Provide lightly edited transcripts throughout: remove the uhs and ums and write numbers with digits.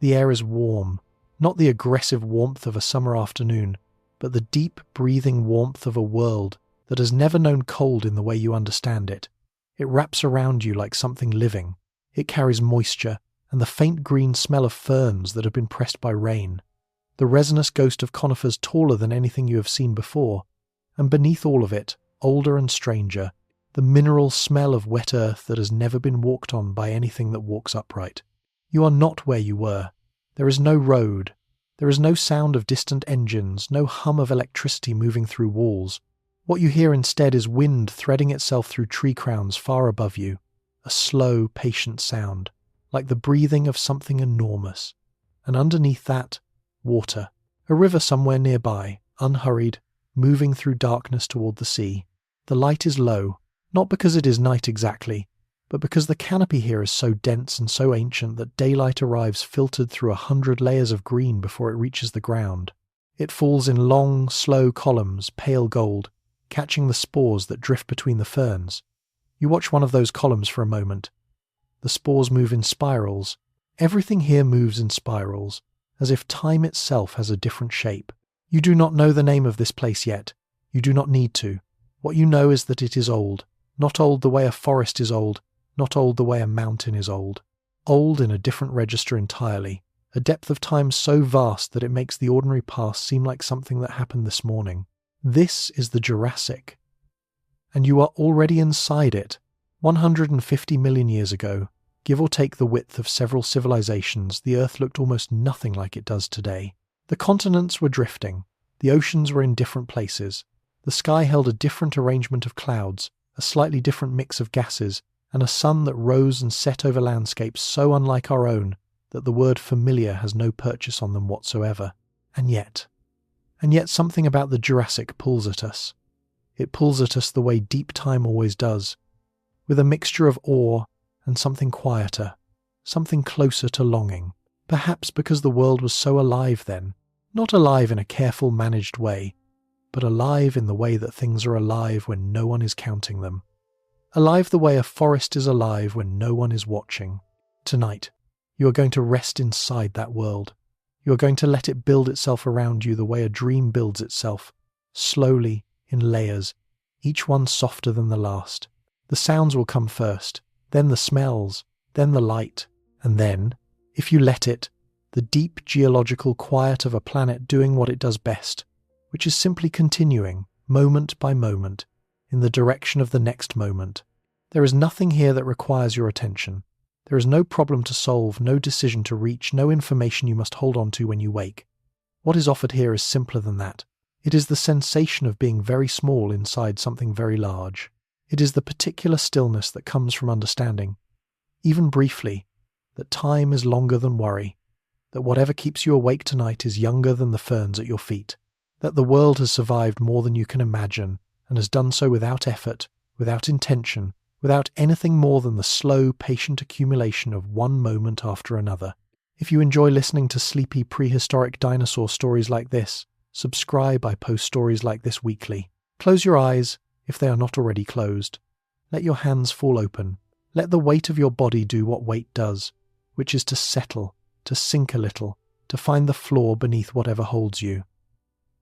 The air is warm, not the aggressive warmth of a summer afternoon, but the deep, breathing warmth of a world that has never known cold in the way you understand it. It wraps around you like something living. It carries moisture and the faint green smell of ferns that have been pressed by rain. The resinous ghost of conifers taller than anything you have seen before, and beneath all of it, older and stranger, the mineral smell of wet earth that has never been walked on by anything that walks upright. You are not where you were. There is no road. There is no sound of distant engines, no hum of electricity moving through walls. What you hear instead is wind threading itself through tree crowns far above you, a slow, patient sound, like the breathing of something enormous. And underneath that, water, a river somewhere nearby, unhurried, moving through darkness toward the sea. The light is low, not because it is night exactly, but because the canopy here is so dense and so ancient that daylight arrives filtered through 100 layers of green before it reaches the ground. It falls in long, slow columns, pale gold, catching the spores that drift between the ferns. You watch one of those columns for a moment. The spores move in spirals. Everything here moves in spirals, as if time itself has a different shape. You do not know the name of this place yet. You do not need to. What you know is that it is old. Not old the way a forest is old, not old the way a mountain is old. Old in a different register entirely, a depth of time so vast that it makes the ordinary past seem like something that happened this morning. This is the Jurassic. And you are already inside it. 150 million years ago, give or take the width of several civilizations, the Earth looked almost nothing like it does today. The continents were drifting. The oceans were in different places. The sky held a different arrangement of clouds, a slightly different mix of gases, and a sun that rose and set over landscapes so unlike our own that the word familiar has no purchase on them whatsoever. And yet something about the Jurassic pulls at us. It pulls at us the way deep time always does, with a mixture of awe and something quieter, something closer to longing, perhaps because the world was so alive then, not alive in a careful, managed way, but alive in the way that things are alive when no one is counting them. Alive the way a forest is alive when no one is watching. Tonight, you are going to rest inside that world. You are going to let it build itself around you the way a dream builds itself, slowly, in layers, each one softer than the last. The sounds will come first, then the smells, then the light, and then, if you let it, the deep geological quiet of a planet doing what it does best, which is simply continuing, moment by moment, in the direction of the next moment. There is nothing here that requires your attention. There is no problem to solve, no decision to reach, no information you must hold on to when you wake. What is offered here is simpler than that. It is the sensation of being very small inside something very large. It is the particular stillness that comes from understanding, even briefly, that time is longer than worry, that whatever keeps you awake tonight is younger than the ferns at your feet, that the world has survived more than you can imagine, and has done so without effort, without intention, without anything more than the slow, patient accumulation of one moment after another. If you enjoy listening to sleepy prehistoric dinosaur stories like this, subscribe. I post stories like this weekly. Close your eyes, if they are not already closed. Let your hands fall open. Let the weight of your body do what weight does, which is to settle, to sink a little, to find the floor beneath whatever holds you.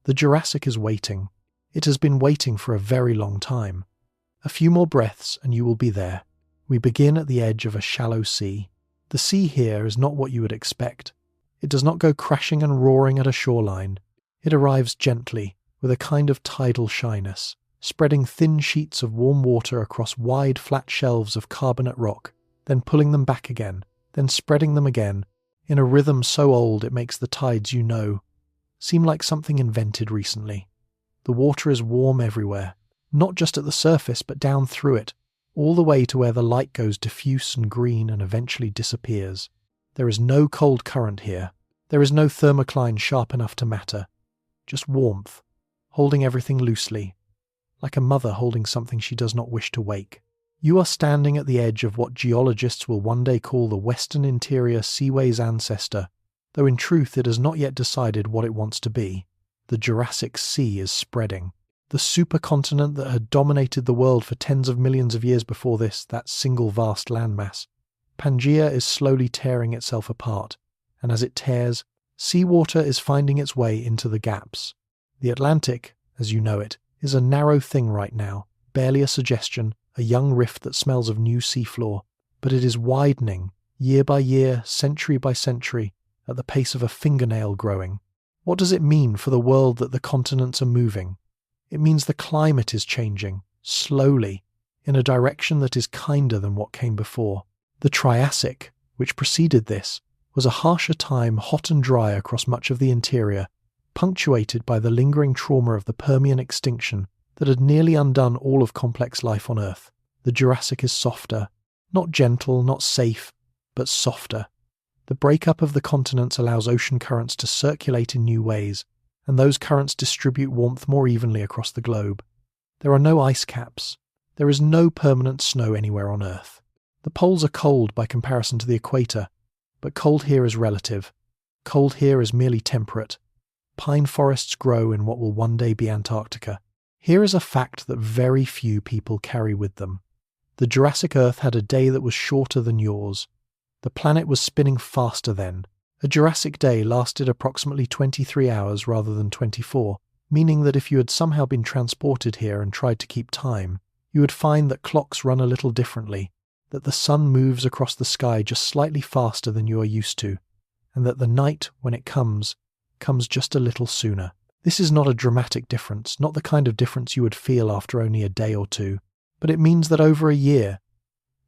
The Jurassic is waiting. It has been waiting for a very long time. A few more breaths and you will be there. We begin at the edge of a shallow sea. The sea here is not what you would expect. It does not go crashing and roaring at a shoreline. It arrives gently, with a kind of tidal shyness, spreading thin sheets of warm water across wide flat shelves of carbonate rock, then pulling them back again, then spreading them again, in a rhythm so old it makes the tides you know seem like something invented recently. The water is warm everywhere, not just at the surface but down through it, all the way to where the light goes diffuse and green and eventually disappears. There is no cold current here. There is no thermocline sharp enough to matter. Just warmth, holding everything loosely, like a mother holding something she does not wish to wake. You are standing at the edge of what geologists will one day call the Western Interior Seaway's ancestor, though in truth it has not yet decided what it wants to be. The Jurassic Sea is spreading. The supercontinent that had dominated the world for tens of millions of years before this, that single vast landmass. Pangaea is slowly tearing itself apart, and as it tears, seawater is finding its way into the gaps. The Atlantic, as you know it, is a narrow thing right now, barely a suggestion, a young rift that smells of new seafloor, but it is widening, year by year, century by century, at the pace of a fingernail growing. What does it mean for the world that the continents are moving? It means the climate is changing, slowly, in a direction that is kinder than what came before. The Triassic, which preceded this, was a harsher time, hot and dry across much of the interior, punctuated by the lingering trauma of the Permian extinction that had nearly undone all of complex life on Earth. The Jurassic is softer, not gentle, not safe, but softer. The breakup of the continents allows ocean currents to circulate in new ways, and those currents distribute warmth more evenly across the globe. There are no ice caps. There is no permanent snow anywhere on Earth. The poles are cold by comparison to the equator, but cold here is relative. Cold here is merely temperate. Pine forests grow in what will one day be Antarctica. Here is a fact that very few people carry with them. The Jurassic Earth had a day that was shorter than yours. The planet was spinning faster then. A Jurassic day lasted approximately 23 hours rather than 24, meaning that if you had somehow been transported here and tried to keep time, you would find that clocks run a little differently, that the sun moves across the sky just slightly faster than you are used to, and that the night, when it comes just a little sooner. This is not a dramatic difference, not the kind of difference you would feel after only a day or two, but it means that over a year,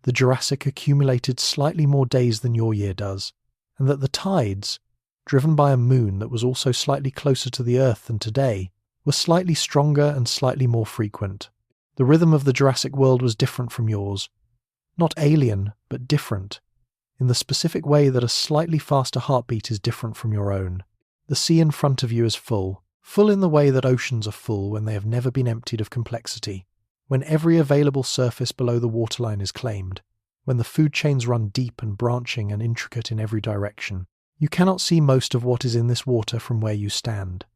the Jurassic accumulated slightly more days than your year does, and that the tides, driven by a moon that was also slightly closer to the Earth than today, were slightly stronger and slightly more frequent. The rhythm of the Jurassic world was different from yours. Not alien, but different, in the specific way that a slightly faster heartbeat is different from your own. The sea in front of you is full in the way that oceans are full when they have never been emptied of complexity, when every available surface below the waterline is claimed, when the food chains run deep and branching and intricate in every direction. You cannot see most of what is in this water from where you stand,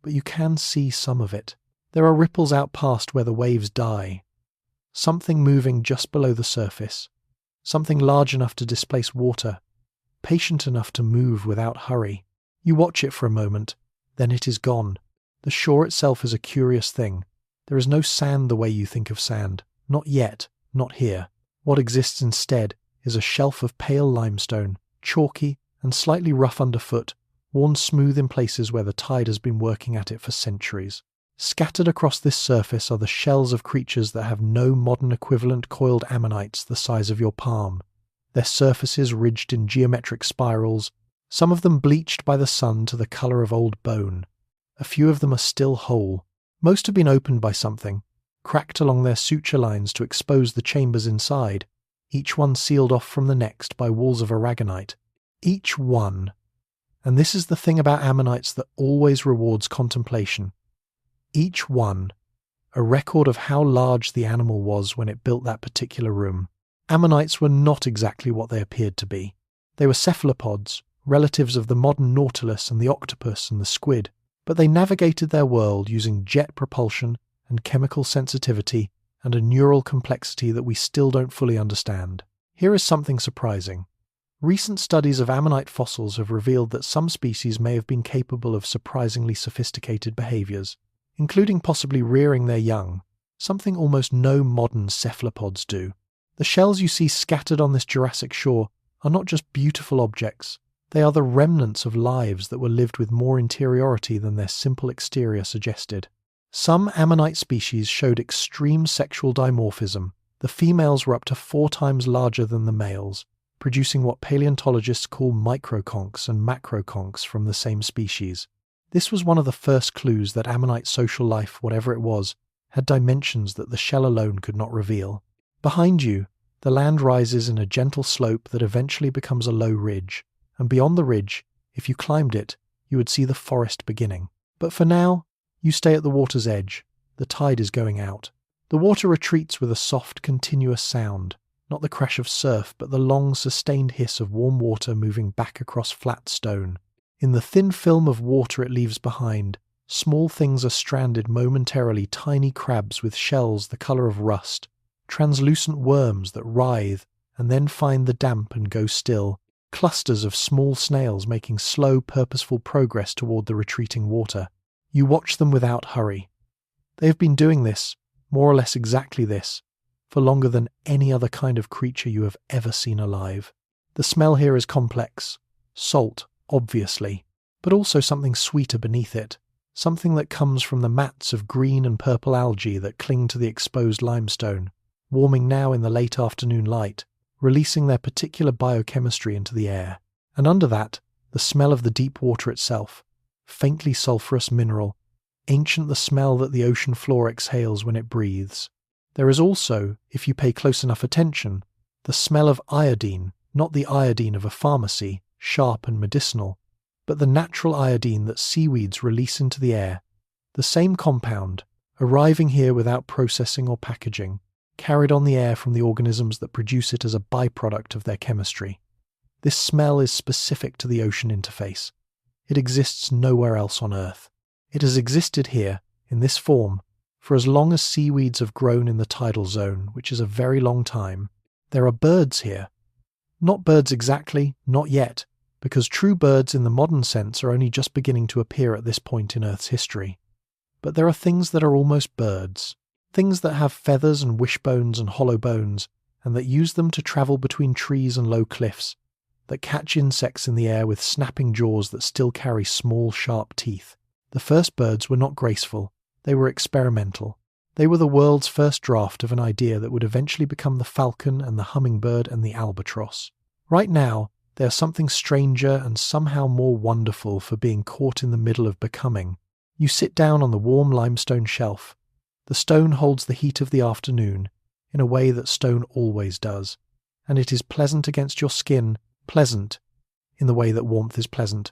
but you can see some of it. There are ripples out past where the waves die, something moving just below the surface, something large enough to displace water, patient enough to move without hurry. You watch it for a moment, then it is gone. The shore itself is a curious thing. There is no sand the way you think of sand. Not yet, not here. What exists instead is a shelf of pale limestone, chalky and slightly rough underfoot, worn smooth in places where the tide has been working at it for centuries. Scattered across this surface are the shells of creatures that have no modern equivalent coiled ammonites the size of your palm, their surfaces ridged in geometric spirals, some of them bleached by the sun to the colour of old bone. A few of them are still whole. Most have been opened by something, cracked along their suture lines to expose the chambers inside, each one sealed off from the next by walls of aragonite. Each one. And this is the thing about ammonites that always rewards contemplation. Each one, a record of how large the animal was when it built that particular room. Ammonites were not exactly what they appeared to be. They were cephalopods, relatives of the modern nautilus and the octopus and the squid, but they navigated their world using jet propulsion and chemical sensitivity and a neural complexity that we still don't fully understand. Here is something surprising. Recent studies of ammonite fossils have revealed that some species may have been capable of surprisingly sophisticated behaviors, including possibly rearing their young, something almost no modern cephalopods do. The shells you see scattered on this Jurassic shore are not just beautiful objects, they are the remnants of lives that were lived with more interiority than their simple exterior suggested. Some ammonite species showed extreme sexual dimorphism. The females were up to 4 times larger than the males, producing what paleontologists call microconchs and macroconchs from the same species. This was one of the first clues that ammonite social life, whatever it was, had dimensions that the shell alone could not reveal. Behind you, the land rises in a gentle slope that eventually becomes a low ridge, and beyond the ridge, if you climbed it, you would see the forest beginning. But for now, you stay at the water's edge. The tide is going out. The water retreats with a soft, continuous sound, not the crash of surf, but the long, sustained hiss of warm water moving back across flat stone. In the thin film of water it leaves behind, small things are stranded momentarily, tiny crabs with shells the colour of rust, translucent worms that writhe and then find the damp and go still. clusters of small snails making slow, purposeful progress toward the retreating water. You watch them without hurry. They have been doing this, more or less exactly this, for longer than any other kind of creature you have ever seen alive. The smell here is complex. Salt, obviously, but also something sweeter beneath it, something that comes from the mats of green and purple algae that cling to the exposed limestone, warming now in the late afternoon light, releasing their particular biochemistry into the air. And under that, the smell of the deep water itself, faintly sulphurous mineral, ancient the smell that the ocean floor exhales when it breathes. There is also, if you pay close enough attention, the smell of iodine, not the iodine of a pharmacy, sharp and medicinal, but the natural iodine that seaweeds release into the air, the same compound, arriving here without processing or packaging, carried on the air from the organisms that produce it as a byproduct of their chemistry. This smell is specific to the ocean interface. It exists nowhere else on Earth. It has existed here, in this form, for as long as seaweeds have grown in the tidal zone, which is a very long time. There are birds here. Not birds exactly, not yet, because true birds in the modern sense are only just beginning to appear at this point in Earth's history. But there are things that are almost birds, things that have feathers and wishbones and hollow bones, and that use them to travel between trees and low cliffs, that catch insects in the air with snapping jaws that still carry small, sharp teeth. The first birds were not graceful, they were experimental. They were the world's first draft of an idea that would eventually become the falcon and the hummingbird and the albatross. Right now, they are something stranger and somehow more wonderful for being caught in the middle of becoming. You sit down on the warm limestone shelf. The stone holds the heat of the afternoon, in a way that stone always does, and it is pleasant against your skin, pleasant, in the way that warmth is pleasant,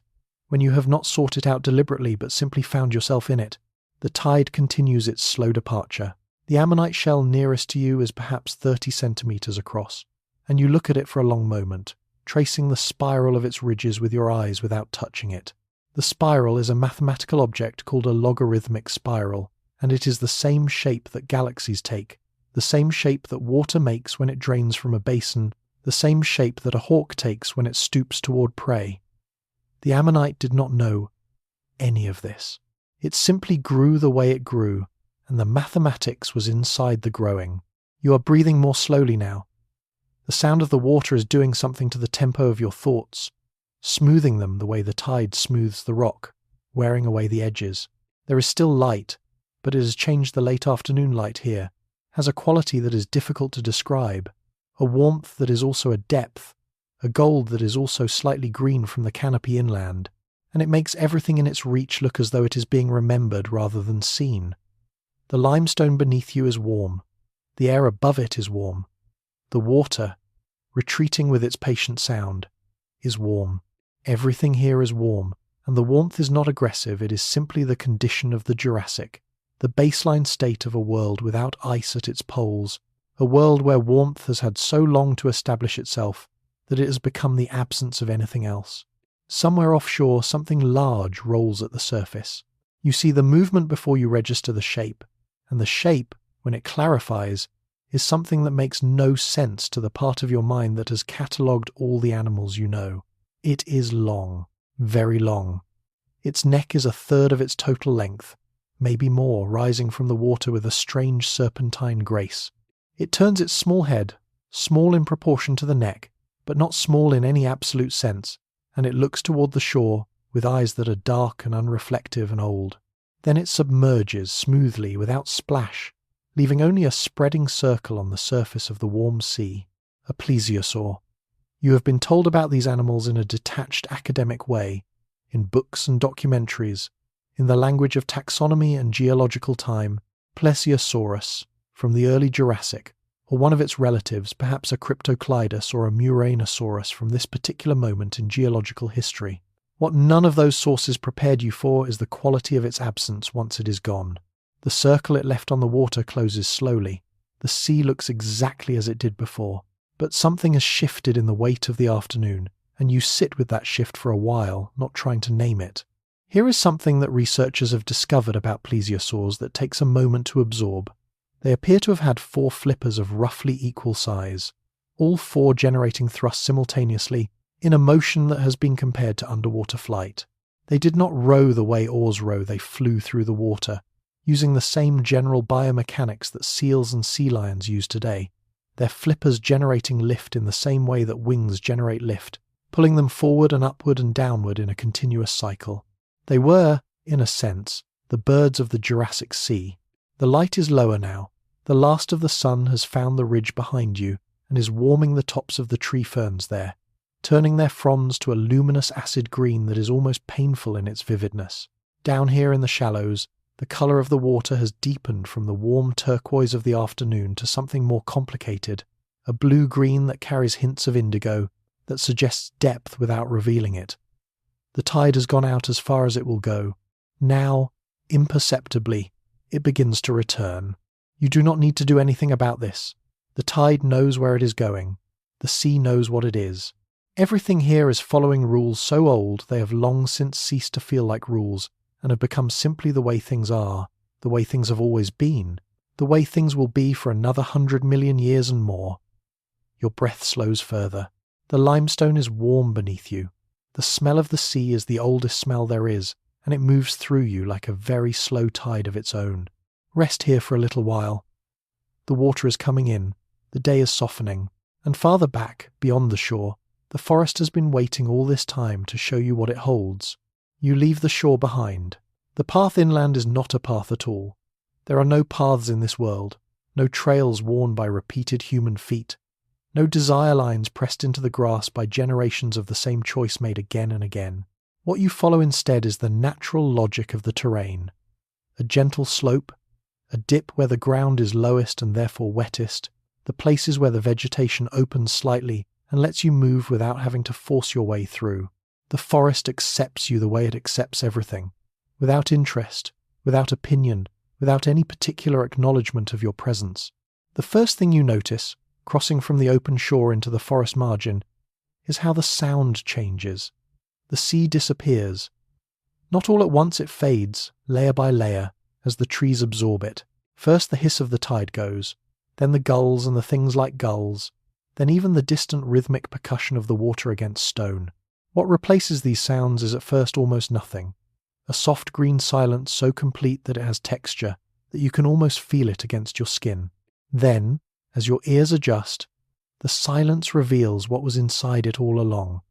when you have not sought it out deliberately but simply found yourself in it. The tide continues its slow departure. The ammonite shell nearest to you is perhaps 30 centimeters across, and you look at it for a long moment, tracing the spiral of its ridges with your eyes without touching it. The spiral is a mathematical object called a logarithmic spiral, and it is the same shape that galaxies take, the same shape that water makes when it drains from a basin, the same shape that a hawk takes when it stoops toward prey. The ammonite did not know any of this. It simply grew the way it grew, and the mathematics was inside the growing. You are breathing more slowly now. The sound of the water is doing something to the tempo of your thoughts, smoothing them the way the tide smooths the rock, wearing away the edges. There is still light, but it has changed the late afternoon light here, has a quality that is difficult to describe, a warmth that is also a depth, a gold that is also slightly green from the canopy inland, and it makes everything in its reach look as though it is being remembered rather than seen. The limestone beneath you is warm. The air above it is warm. The water, retreating with its patient sound, is warm. Everything here is warm, and the warmth is not aggressive, it is simply the condition of the Jurassic, the baseline state of a world without ice at its poles, a world where warmth has had so long to establish itself that it has become the absence of anything else. Somewhere offshore, something large rolls at the surface. You see the movement before you register the shape, and the shape, when it clarifies, is something that makes no sense to the part of your mind that has catalogued all the animals you know. It is long, very long. Its neck is a third of its total length, maybe more, rising from the water with a strange serpentine grace. It turns its small head, small in proportion to the neck, but not small in any absolute sense, and it looks toward the shore with eyes that are dark and unreflective and old. Then it submerges smoothly without splash, leaving only a spreading circle on the surface of the warm sea, a plesiosaur. You have been told about these animals in a detached academic way, in books and documentaries, in the language of taxonomy and geological time, Plesiosaurus, from the early Jurassic, or one of its relatives, perhaps a Cryptoclidus or a Muranosaurus from this particular moment in geological history. What none of those sources prepared you for is the quality of its absence once it is gone. The circle it left on the water closes slowly. The sea looks exactly as it did before, but something has shifted in the weight of the afternoon, and you sit with that shift for a while, not trying to name it. Here is something that researchers have discovered about plesiosaurs that takes a moment to absorb. They appear to have had 4 flippers of roughly equal size, all 4 generating thrust simultaneously, in a motion that has been compared to underwater flight. They did not row the way oars row, they flew through the water, using the same general biomechanics that seals and sea lions use today, their flippers generating lift in the same way that wings generate lift, pulling them forward and upward and downward in a continuous cycle. They were, in a sense, the birds of the Jurassic Sea. The light is lower now. The last of the sun has found the ridge behind you and is warming the tops of the tree ferns there, turning their fronds to a luminous acid green that is almost painful in its vividness. Down here in the shallows, the colour of the water has deepened from the warm turquoise of the afternoon to something more complicated, a blue-green that carries hints of indigo, that suggests depth without revealing it. The tide has gone out as far as it will go. Now, imperceptibly, it begins to return. You do not need to do anything about this. The tide knows where it is going. The sea knows what it is. Everything here is following rules so old they have long since ceased to feel like rules and have become simply the way things are, the way things have always been, the way things will be for another 100 million years and more. Your breath slows further. The limestone is warm beneath you. The smell of the sea is the oldest smell there is, and it moves through you like a very slow tide of its own. Rest here for a little while. The water is coming in, the day is softening, and farther back, beyond the shore, the forest has been waiting all this time to show you what it holds. You leave the shore behind. The path inland is not a path at all. There are no paths in this world, no trails worn by repeated human feet, no desire lines pressed into the grass by generations of the same choice made again and again. What you follow instead is the natural logic of the terrain. A gentle slope, a dip where the ground is lowest and therefore wettest, the places where the vegetation opens slightly and lets you move without having to force your way through. The forest accepts you the way it accepts everything, without interest, without opinion, without any particular acknowledgement of your presence. The first thing you notice, crossing from the open shore into the forest margin, is how the sound changes. The sea disappears. Not all at once it fades, layer by layer, as the trees absorb it. First the hiss of the tide goes, then the gulls and the things like gulls, then even the distant rhythmic percussion of the water against stone. What replaces these sounds is at first almost nothing. A soft green silence so complete that it has texture, that you can almost feel it against your skin. Then, as your ears adjust, the silence reveals what was inside it all along.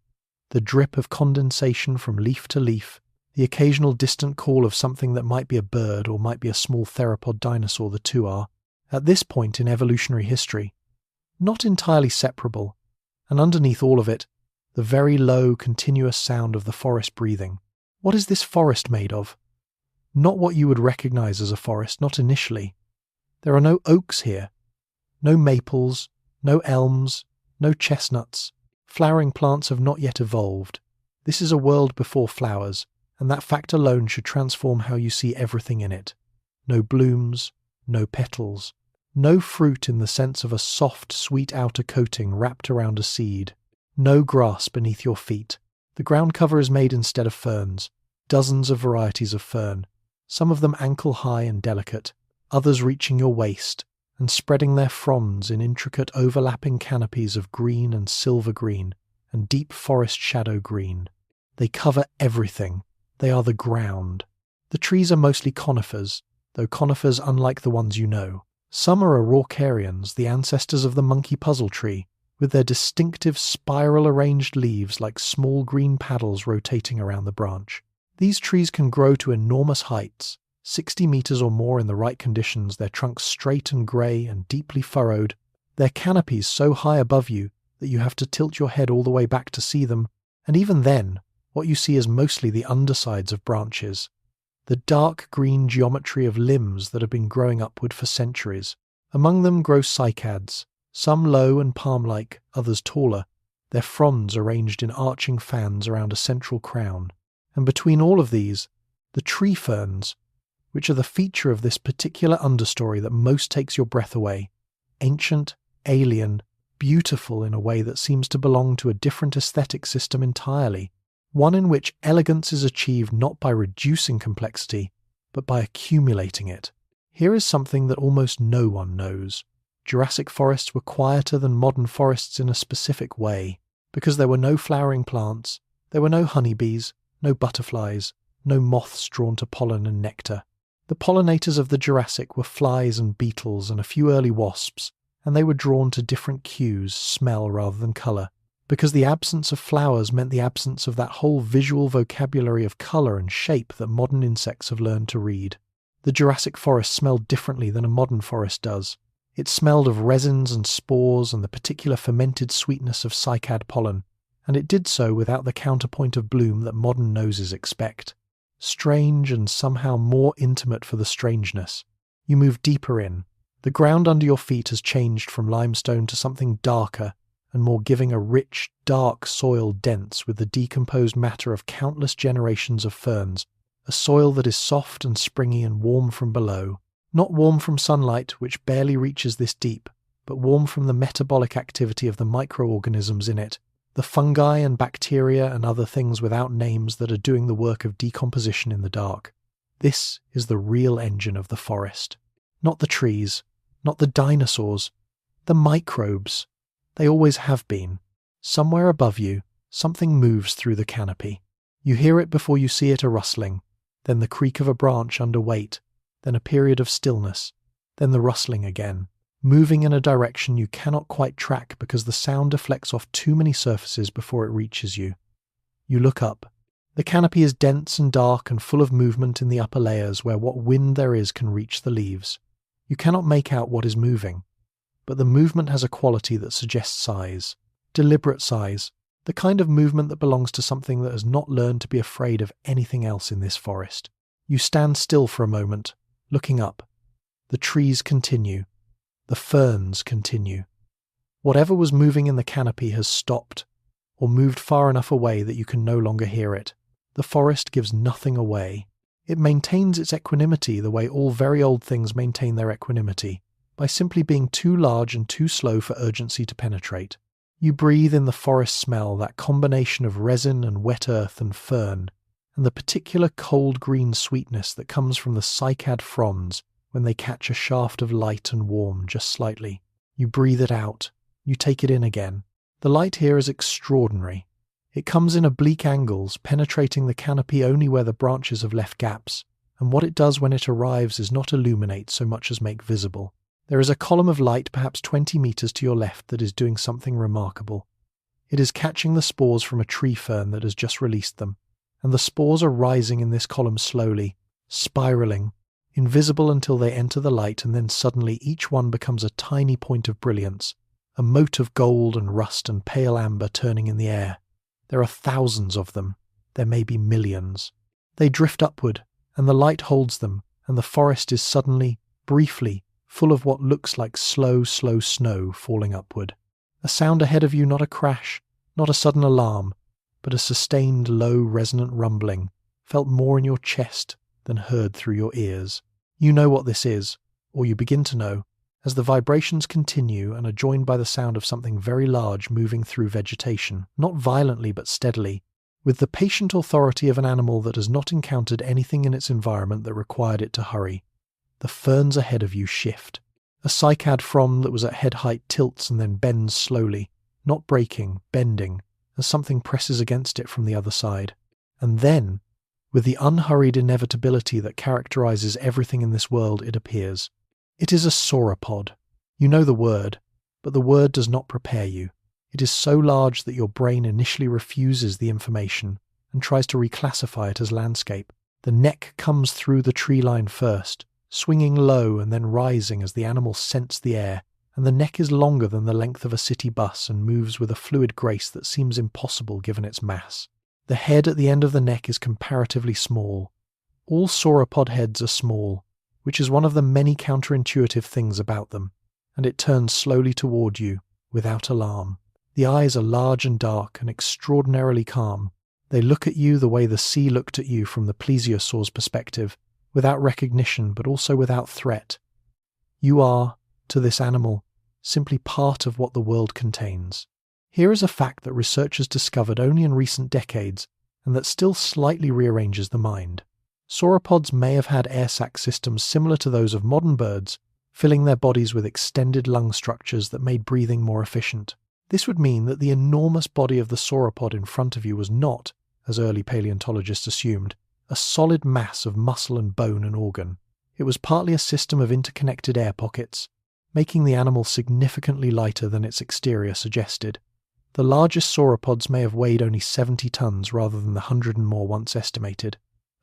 The drip of condensation from leaf to leaf, the occasional distant call of something that might be a bird or might be a small theropod dinosaur, the two are, at this point in evolutionary history, not entirely separable, and underneath all of it, the very low, continuous sound of the forest breathing. What is this forest made of? Not what you would recognize as a forest, not initially. There are no oaks here, no maples, no elms, no chestnuts. Flowering plants have not yet evolved. This is a world before flowers, and that fact alone should transform how you see everything in it. No blooms, no petals, no fruit in the sense of a soft, sweet outer coating wrapped around a seed, no grass beneath your feet. The ground cover is made instead of ferns, dozens of varieties of fern, some of them ankle-high and delicate, others reaching your waist, and spreading their fronds in intricate overlapping canopies of green and silver green, and deep forest shadow green. They cover everything. They are the ground. The trees are mostly conifers, though conifers unlike the ones you know. Some are Araucarians, the ancestors of the monkey puzzle tree, with their distinctive spiral-arranged leaves like small green paddles rotating around the branch. These trees can grow to enormous heights, 60 meters or more in the right conditions, their trunks straight and grey and deeply furrowed, their canopies so high above you that you have to tilt your head all the way back to see them, and even then, what you see is mostly the undersides of branches, the dark green geometry of limbs that have been growing upward for centuries. Among them grow cycads, some low and palm-like, others taller, their fronds arranged in arching fans around a central crown. And between all of these, the tree ferns, which are the feature of this particular understory that most takes your breath away, ancient, alien, beautiful in a way that seems to belong to a different aesthetic system entirely, one in which elegance is achieved not by reducing complexity, but by accumulating it. Here is something that almost no one knows. Jurassic forests were quieter than modern forests in a specific way. because there were no flowering plants, there were no honeybees, no butterflies, no moths drawn to pollen and nectar. The pollinators of the Jurassic were flies and beetles and a few early wasps, and they were drawn to different cues, smell rather than colour, because the absence of flowers meant the absence of that whole visual vocabulary of colour and shape that modern insects have learned to read. The Jurassic forest smelled differently than a modern forest does. It smelled of resins and spores and the particular fermented sweetness of cycad pollen, and it did so without the counterpoint of bloom that modern noses expect. Strange and somehow more intimate for the strangeness. You move deeper in. The ground under your feet has changed from limestone to something darker and more giving, a rich, dark soil dense with the decomposed matter of countless generations of ferns, a soil that is soft and springy and warm from below. Not warm from sunlight, which barely reaches this deep, but warm from the metabolic activity of the microorganisms in it, the fungi and bacteria and other things without names that are doing the work of decomposition in the dark. This is the real engine of the forest. Not the trees, not the dinosaurs, the microbes. They always have been. Somewhere above you, something moves through the canopy. You hear it before you see it, a rustling, then the creak of a branch under weight, then a period of stillness, then the rustling again, moving in a direction you cannot quite track because the sound deflects off too many surfaces before it reaches you. You look up. The canopy is dense and dark and full of movement in the upper layers where what wind there is can reach the leaves. You cannot make out what is moving, but the movement has a quality that suggests size, deliberate size, the kind of movement that belongs to something that has not learned to be afraid of anything else in this forest. You stand still for a moment, looking up. The trees continue. The ferns continue. Whatever was moving in the canopy has stopped, or moved far enough away that you can no longer hear it. The forest gives nothing away. It maintains its equanimity the way all very old things maintain their equanimity, by simply being too large and too slow for urgency to penetrate. You breathe in the forest smell, that combination of resin and wet earth and fern, and the particular cold green sweetness that comes from the cycad fronds when they catch a shaft of light and warm just slightly. You breathe it out. You take it in again. The light here is extraordinary. It comes in oblique angles, penetrating the canopy only where the branches have left gaps, and what it does when it arrives is not illuminate so much as make visible. There is a column of light perhaps 20 meters to your left that is doing something remarkable. It is catching the spores from a tree fern that has just released them, and the spores are rising in this column slowly, spiraling, invisible until they enter the light, and then suddenly each one becomes a tiny point of brilliance, a mote of gold and rust and pale amber turning in the air. There are thousands of them. There may be millions. They drift upward, and the light holds them, and the forest is suddenly, briefly, full of what looks like slow, slow snow falling upward. A sound ahead of you, not a crash, not a sudden alarm, but a sustained, low, resonant rumbling, felt more in your chest than heard through your ears. You know what this is, or you begin to know, as the vibrations continue and are joined by the sound of something very large moving through vegetation, not violently but steadily, with the patient authority of an animal that has not encountered anything in its environment that required it to hurry. The ferns ahead of you shift. A cycad frond that was at head height tilts and then bends slowly, not breaking, bending, as something presses against it from the other side. And then, with the unhurried inevitability that characterizes everything in this world, it appears. It is a sauropod. You know the word, but the word does not prepare you. It is so large that your brain initially refuses the information and tries to reclassify it as landscape. The neck comes through the tree line first, swinging low and then rising as the animal scents the air, and the neck is longer than the length of a city bus and moves with a fluid grace that seems impossible given its mass. The head at the end of the neck is comparatively small. All sauropod heads are small, which is one of the many counterintuitive things about them, and it turns slowly toward you, without alarm. The eyes are large and dark and extraordinarily calm. They look at you the way the sea looked at you from the plesiosaur's perspective, without recognition but also without threat. You are, to this animal, simply part of what the world contains. Here is a fact that researchers discovered only in recent decades, and that still slightly rearranges the mind. Sauropods may have had air sac systems similar to those of modern birds, filling their bodies with extended lung structures that made breathing more efficient. This would mean that the enormous body of the sauropod in front of you was not, as early paleontologists assumed, a solid mass of muscle and bone and organ. It was partly a system of interconnected air pockets, making the animal significantly lighter than its exterior suggested. The largest sauropods may have weighed only 70 tons rather than the 100 and more once estimated.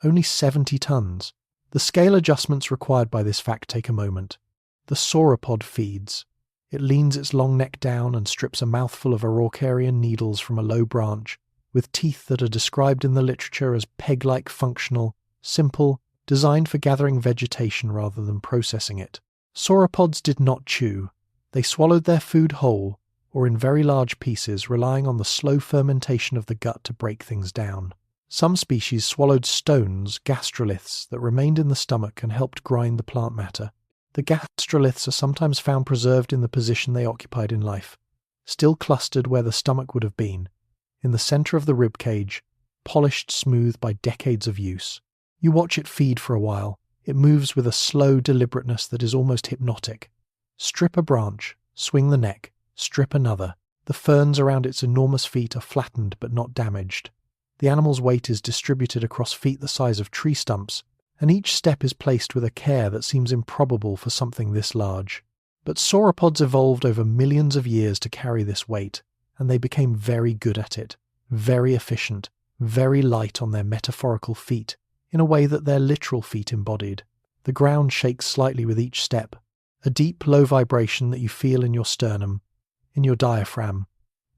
Only 70 tons. The scale adjustments required by this fact take a moment. The sauropod feeds. It leans its long neck down and strips a mouthful of Araucarian needles from a low branch, with teeth that are described in the literature as peg-like functional, simple, designed for gathering vegetation rather than processing it. Sauropods did not chew. They swallowed their food whole, or in very large pieces, relying on the slow fermentation of the gut to break things down. Some species swallowed stones, gastroliths, that remained in the stomach and helped grind the plant matter. The gastroliths are sometimes found preserved in the position they occupied in life, still clustered where the stomach would have been, in the center of the rib cage, polished smooth by decades of use. You watch it feed for a while. It moves with a slow deliberateness that is almost hypnotic. Strip a branch, swing the neck, strip another. The ferns around its enormous feet are flattened but not damaged. The animal's weight is distributed across feet the size of tree stumps, and each step is placed with a care that seems improbable for something this large. But sauropods evolved over millions of years to carry this weight, and they became very good at it, very efficient, very light on their metaphorical feet, in a way that their literal feet embodied. The ground shakes slightly with each step, a deep, low vibration that you feel in your sternum, in your diaphragm,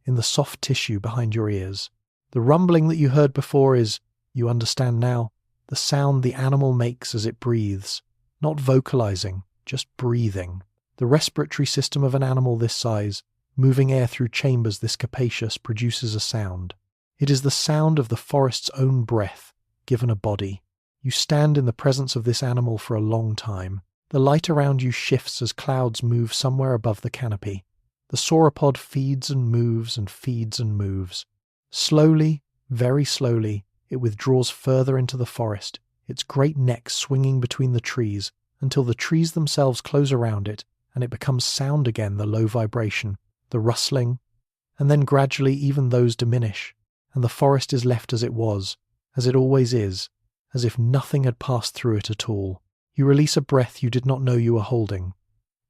in the soft tissue behind your ears. The rumbling that you heard before is, you understand now, the sound the animal makes as it breathes, not vocalizing, just breathing. The respiratory system of an animal this size, moving air through chambers this capacious, produces a sound. It is the sound of the forest's own breath, given a body. You stand in the presence of this animal for a long time. The light around you shifts as clouds move somewhere above the canopy. The sauropod feeds and moves and feeds and moves. Slowly, very slowly, it withdraws further into the forest, its great neck swinging between the trees until the trees themselves close around it and it becomes sound again, the low vibration, the rustling, and then gradually even those diminish, and the forest is left as it was, as it always is, as if nothing had passed through it at all. You release a breath you did not know you were holding.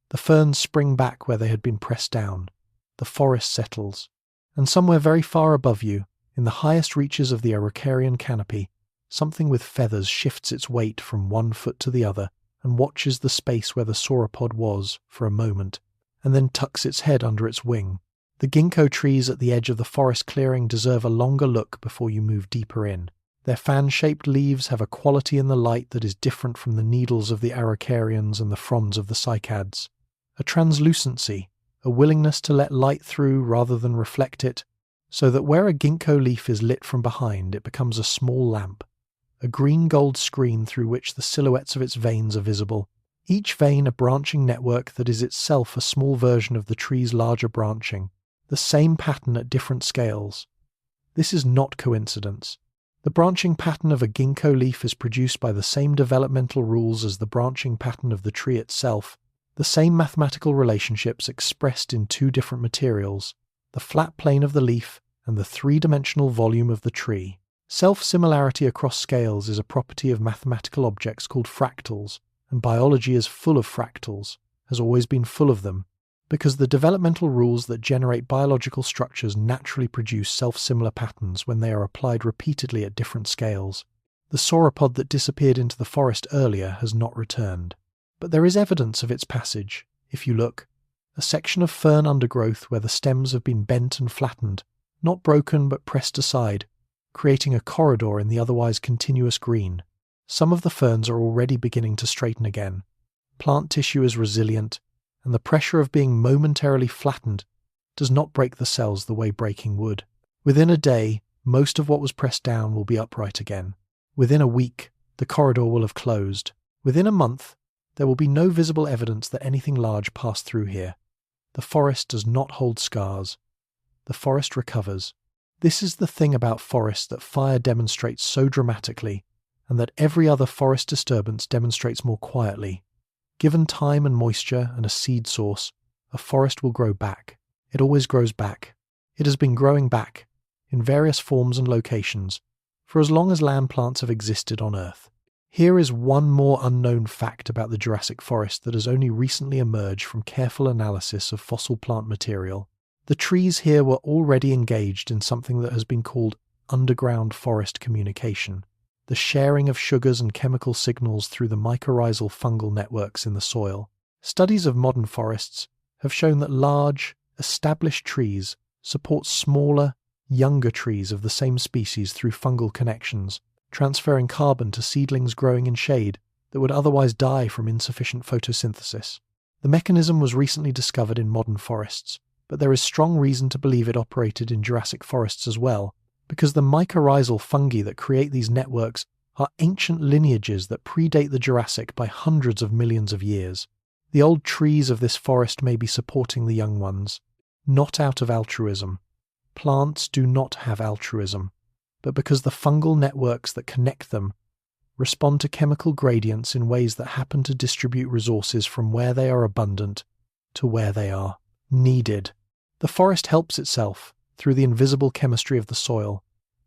The ferns spring back where they had been pressed down. The forest settles, and somewhere very far above you, in the highest reaches of the Araucarian canopy, something with feathers shifts its weight from one foot to the other and watches the space where the sauropod was for a moment, and then tucks its head under its wing. The ginkgo trees at the edge of the forest clearing deserve a longer look before you move deeper in. Their fan-shaped leaves have a quality in the light that is different from the needles of the Araucarians and the fronds of the cycads. A translucency, a willingness to let light through rather than reflect it, so that where a ginkgo leaf is lit from behind it becomes a small lamp, a green-gold screen through which the silhouettes of its veins are visible, each vein a branching network that is itself a small version of the tree's larger branching, the same pattern at different scales. This is not coincidence. The branching pattern of a ginkgo leaf is produced by the same developmental rules as the branching pattern of the tree itself, the same mathematical relationships expressed in two different materials, the flat plane of the leaf and the three-dimensional volume of the tree. Self-similarity across scales is a property of mathematical objects called fractals, and biology is full of fractals, has always been full of them, because the developmental rules that generate biological structures naturally produce self-similar patterns when they are applied repeatedly at different scales. The sauropod that disappeared into the forest earlier has not returned. But there is evidence of its passage, if you look. A section of fern undergrowth where the stems have been bent and flattened, not broken but pressed aside, creating a corridor in the otherwise continuous green. Some of the ferns are already beginning to straighten again. Plant tissue is resilient, and the pressure of being momentarily flattened does not break the cells the way breaking would. Within a day, most of what was pressed down will be upright again. Within a week, the corridor will have closed. Within a month, there will be no visible evidence that anything large passed through here. The forest does not hold scars. The forest recovers. This is the thing about forests that fire demonstrates so dramatically, and that every other forest disturbance demonstrates more quietly. Given time and moisture and a seed source, a forest will grow back. it always grows back. It has been growing back, in various forms and locations, for as long as land plants have existed on Earth. Here is one more unknown fact about the Jurassic forest that has only recently emerged from careful analysis of fossil plant material. The trees here were already engaged in something that has been called underground forest communication, the sharing of sugars and chemical signals through the mycorrhizal fungal networks in the soil. Studies of modern forests have shown that large, established trees support smaller, younger trees of the same species through fungal connections, transferring carbon to seedlings growing in shade that would otherwise die from insufficient photosynthesis. The mechanism was recently discovered in modern forests, but there is strong reason to believe it operated in Jurassic forests as well, because the mycorrhizal fungi that create these networks are ancient lineages that predate the Jurassic by hundreds of millions of years. The old trees of this forest may be supporting the young ones, not out of altruism. Plants do not have altruism, but because the fungal networks that connect them respond to chemical gradients in ways that happen to distribute resources from where they are abundant to where they are needed. The forest helps itself through the invisible chemistry of the soil,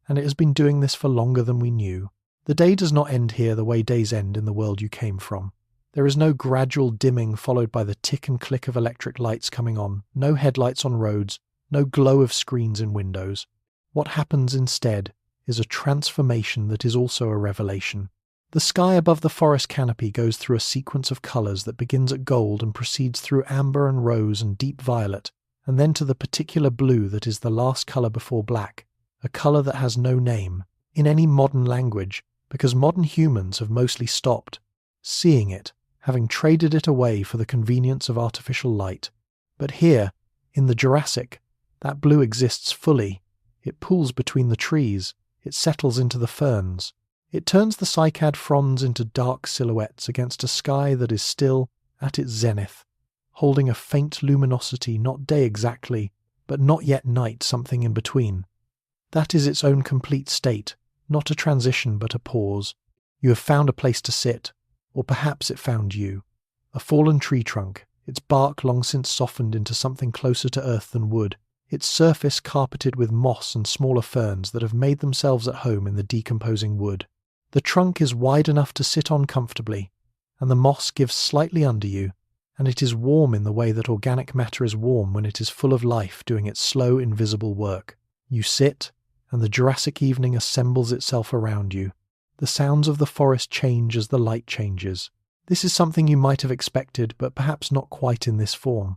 and it has been doing this for longer than we knew. The day does not end here the way days end in the world you came from. There is no gradual dimming followed by the tick and click of electric lights coming on, no headlights on roads, no glow of screens in windows. What happens instead is a transformation that is also a revelation. The sky above the forest canopy goes through a sequence of colours that begins at gold and proceeds through amber and rose and deep violet, and then to the particular blue that is the last colour before black, a colour that has no name, in any modern language, because modern humans have mostly stopped seeing it, having traded it away for the convenience of artificial light. But here, in the Jurassic, that blue exists fully. It pools between the trees, it settles into the ferns. It turns the cycad fronds into dark silhouettes against a sky that is still at its zenith, holding a faint luminosity, not day exactly, but not yet night, something in between. That is its own complete state, not a transition but a pause. You have found a place to sit, or perhaps it found you. A fallen tree trunk, its bark long since softened into something closer to earth than wood, its surface carpeted with moss and smaller ferns that have made themselves at home in the decomposing wood. The trunk is wide enough to sit on comfortably, and the moss gives slightly under you, and it is warm in the way that organic matter is warm when it is full of life doing its slow, invisible work. You sit, and the Jurassic evening assembles itself around you. The sounds of the forest change as the light changes. This is something you might have expected, but perhaps not quite in this form.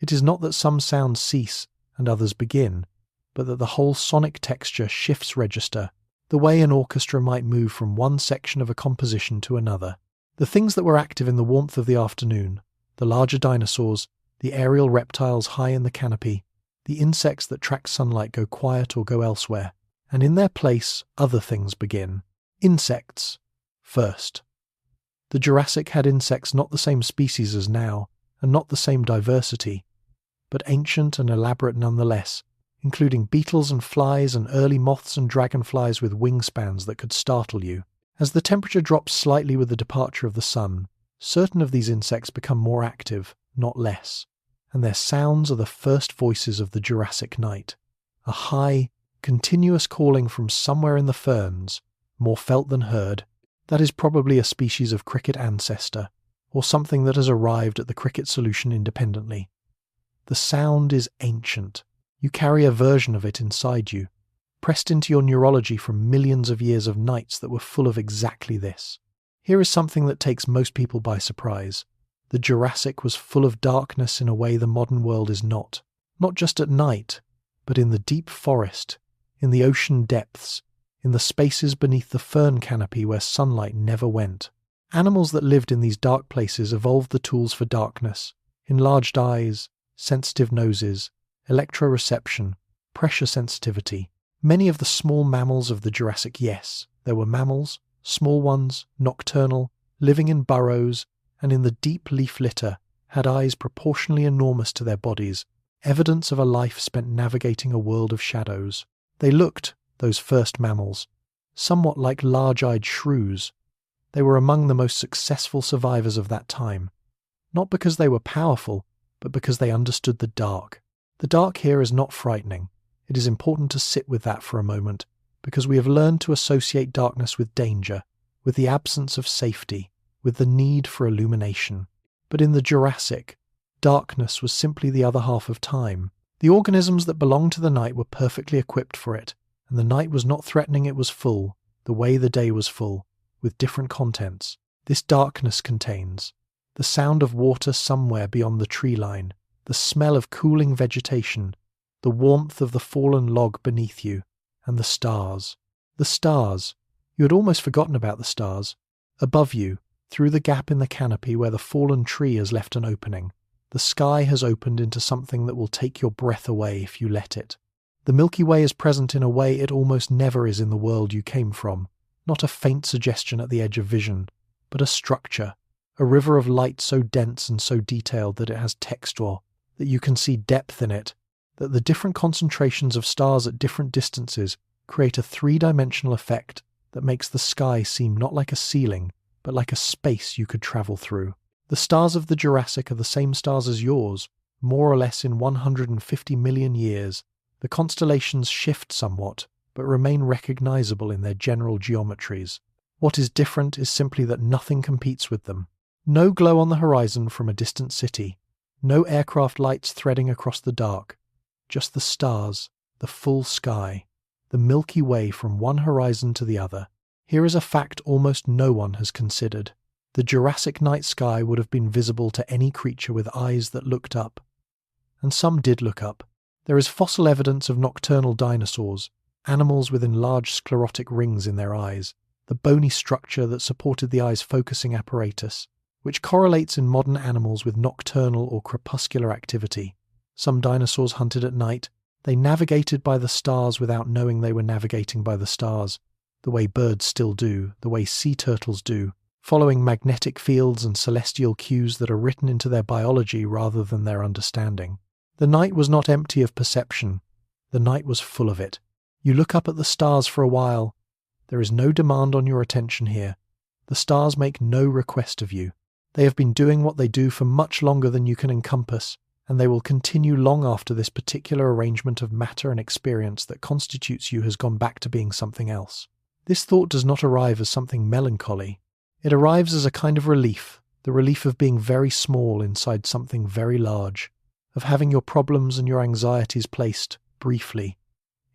It is not that some sounds cease and others begin, but that the whole sonic texture shifts register, the way an orchestra might move from one section of a composition to another. The things that were active in the warmth of the afternoon, the larger dinosaurs, the aerial reptiles high in the canopy, the insects that track sunlight go quiet or go elsewhere, and in their place other things begin. Insects, first. The Jurassic had insects not the same species as now, and not the same diversity, but ancient and elaborate nonetheless, including beetles and flies and early moths and dragonflies with wingspans that could startle you. As the temperature drops slightly with the departure of the sun, certain of these insects become more active, not less, and their sounds are the first voices of the Jurassic night. A high, continuous calling from somewhere in the ferns, more felt than heard. That is probably a species of cricket ancestor, or something that has arrived at the cricket solution independently. The sound is ancient. You carry a version of it inside you, pressed into your neurology from millions of years of nights that were full of exactly this. Here is something that takes most people by surprise. The Jurassic was full of darkness in a way the modern world is not. Not just at night, but in the deep forest, in the ocean depths, in the spaces beneath the fern canopy where sunlight never went. Animals that lived in these dark places evolved the tools for darkness: enlarged eyes, sensitive noses, electroreception, pressure sensitivity. Many of the small mammals of the Jurassic, yes, there were mammals, small ones, nocturnal, living in burrows, and in the deep leaf litter, had eyes proportionally enormous to their bodies, evidence of a life spent navigating a world of shadows. They looked, those first mammals, somewhat like large-eyed shrews. They were among the most successful survivors of that time, not because they were powerful, but because they understood the dark. The dark here is not frightening. It is important to sit with that for a moment, because we have learned to associate darkness with danger, with the absence of safety, with the need for illumination. But in the Jurassic, darkness was simply the other half of time. The organisms that belonged to the night were perfectly equipped for it, and the night was not threatening, it was full, the way the day was full, with different contents. This darkness contains the sound of water somewhere beyond the tree line, the smell of cooling vegetation, the warmth of the fallen log beneath you, and the stars. The stars. You had almost forgotten about the stars. Above you, through the gap in the canopy where the fallen tree has left an opening, the sky has opened into something that will take your breath away if you let it. The Milky Way is present in a way it almost never is in the world you came from, not a faint suggestion at the edge of vision, but a structure, a river of light so dense and so detailed that it has texture, that you can see depth in it, that the different concentrations of stars at different distances create a three-dimensional effect that makes the sky seem not like a ceiling, but like a space you could travel through. The stars of the Jurassic are the same stars as yours, more or less in 150 million years. The constellations shift somewhat, but remain recognizable in their general geometries. What is different is simply that nothing competes with them. No glow on the horizon from a distant city, no aircraft lights threading across the dark, just the stars, the full sky, the Milky Way from one horizon to the other. Here is a fact almost no one has considered. The Jurassic night sky would have been visible to any creature with eyes that looked up. And some did look up. There is fossil evidence of nocturnal dinosaurs, animals with enlarged sclerotic rings in their eyes, the bony structure that supported the eye's focusing apparatus, which correlates in modern animals with nocturnal or crepuscular activity. Some dinosaurs hunted at night. They navigated by the stars without knowing they were navigating by the stars, the way birds still do, the way sea turtles do, following magnetic fields and celestial cues that are written into their biology rather than their understanding. The night was not empty of perception. The night was full of it. You look up at the stars for a while. There is no demand on your attention here. The stars make no request of you. They have been doing what they do for much longer than you can encompass, and they will continue long after this particular arrangement of matter and experience that constitutes you has gone back to being something else. This thought does not arrive as something melancholy. It arrives as a kind of relief, the relief of being very small inside something very large, of having your problems and your anxieties placed, briefly,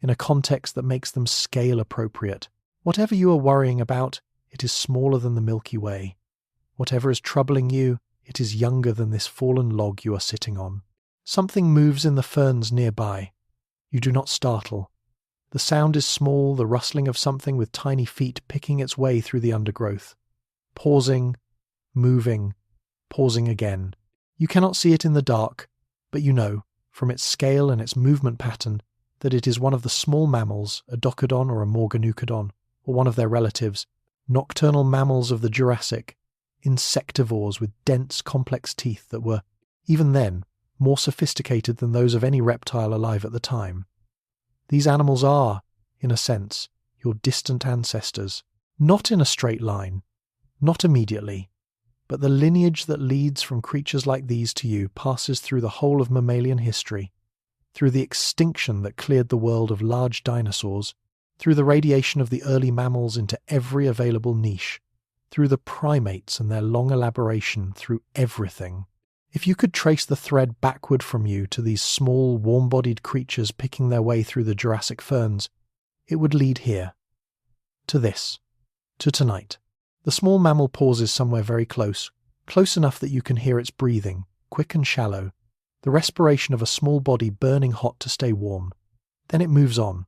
in a context that makes them scale appropriate. Whatever you are worrying about, it is smaller than the Milky Way. Whatever is troubling you, it is younger than this fallen log you are sitting on. Something moves in the ferns nearby. You do not startle. The sound is small, the rustling of something with tiny feet picking its way through the undergrowth. Pausing, moving, pausing again. You cannot see it in the dark, but you know, from its scale and its movement pattern, that it is one of the small mammals, a Docodon or a Morganucodon, or one of their relatives, nocturnal mammals of the Jurassic, insectivores with dense, complex teeth that were, even then, more sophisticated than those of any reptile alive at the time. These animals are, in a sense, your distant ancestors, not in a straight line, not immediately, but the lineage that leads from creatures like these to you passes through the whole of mammalian history, through the extinction that cleared the world of large dinosaurs, through the radiation of the early mammals into every available niche, through the primates and their long elaboration, through everything. If you could trace the thread backward from you to these small, warm-bodied creatures picking their way through the Jurassic ferns, it would lead here. To this. To tonight. The small mammal pauses somewhere very close, close enough that you can hear its breathing, quick and shallow, the respiration of a small body burning hot to stay warm. Then it moves on.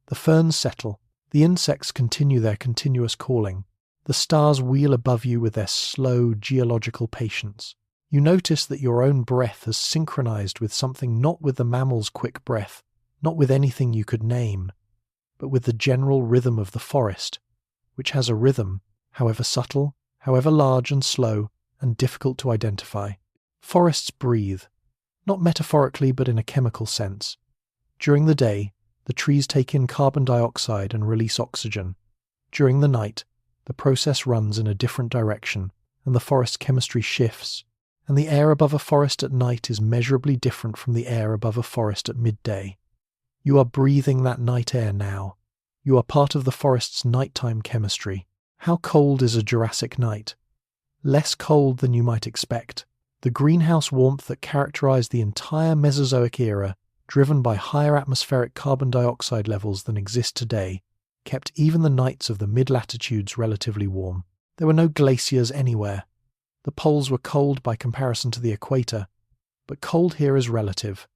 The ferns settle. The insects continue their continuous calling. The stars wheel above you with their slow, geological patience. You notice that your own breath has synchronized with something not with the mammal's quick breath, not with anything you could name, but with the general rhythm of the forest, which has a rhythm, however subtle, however large and slow, and difficult to identify. Forests breathe, not metaphorically but in a chemical sense. During the day, the trees take in carbon dioxide and release oxygen. During the night, the process runs in a different direction, and the forest chemistry shifts, and the air above a forest at night is measurably different from the air above a forest at midday. You are breathing that night air now. You are part of the forest's nighttime chemistry. How cold is a Jurassic night? Less cold than you might expect. The greenhouse warmth that characterized the entire Mesozoic era, driven by higher atmospheric carbon dioxide levels than exist today, kept even the nights of the mid-latitudes relatively warm. There were no glaciers anywhere. The poles were cold by comparison to the equator, but cold here is relative.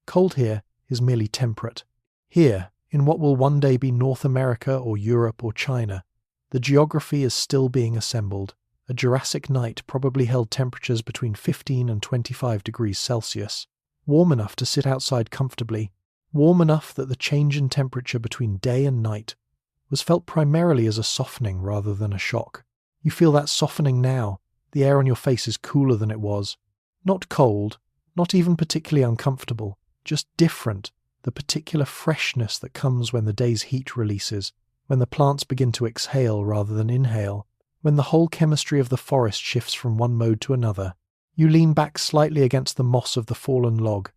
Cold here is merely temperate. Here, in what will one day be North America or Europe or China, the geography is still being assembled. A Jurassic night probably held temperatures between 15 and 25 degrees Celsius, warm enough to sit outside comfortably, warm enough that the change in temperature between day and night was felt primarily as a softening rather than a shock. You feel that softening now. The air on your face is cooler than it was. Not cold, not even particularly uncomfortable, just different, the particular freshness that comes when the day's heat releases, when the plants begin to exhale rather than inhale, when the whole chemistry of the forest shifts from one mode to another. You lean back slightly against the moss of the fallen log.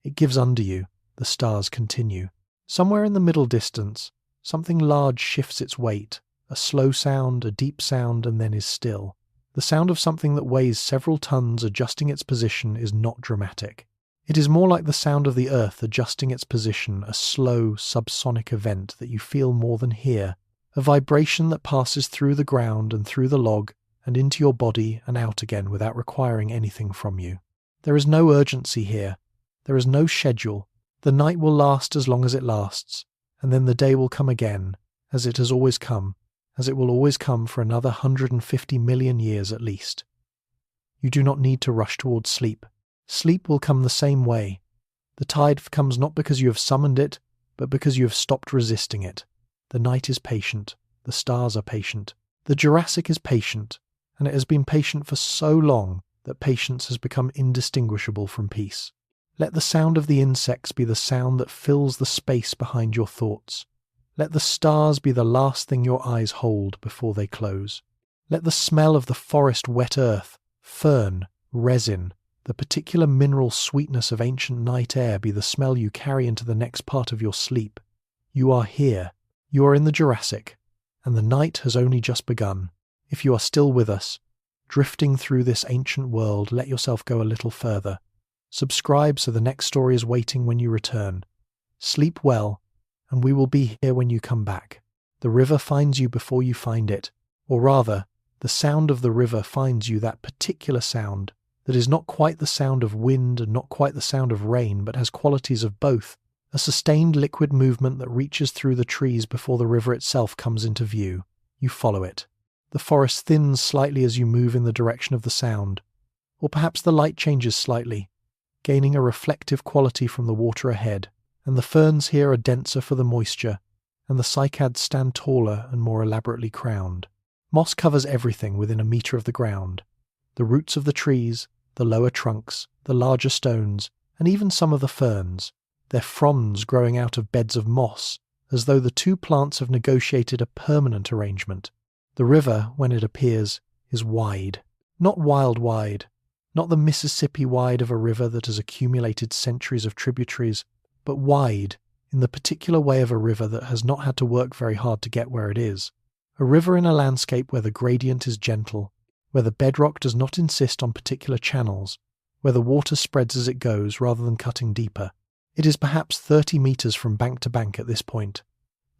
It gives under you. The stars continue. Somewhere in the middle distance, something large shifts its weight, a slow sound, a deep sound, and then is still. The sound of something that weighs several tons adjusting its position is not dramatic. It is more like the sound of the earth adjusting its position, a slow, subsonic event that you feel more than hear, a vibration that passes through the ground and through the log and into your body and out again without requiring anything from you. There is no urgency here. There is no schedule. The night will last as long as it lasts, and then the day will come again, as it has always come, as it will always come for another 150 million years at least. You do not need to rush towards sleep. Sleep will come the same way. The tide comes not because you have summoned it, but because you have stopped resisting it. The night is patient. The stars are patient. The Jurassic is patient, and it has been patient for so long that patience has become indistinguishable from peace. Let the sound of the insects be the sound that fills the space behind your thoughts. Let the stars be the last thing your eyes hold before they close. Let the smell of the forest wet earth, fern, resin, the particular mineral sweetness of ancient night air be the smell you carry into the next part of your sleep. You are here. You are in the Jurassic, and the night has only just begun. If you are still with us, drifting through this ancient world, let yourself go a little further. Subscribe so the next story is waiting when you return. Sleep well, and we will be here when you come back. The river finds you before you find it, or rather, the sound of the river finds you, that particular sound that is not quite the sound of wind and not quite the sound of rain, but has qualities of both, a sustained liquid movement that reaches through the trees before the river itself comes into view. You follow it. The forest thins slightly as you move in the direction of the sound, or perhaps the light changes slightly, gaining a reflective quality from the water ahead, and the ferns here are denser for the moisture, and the cycads stand taller and more elaborately crowned. Moss covers everything within a metre of the ground. The roots of the trees, the lower trunks, the larger stones, and even some of the ferns, their fronds growing out of beds of moss, as though the two plants have negotiated a permanent arrangement. The river, when it appears, is wide. Not wild wide, not the Mississippi wide of a river that has accumulated centuries of tributaries, but wide in the particular way of a river that has not had to work very hard to get where it is. A river in a landscape where the gradient is gentle, where the bedrock does not insist on particular channels, where the water spreads as it goes rather than cutting deeper. It is perhaps 30 metres from bank to bank at this point,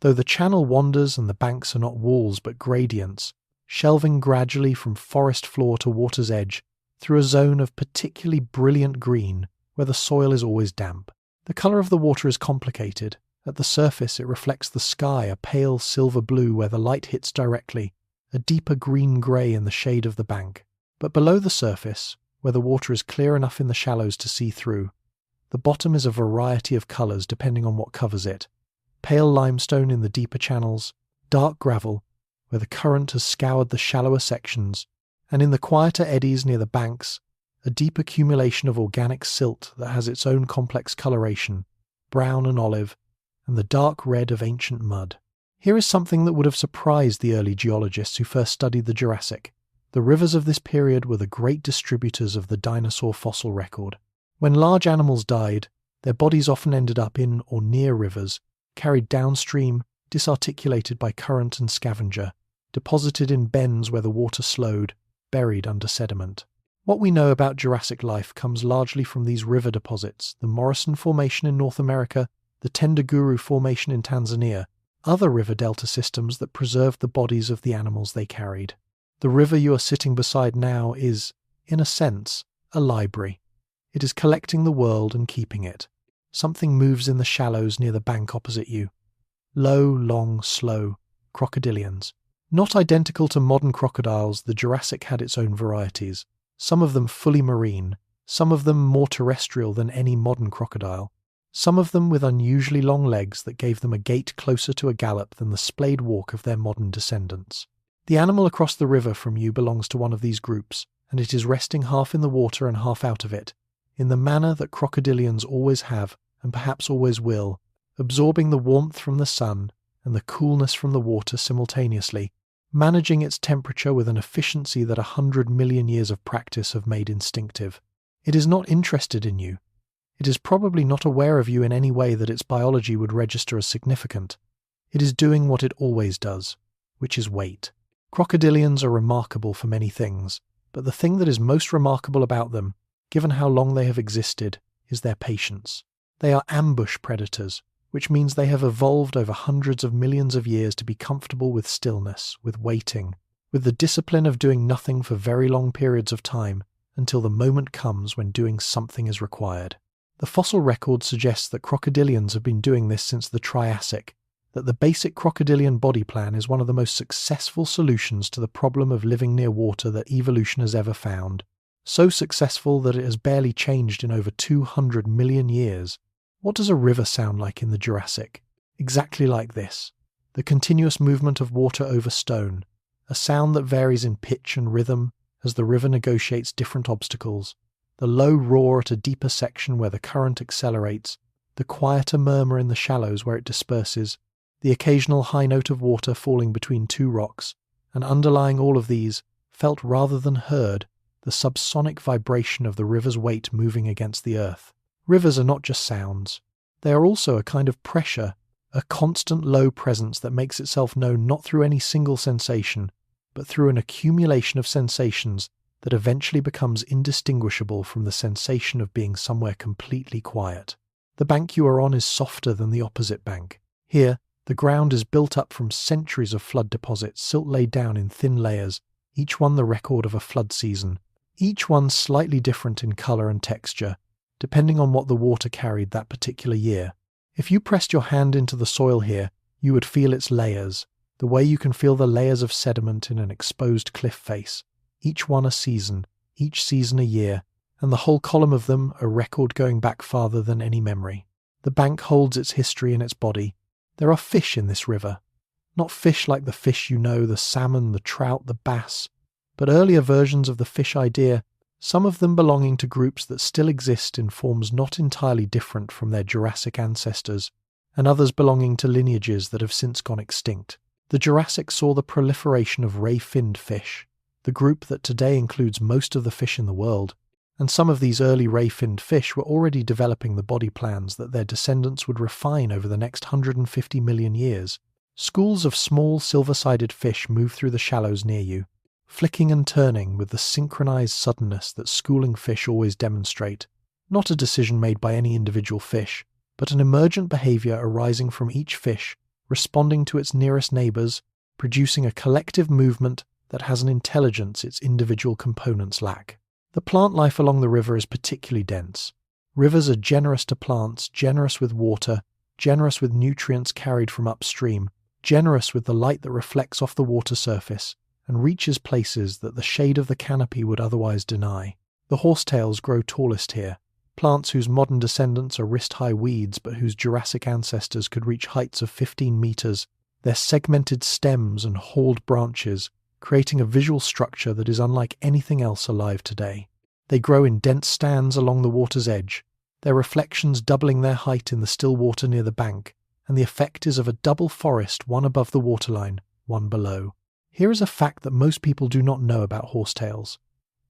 though the channel wanders and the banks are not walls but gradients, shelving gradually from forest floor to water's edge through a zone of particularly brilliant green where the soil is always damp. The colour of the water is complicated. At the surface it reflects the sky, a pale silver blue where the light hits directly, a deeper green-grey in the shade of the bank. But below the surface, where the water is clear enough in the shallows to see through, the bottom is a variety of colours depending on what covers it. Pale limestone in the deeper channels, dark gravel, where the current has scoured the shallower sections, and in the quieter eddies near the banks, a deep accumulation of organic silt that has its own complex coloration, brown and olive, and the dark red of ancient mud. Here is something that would have surprised the early geologists who first studied the Jurassic. The rivers of this period were the great distributors of the dinosaur fossil record. When large animals died, their bodies often ended up in or near rivers, carried downstream, disarticulated by current and scavenger, deposited in bends where the water slowed, buried under sediment. What we know about Jurassic life comes largely from these river deposits, the Morrison Formation in North America, the Tendaguru Formation in Tanzania, other river delta systems that preserved the bodies of the animals they carried. The river you are sitting beside now is, in a sense, a library. It is collecting the world and keeping it. Something moves in the shallows near the bank opposite you. Low, long, slow, crocodilians. Not identical to modern crocodiles, the Jurassic had its own varieties, some of them fully marine, some of them more terrestrial than any modern crocodile, some of them with unusually long legs that gave them a gait closer to a gallop than the splayed walk of their modern descendants. The animal across the river from you belongs to one of these groups, and it is resting half in the water and half out of it, in the manner that crocodilians always have, and perhaps always will, absorbing the warmth from the sun and the coolness from the water simultaneously, managing its temperature with an efficiency that 100 million years of practice have made instinctive. It is not interested in you. It is probably not aware of you in any way that its biology would register as significant. It is doing what it always does, which is wait. Crocodilians are remarkable for many things, but the thing that is most remarkable about them, given how long they have existed, is their patience. They are ambush predators, which means they have evolved over hundreds of millions of years to be comfortable with stillness, with waiting, with the discipline of doing nothing for very long periods of time until the moment comes when doing something is required. The fossil record suggests that crocodilians have been doing this since the Triassic, that the basic crocodilian body plan is one of the most successful solutions to the problem of living near water that evolution has ever found. So successful that it has barely changed in over 200 million years. What does a river sound like in the Jurassic? Exactly like this. The continuous movement of water over stone, a sound that varies in pitch and rhythm as the river negotiates different obstacles, the low roar at a deeper section where the current accelerates, the quieter murmur in the shallows where it disperses, the occasional high note of water falling between two rocks, and underlying all of these, felt rather than heard, the subsonic vibration of the river's weight moving against the earth. Rivers are not just sounds. They are also a kind of pressure, a constant low presence that makes itself known not through any single sensation, but through an accumulation of sensations that eventually becomes indistinguishable from the sensation of being somewhere completely quiet. The bank you are on is softer than the opposite bank. Here, the ground is built up from centuries of flood deposits, silt laid down in thin layers, each one the record of a flood season, each one slightly different in colour and texture, depending on what the water carried that particular year. If you pressed your hand into the soil here, you would feel its layers, the way you can feel the layers of sediment in an exposed cliff face, each one a season, each season a year, and the whole column of them a record going back farther than any memory. The bank holds its history in its body. There are fish in this river. Not fish like the fish you know, the salmon, the trout, the bass, but earlier versions of the fish idea, some of them belonging to groups that still exist in forms not entirely different from their Jurassic ancestors, and others belonging to lineages that have since gone extinct. The Jurassic saw the proliferation of ray-finned fish, the group that today includes most of the fish in the world, and some of these early ray-finned fish were already developing the body plans that their descendants would refine over the next 150 million years. Schools of small silver-sided fish move through the shallows near you, flicking and turning with the synchronized suddenness that schooling fish always demonstrate, not a decision made by any individual fish, but an emergent behavior arising from each fish, responding to its nearest neighbors, producing a collective movement that has an intelligence its individual components lack. The plant life along the river is particularly dense. Rivers are generous to plants, generous with water, generous with nutrients carried from upstream, generous with the light that reflects off the water surface, and reaches places that the shade of the canopy would otherwise deny. The horsetails grow tallest here, plants whose modern descendants are wrist-high weeds but whose Jurassic ancestors could reach heights of 15 meters, their segmented stems and hauled branches creating a visual structure that is unlike anything else alive today. They grow in dense stands along the water's edge, their reflections doubling their height in the still water near the bank, and the effect is of a double forest, one above the waterline, one below. Here is a fact that most people do not know about horsetails.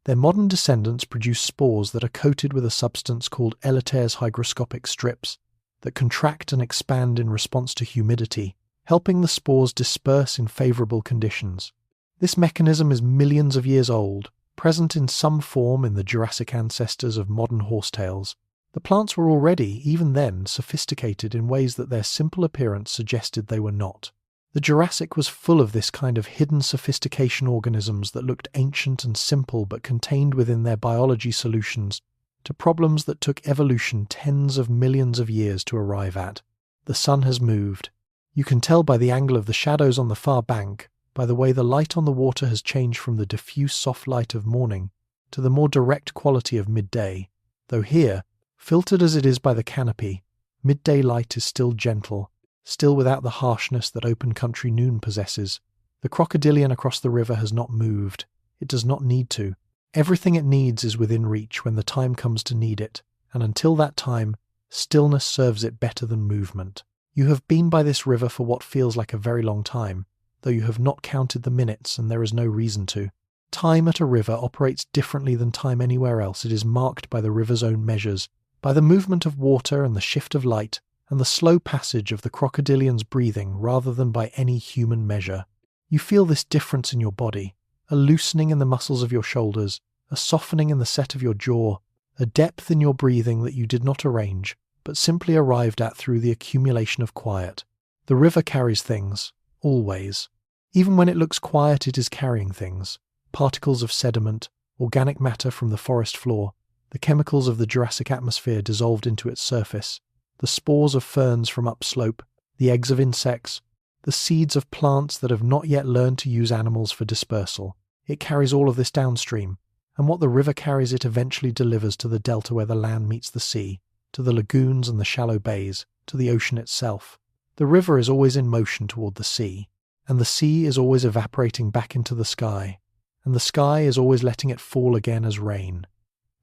Their modern descendants produce spores that are coated with a substance called Elatere's hygroscopic strips that contract and expand in response to humidity, helping the spores disperse in favourable conditions. This mechanism is millions of years old, present in some form in the Jurassic ancestors of modern horsetails. The plants were already, even then, sophisticated in ways that their simple appearance suggested they were not. The Jurassic was full of this kind of hidden sophistication organisms that looked ancient and simple but contained within their biology solutions to problems that took evolution tens of millions of years to arrive at. The sun has moved. You can tell by the angle of the shadows on the far bank, by the way the light on the water has changed from the diffuse soft light of morning to the more direct quality of midday, though here, filtered as it is by the canopy, midday light is still gentle, still without the harshness that open country noon possesses. The crocodilian across the river has not moved. It does not need to. Everything it needs is within reach when the time comes to need it, and until that time, stillness serves it better than movement. You have been by this river for what feels like a very long time, though you have not counted the minutes and there is no reason to. Time at a river operates differently than time anywhere else. It is marked by the river's own measures, by the movement of water and the shift of light, and the slow passage of the crocodilian's breathing rather than by any human measure. You feel this difference in your body, a loosening in the muscles of your shoulders, a softening in the set of your jaw, a depth in your breathing that you did not arrange, but simply arrived at through the accumulation of quiet. The river carries things, always. Even when it looks quiet, it is carrying things. Particles of sediment, organic matter from the forest floor, the chemicals of the Jurassic atmosphere dissolved into its surface, the spores of ferns from upslope, the eggs of insects, the seeds of plants that have not yet learned to use animals for dispersal. It carries all of this downstream, and what the river carries it eventually delivers to the delta where the land meets the sea, to the lagoons and the shallow bays, to the ocean itself. The river is always in motion toward the sea, and the sea is always evaporating back into the sky, and the sky is always letting it fall again as rain.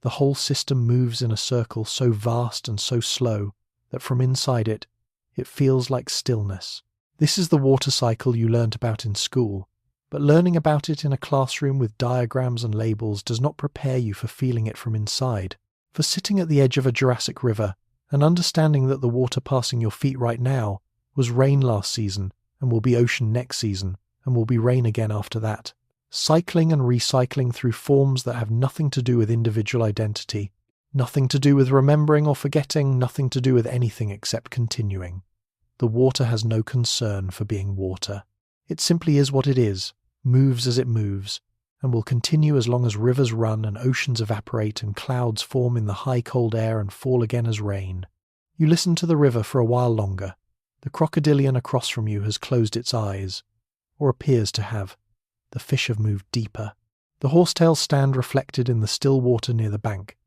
The whole system moves in a circle so vast and so slow that from inside it, it feels like stillness. This is the water cycle you learnt about in school, but learning about it in a classroom with diagrams and labels does not prepare you for feeling it from inside, for sitting at the edge of a Jurassic river and understanding that the water passing your feet right now was rain last season and will be ocean next season and will be rain again after that, cycling and recycling through forms that have nothing to do with individual identity, nothing to do with remembering or forgetting, nothing to do with anything except continuing. The water has no concern for being water. It simply is what it is, moves as it moves, and will continue as long as rivers run and oceans evaporate and clouds form in the high cold air and fall again as rain. You listen to the river for a while longer. The crocodilian across from you has closed its eyes, or appears to have. The fish have moved deeper. The horsetails stand reflected in the still water near the bank,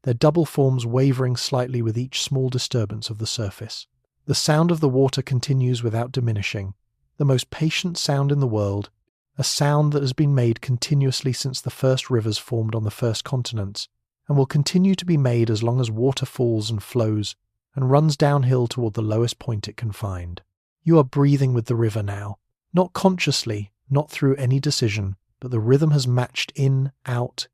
their double forms wavering slightly with each small disturbance of the surface. The sound of the water continues without diminishing, the most patient sound in the world, a sound that has been made continuously since the first rivers formed on the first continents, and will continue to be made as long as water falls and flows and runs downhill toward the lowest point it can find. You are breathing with the river now, not consciously, not through any decision, but the rhythm has matched in, out,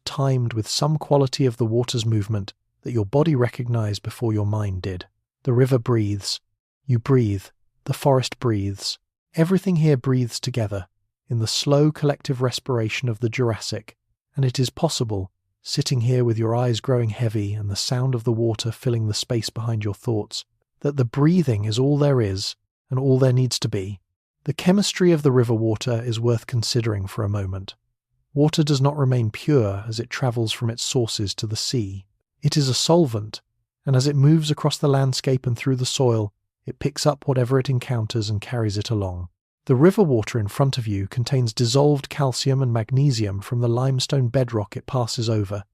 timed with some quality of the water's movement that your body recognized before your mind did. The river breathes. You breathe. The forest breathes. Everything here breathes together, in the slow collective respiration of the Jurassic, and it is possible, sitting here with your eyes growing heavy and the sound of the water filling the space behind your thoughts, that the breathing is all there is and all there needs to be. The chemistry of the river water is worth considering for a moment. Water does not remain pure as it travels from its sources to the sea. It is a solvent, and as it moves across the landscape and through the soil, it picks up whatever it encounters and carries it along. The river water in front of you contains dissolved calcium and magnesium from the limestone bedrock it passes over,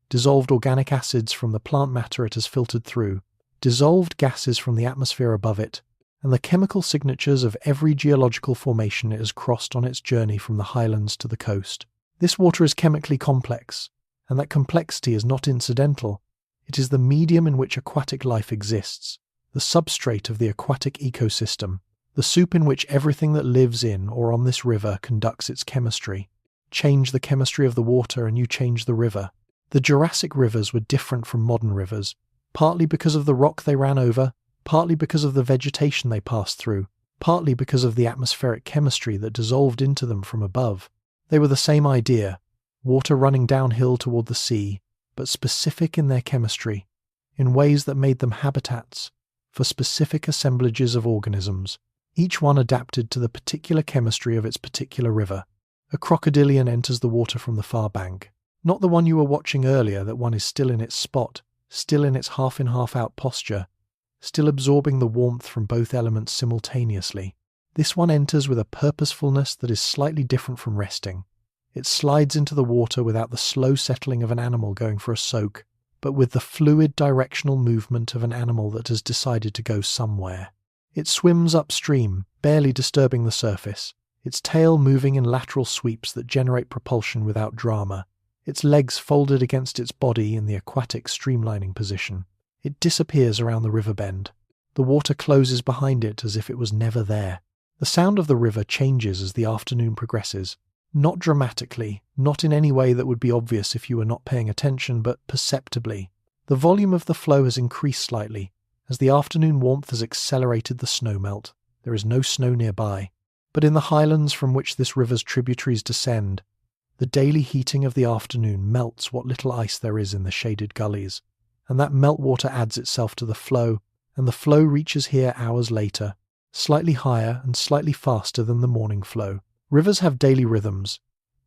dissolved organic acids from the plant matter it has filtered through, dissolved gases from the atmosphere above it, and the chemical signatures of every geological formation it has crossed on its journey from the highlands to the coast. This water is chemically complex, and that complexity is not incidental. It is the medium in which aquatic life exists, the substrate of the aquatic ecosystem, the soup in which everything that lives in or on this river conducts its chemistry. Change the chemistry of the water and you change the river. The Jurassic rivers were different from modern rivers, partly because of the rock they ran over, partly because of the vegetation they passed through, partly because of the atmospheric chemistry that dissolved into them from above. They were the same idea, water running downhill toward the sea, but specific in their chemistry, in ways that made them habitats for specific assemblages of organisms, each one adapted to the particular chemistry of its particular river. A crocodilian enters the water from the far bank, not the one you were watching earlier that one is still in its spot, still in its half-in half-out posture, still absorbing the warmth from both elements simultaneously. This one enters with a purposefulness that is slightly different from resting. It slides into the water without the slow settling of an animal going for a soak, but with the fluid directional movement of an animal that has decided to go somewhere. It swims upstream, barely disturbing the surface, its tail moving in lateral sweeps that generate propulsion without drama, its legs folded against its body in the aquatic streamlining position. It disappears around the river bend. The water closes behind it as if it was never there. The sound of the river changes as the afternoon progresses. Not dramatically, not in any way that would be obvious if you were not paying attention, but perceptibly. The volume of the flow has increased slightly, as the afternoon warmth has accelerated the snow melt. There is no snow nearby. But in the highlands from which this river's tributaries descend, the daily heating of the afternoon melts what little ice there is in the shaded gullies, and that meltwater adds itself to the flow, and the flow reaches here hours later, slightly higher and slightly faster than the morning flow. Rivers have daily rhythms,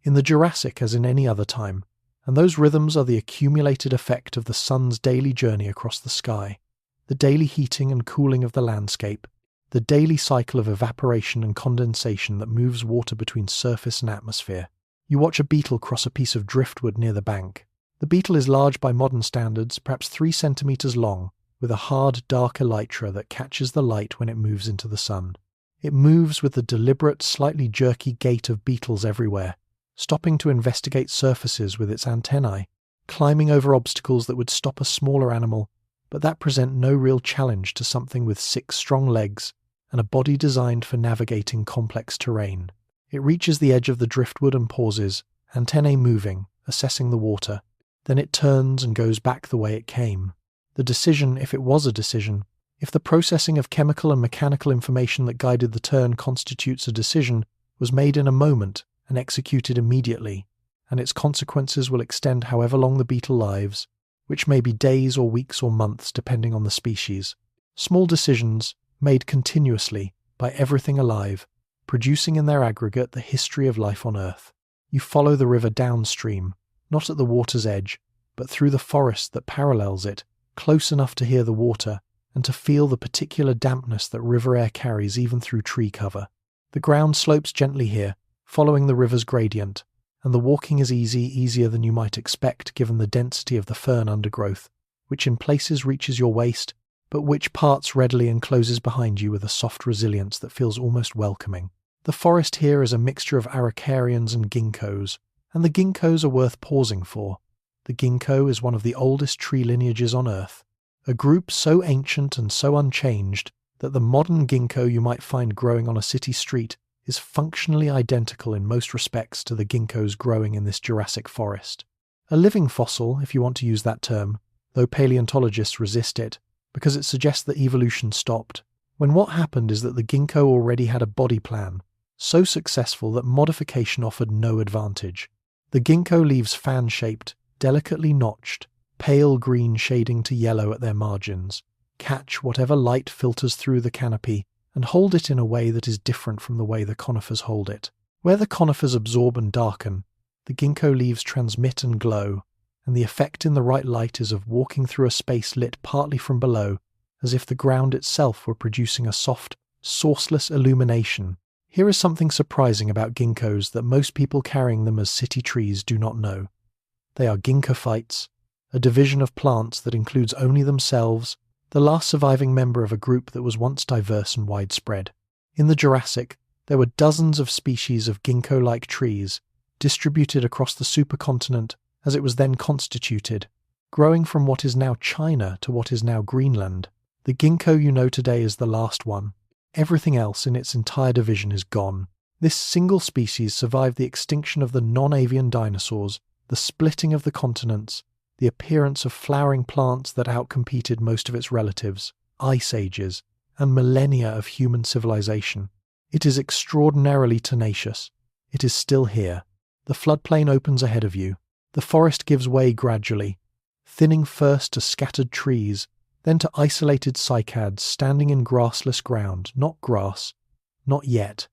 in the Jurassic as in any other time, and those rhythms are the accumulated effect of the sun's daily journey across the sky, the daily heating and cooling of the landscape, the daily cycle of evaporation and condensation that moves water between surface and atmosphere. You watch a beetle cross a piece of driftwood near the bank. The beetle is large by modern standards, perhaps 3 centimeters long, with a hard, dark elytra that catches the light when it moves into the sun. It moves with the deliberate, slightly jerky gait of beetles everywhere, stopping to investigate surfaces with its antennae, climbing over obstacles that would stop a smaller animal, but that present no real challenge to something with 6 strong legs and a body designed for navigating complex terrain. It reaches the edge of the driftwood and pauses, antennae moving, assessing the water. Then it turns and goes back the way it came. The decision, if it was a decision, if the processing of chemical and mechanical information that guided the turn constitutes a decision, was made in a moment and executed immediately, and its consequences will extend however long the beetle lives, which may be days or weeks or months depending on the species. Small decisions, made continuously by everything alive, producing in their aggregate the history of life on Earth. You follow the river downstream, not at the water's edge, but through the forest that parallels it, close enough to hear the water and to feel the particular dampness that river air carries even through tree cover. The ground slopes gently here, following the river's gradient, and the walking is easier than you might expect given the density of the fern undergrowth, which in places reaches your waist, but which parts readily and closes behind you with a soft resilience that feels almost welcoming. The forest here is a mixture of araucarians and ginkgos, and the ginkgos are worth pausing for. The ginkgo is one of the oldest tree lineages on Earth, a group so ancient and so unchanged that the modern ginkgo you might find growing on a city street is functionally identical in most respects to the ginkgos growing in this Jurassic forest. A living fossil, if you want to use that term, though paleontologists resist it, because it suggests that evolution stopped, when what happened is that the ginkgo already had a body plan, so successful that modification offered no advantage. The ginkgo leaves fan-shaped, delicately notched, pale green shading to yellow at their margins, catch whatever light filters through the canopy, and hold it in a way that is different from the way the conifers hold it. Where the conifers absorb and darken, the ginkgo leaves transmit and glow, and the effect in the right light is of walking through a space lit partly from below, as if the ground itself were producing a soft, sourceless illumination. Here is something surprising about ginkgos that most people carrying them as city trees do not know. They are ginkgophytes, a division of plants that includes only themselves, the last surviving member of a group that was once diverse and widespread. In the Jurassic, there were dozens of species of ginkgo-like trees, distributed across the supercontinent as it was then constituted, growing from what is now China to what is now Greenland. The ginkgo you know today is the last one. Everything else in its entire division is gone. This single species survived the extinction of the non-avian dinosaurs, the splitting of the continents, the appearance of flowering plants that outcompeted most of its relatives, ice ages, and millennia of human civilization. It is extraordinarily tenacious. It is still here. The floodplain opens ahead of you. The forest gives way gradually, thinning first to scattered trees, then to isolated cycads standing in grassless ground, not grass, not yet,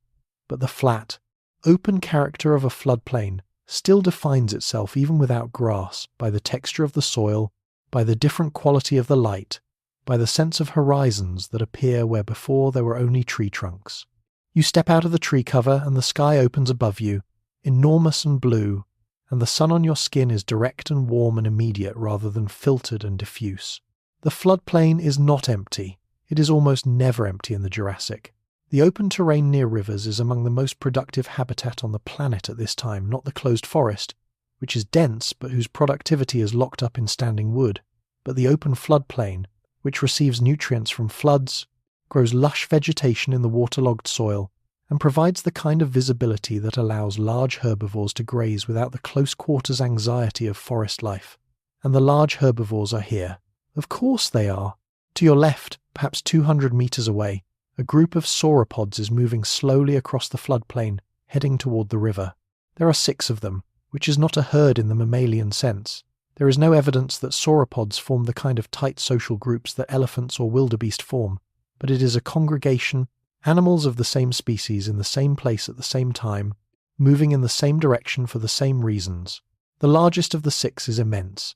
but the flat, open character of a floodplain still defines itself even without grass by the texture of the soil, by the different quality of the light, by the sense of horizons that appear where before there were only tree trunks. You step out of the tree cover and the sky opens above you, enormous and blue, and the sun on your skin is direct and warm and immediate rather than filtered and diffuse. The floodplain is not empty. It is almost never empty in the Jurassic. The open terrain near rivers is among the most productive habitat on the planet at this time, not the closed forest, which is dense but whose productivity is locked up in standing wood, but the open floodplain, which receives nutrients from floods, grows lush vegetation in the waterlogged soil, and provides the kind of visibility that allows large herbivores to graze without the close quarters anxiety of forest life. And the large herbivores are here. Of course they are. To your left, perhaps 200 meters away, a group of sauropods is moving slowly across the floodplain, heading toward the river. There are 6 of them, which is not a herd in the mammalian sense. There is no evidence that sauropods form the kind of tight social groups that elephants or wildebeest form, but it is a congregation, animals of the same species in the same place at the same time, moving in the same direction for the same reasons. The largest of the 6 is immense.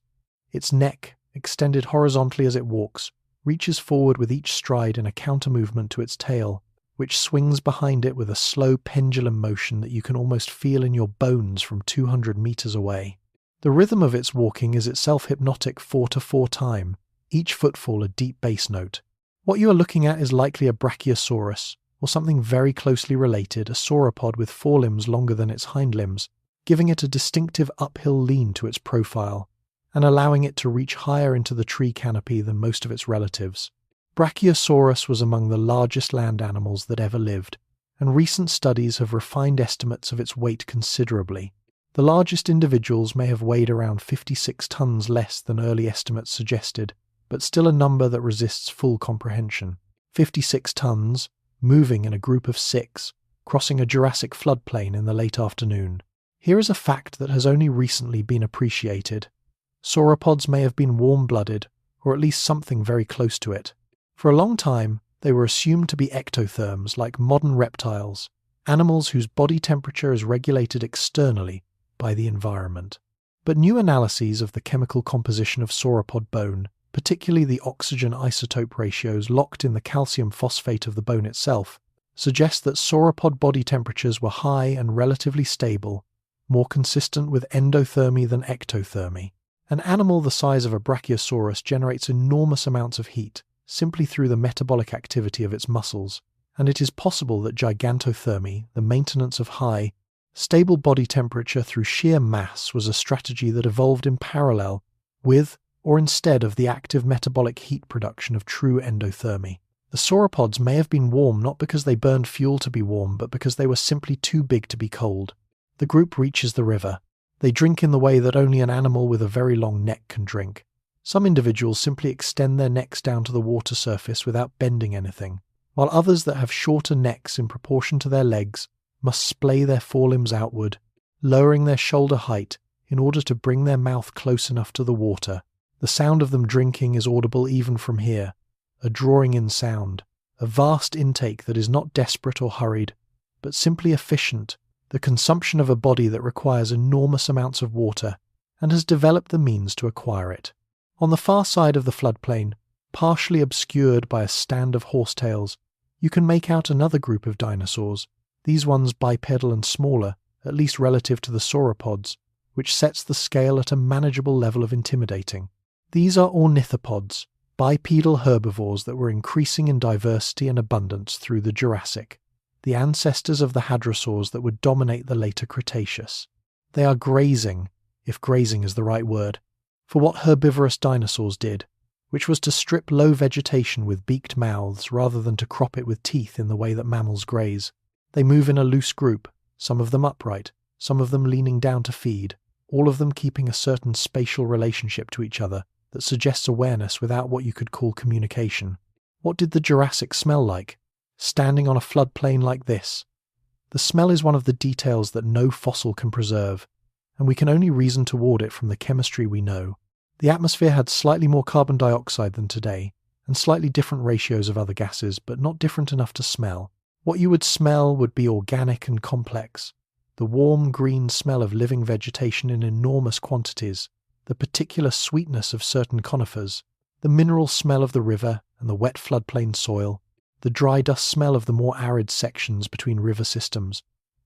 Its neck, extended horizontally as it walks, reaches forward with each stride in a counter-movement to its tail, which swings behind it with a slow pendulum motion that you can almost feel in your bones from 200 meters away. The rhythm of its walking is itself hypnotic 4/4 time, each footfall a deep bass note. What you are looking at is likely a brachiosaurus, or something very closely related, a sauropod with forelimbs longer than its hind limbs, giving it a distinctive uphill lean to its profile, and allowing it to reach higher into the tree canopy than most of its relatives. Brachiosaurus was among the largest land animals that ever lived, and recent studies have refined estimates of its weight considerably. The largest individuals may have weighed around 56 tons less than early estimates suggested, but still a number that resists full comprehension. 56 tons, moving in a group of 6, crossing a Jurassic floodplain in the late afternoon. Here is a fact that has only recently been appreciated. Sauropods may have been warm-blooded, or at least something very close to it. For a long time, they were assumed to be ectotherms like modern reptiles, animals whose body temperature is regulated externally by the environment. But new analyses of the chemical composition of sauropod bone, particularly the oxygen isotope ratios locked in the calcium phosphate of the bone itself, suggest that sauropod body temperatures were high and relatively stable, more consistent with endothermy than ectothermy. An animal the size of a brachiosaurus generates enormous amounts of heat simply through the metabolic activity of its muscles, and it is possible that gigantothermy, the maintenance of high, stable body temperature through sheer mass, was a strategy that evolved in parallel with or instead of the active metabolic heat production of true endothermy. The sauropods may have been warm not because they burned fuel to be warm, but because they were simply too big to be cold. The group reaches the river. They drink in the way that only an animal with a very long neck can drink. Some individuals simply extend their necks down to the water surface without bending anything, while others that have shorter necks in proportion to their legs must splay their forelimbs outward, lowering their shoulder height in order to bring their mouth close enough to the water. The sound of them drinking is audible even from here, a drawing in sound, a vast intake that is not desperate or hurried, but simply efficient, the consumption of a body that requires enormous amounts of water and has developed the means to acquire it. On the far side of the floodplain, partially obscured by a stand of horsetails, you can make out another group of dinosaurs, these ones bipedal and smaller, at least relative to the sauropods, which sets the scale at a manageable level of intimidating. These are ornithopods, bipedal herbivores that were increasing in diversity and abundance through the Jurassic, the ancestors of the hadrosaurs that would dominate the later Cretaceous. They are grazing, if grazing is the right word, for what herbivorous dinosaurs did, which was to strip low vegetation with beaked mouths rather than to crop it with teeth in the way that mammals graze. They move in a loose group, some of them upright, some of them leaning down to feed, all of them keeping a certain spatial relationship to each other that suggests awareness without what you could call communication. What did the Jurassic smell like? Standing on a floodplain like this? The smell is one of the details that no fossil can preserve, and we can only reason toward it from the chemistry we know. The atmosphere had slightly more carbon dioxide than today, and slightly different ratios of other gases, but not different enough to smell. What you would smell would be organic and complex. The warm green smell of living vegetation in enormous quantities, the particular sweetness of certain conifers, the mineral smell of the river and the wet floodplain soil, the dry dust smell of the more arid sections between river systems,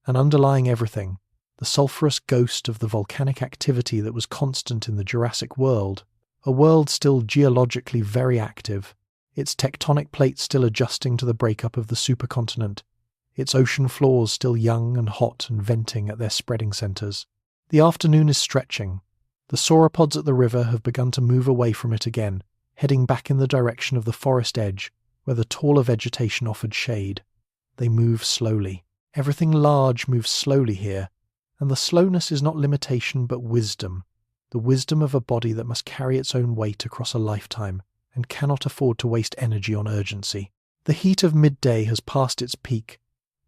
and underlying everything, the sulphurous ghost of the volcanic activity that was constant in the Jurassic world, a world still geologically very active, its tectonic plates still adjusting to the breakup of the supercontinent, its ocean floors still young and hot and venting at their spreading centres. The afternoon is stretching. The sauropods at the river have begun to move away from it again, heading back in the direction of the forest edge, where the taller vegetation offered shade. They move slowly. Everything large moves slowly here, and the slowness is not limitation but wisdom, the wisdom of a body that must carry its own weight across a lifetime and cannot afford to waste energy on urgency. The heat of midday has passed its peak,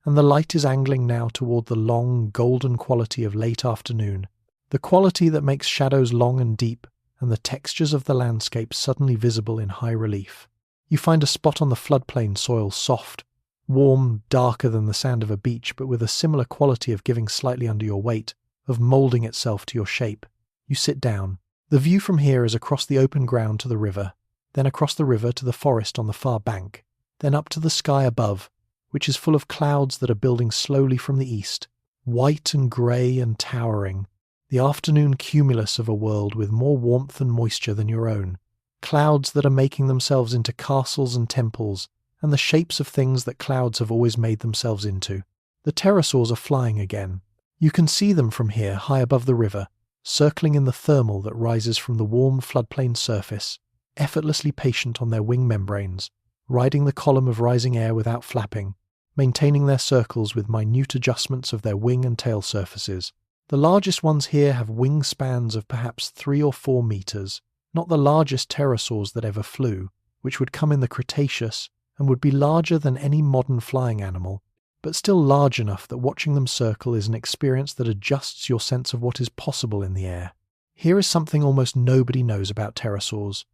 and the light is angling now toward the long, golden quality of late afternoon, the quality that makes shadows long and deep and the textures of the landscape suddenly visible in high relief. You find a spot on the floodplain soil soft, warm, darker than the sand of a beach, but with a similar quality of giving slightly under your weight, of moulding itself to your shape. You sit down. The view from here is across the open ground to the river, then across the river to the forest on the far bank, then up to the sky above, which is full of clouds that are building slowly from the east, white and grey and towering, the afternoon cumulus of a world with more warmth and moisture than your own, clouds that are making themselves into castles and temples, and the shapes of things that clouds have always made themselves into. The pterosaurs are flying again. You can see them from here high above the river, circling in the thermal that rises from the warm floodplain surface, effortlessly patient on their wing membranes, riding the column of rising air without flapping, maintaining their circles with minute adjustments of their wing and tail surfaces. The largest ones here have wingspans of perhaps 3 or 4 meters, not the largest pterosaurs that ever flew, which would come in the Cretaceous and would be larger than any modern flying animal, but still large enough that watching them circle is an experience that adjusts your sense of what is possible in the air. Here is something almost nobody knows about pterosaurs.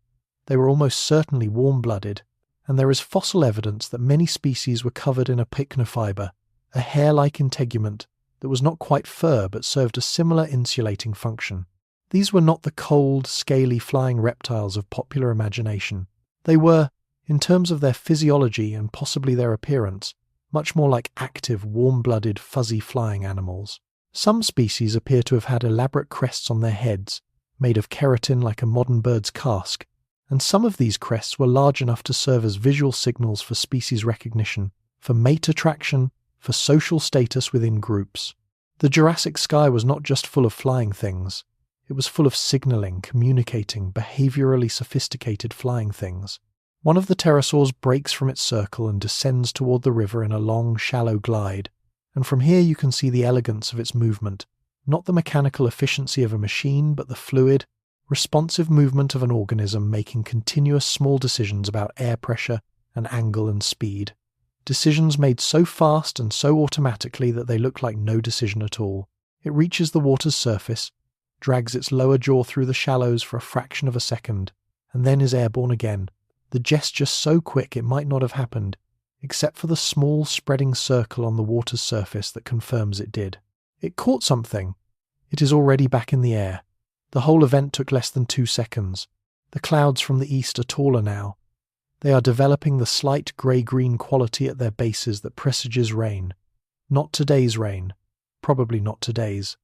They were almost certainly warm-blooded, and there is fossil evidence that many species were covered in a pycnofibre, a hair-like integument that was not quite fur but served a similar insulating function. These were not the cold, scaly flying reptiles of popular imagination. They were, in terms of their physiology and possibly their appearance, much more like active, warm-blooded, fuzzy flying animals. Some species appear to have had elaborate crests on their heads, made of keratin like a modern bird's casque, and some of these crests were large enough to serve as visual signals for species recognition, for mate attraction, for social status within groups. The Jurassic sky was not just full of flying things. It was full of signalling, communicating, behaviourally sophisticated flying things. One of the pterosaurs breaks from its circle and descends toward the river in a long, shallow glide, and from here you can see the elegance of its movement, not the mechanical efficiency of a machine, but the fluid, responsive movement of an organism making continuous small decisions about air pressure and angle and speed. Decisions made so fast and so automatically that they look like no decision at all. It reaches the water's surface, drags its lower jaw through the shallows for a fraction of a second, and then is airborne again, the gesture so quick it might not have happened, except for the small spreading circle on the water's surface that confirms it did. It caught something. It is already back in the air. The whole event took less than 2 seconds. The clouds from the east are taller now. They are developing the slight grey-green quality at their bases that presages rain. Not today's rain, probably not today's,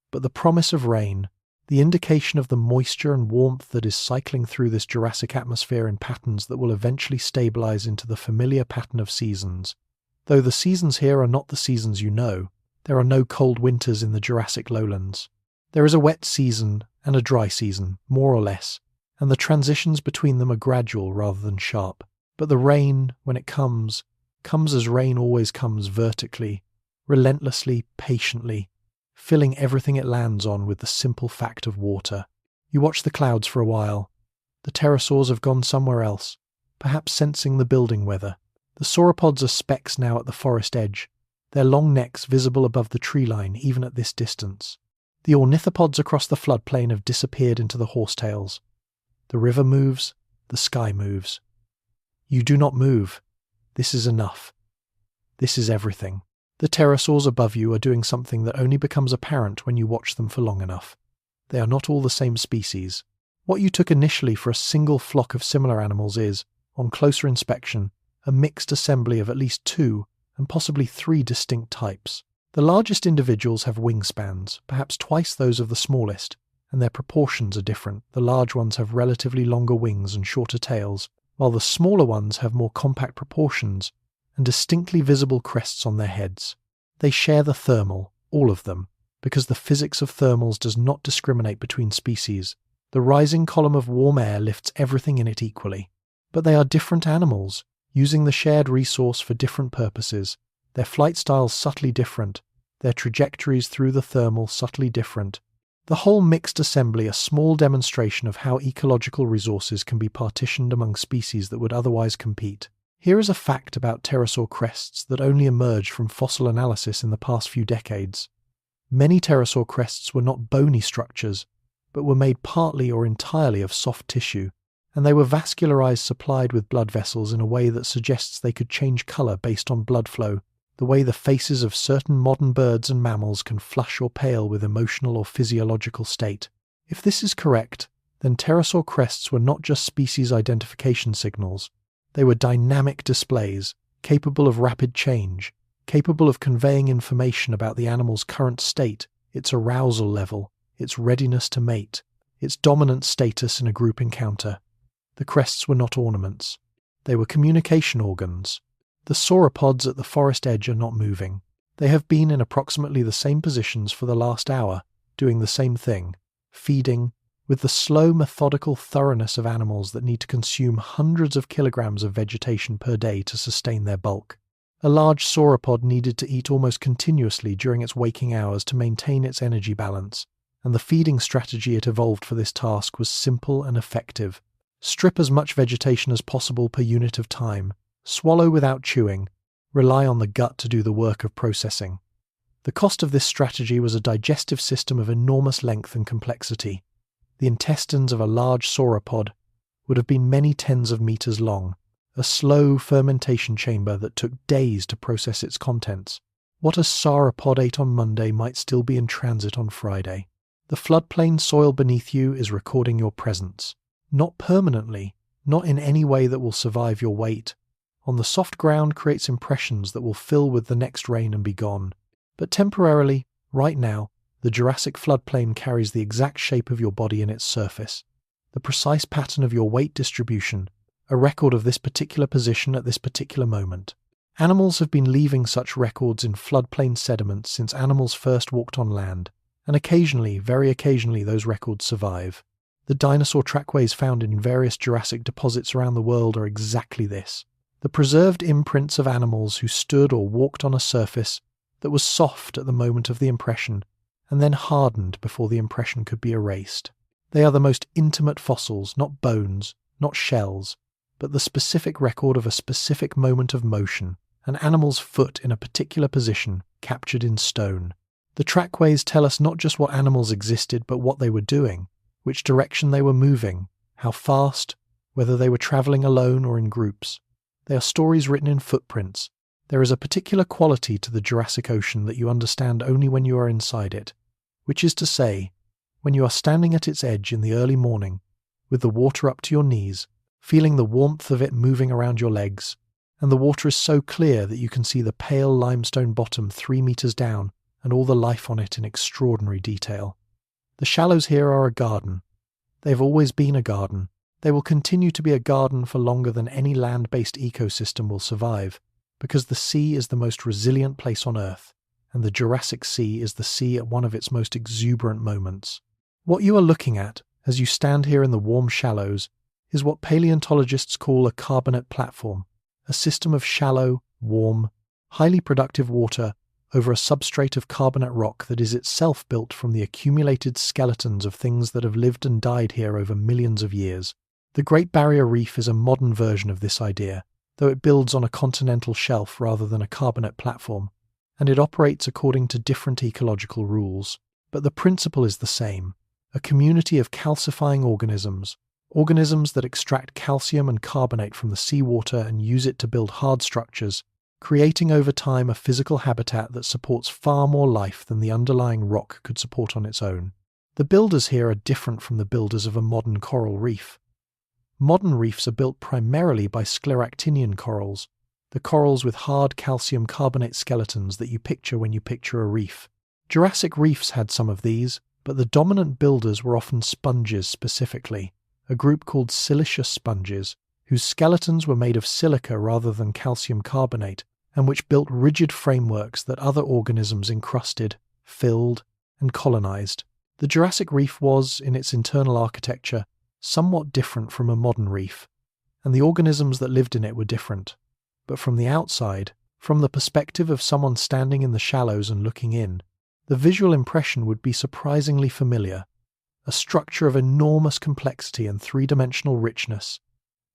but the promise of rain, the indication of the moisture and warmth that is cycling through this Jurassic atmosphere in patterns that will eventually stabilize into the familiar pattern of seasons. Though the seasons here are not the seasons you know, there are no cold winters in the Jurassic lowlands. There is a wet season and a dry season, more or less, and the transitions between them are gradual rather than sharp. But the rain, when it comes as rain always comes, vertically, relentlessly, patiently, filling everything it lands on with the simple fact of water. You watch the clouds for a while. The pterosaurs have gone somewhere else, perhaps sensing the building weather. The sauropods are specks now at the forest edge, their long necks visible above the tree line even at this distance. The ornithopods across the floodplain have disappeared into the horsetails. The river moves, the sky moves. You do not move. This is enough. This is everything. The pterosaurs above you are doing something that only becomes apparent when you watch them for long enough. They are not all the same species. What you took initially for a single flock of similar animals is, on closer inspection, a mixed assembly of at least 2 and possibly 3 distinct types. The largest individuals have wingspans, perhaps twice those of the smallest, and their proportions are different. The large ones have relatively longer wings and shorter tails, while the smaller ones have more compact proportions and distinctly visible crests on their heads. They share the thermal, all of them, because the physics of thermals does not discriminate between species. The rising column of warm air lifts everything in it equally. But they are different animals, using the shared resource for different purposes, their flight styles subtly different, their trajectories through the thermal subtly different. The whole mixed assembly a small demonstration of how ecological resources can be partitioned among species that would otherwise compete. Here is a fact about pterosaur crests that only emerged from fossil analysis in the past few decades. Many pterosaur crests were not bony structures, but were made partly or entirely of soft tissue, and they were vascularized, supplied with blood vessels in a way that suggests they could change color based on blood flow, the way the faces of certain modern birds and mammals can flush or pale with emotional or physiological state. If this is correct, then pterosaur crests were not just species identification signals. They were dynamic displays, capable of rapid change, capable of conveying information about the animal's current state, its arousal level, its readiness to mate, its dominant status in a group encounter. The crests were not ornaments. They were communication organs. The sauropods at the forest edge are not moving. They have been in approximately the same positions for the last hour, doing the same thing, feeding, with the slow, methodical thoroughness of animals that need to consume hundreds of kilograms of vegetation per day to sustain their bulk. A large sauropod needed to eat almost continuously during its waking hours to maintain its energy balance, and the feeding strategy it evolved for this task was simple and effective. Strip as much vegetation as possible per unit of time, swallow without chewing, rely on the gut to do the work of processing. The cost of this strategy was a digestive system of enormous length and complexity. The intestines of a large sauropod would have been many tens of meters long, a slow fermentation chamber that took days to process its contents. What a sauropod ate on Monday might still be in transit on Friday. The floodplain soil beneath you is recording your presence. Not permanently, not in any way that will survive your weight. On the soft ground creates impressions that will fill with the next rain and be gone. But temporarily, right now, the Jurassic floodplain carries the exact shape of your body in its surface, the precise pattern of your weight distribution, a record of this particular position at this particular moment. Animals have been leaving such records in floodplain sediments since animals first walked on land, and occasionally, very occasionally, those records survive. The dinosaur trackways found in various Jurassic deposits around the world are exactly this. The preserved imprints of animals who stood or walked on a surface that was soft at the moment of the impression, and then hardened before the impression could be erased. They are the most intimate fossils, not bones, not shells, but the specific record of a specific moment of motion, an animal's foot in a particular position, captured in stone. The trackways tell us not just what animals existed, but what they were doing, which direction they were moving, how fast, whether they were travelling alone or in groups. They are stories written in footprints. There is a particular quality to the Jurassic Ocean that you understand only when you are inside it, which is to say, when you are standing at its edge in the early morning, with the water up to your knees, feeling the warmth of it moving around your legs, and the water is so clear that you can see the pale limestone bottom 3 meters down and all the life on it in extraordinary detail. The shallows here are a garden. They have always been a garden. They will continue to be a garden for longer than any land-based ecosystem will survive, because the sea is the most resilient place on Earth, and the Jurassic Sea is the sea at one of its most exuberant moments. What you are looking at, as you stand here in the warm shallows, is what paleontologists call a carbonate platform, a system of shallow, warm, highly productive water over a substrate of carbonate rock that is itself built from the accumulated skeletons of things that have lived and died here over millions of years. The Great Barrier Reef is a modern version of this idea, though it builds on a continental shelf rather than a carbonate platform, and it operates according to different ecological rules. But the principle is the same: a community of calcifying organisms that extract calcium and carbonate from the seawater and use it to build hard structures, creating over time a physical habitat that supports far more life than the underlying rock could support on its own. The builders here are different from the builders of a modern coral reef. Modern reefs are built primarily by scleractinian corals, the corals with hard calcium carbonate skeletons that you picture when you picture a reef. Jurassic reefs had some of these, but the dominant builders were often sponges specifically, a group called siliceous sponges, whose skeletons were made of silica rather than calcium carbonate, and which built rigid frameworks that other organisms encrusted, filled, and colonized. The Jurassic reef was, in its internal architecture, somewhat different from a modern reef, and the organisms that lived in it were different. But from the outside, from the perspective of someone standing in the shallows and looking in, the visual impression would be surprisingly familiar. A structure of enormous complexity and three-dimensional richness,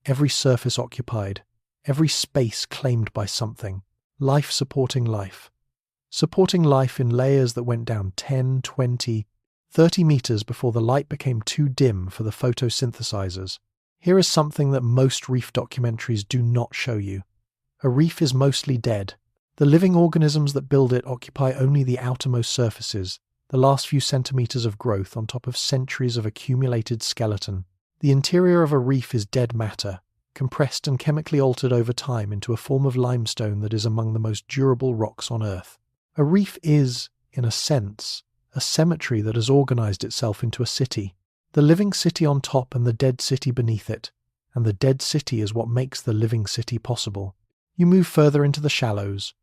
every surface occupied, every space claimed by something, life supporting life in layers that went down 10, 20, 30 meters before the light became too dim for the photosynthesizers. Here is something that most reef documentaries do not show you. A reef is mostly dead. The living organisms that build it occupy only the outermost surfaces, the last few centimeters of growth on top of centuries of accumulated skeleton. The interior of a reef is dead matter, compressed and chemically altered over time into a form of limestone that is among the most durable rocks on Earth. A reef is, in a sense, a cemetery that has organized itself into a city. The living city on top and the dead city beneath it, and the dead city is what makes the living city possible. You move further into the shallows.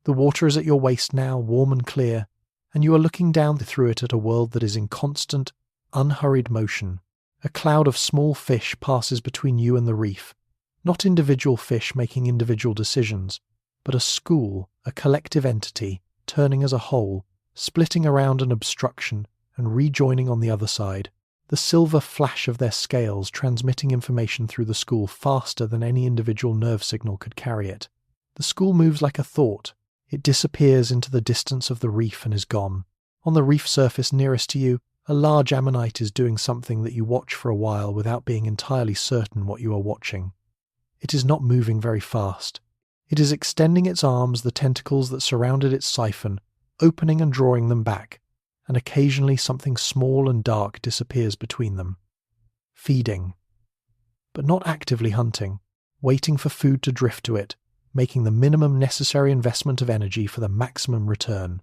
The water is at your waist now, warm and clear, and you are looking down through it at a world that is in constant, unhurried motion. A cloud of small fish passes between you and the reef, not individual fish making individual decisions, but a school, a collective entity, turning as a whole, splitting around an obstruction and rejoining on the other side, the silver flash of their scales transmitting information through the school faster than any individual nerve signal could carry it. The school moves like a thought. It disappears into the distance of the reef and is gone. On the reef surface nearest to you, a large ammonite is doing something that you watch for a while without being entirely certain what you are watching. It is not moving very fast. It is extending its arms, the tentacles that surrounded its siphon, opening and drawing them back, and occasionally something small and dark disappears between them. Feeding. But not actively hunting, waiting for food to drift to it, making the minimum necessary investment of energy for the maximum return.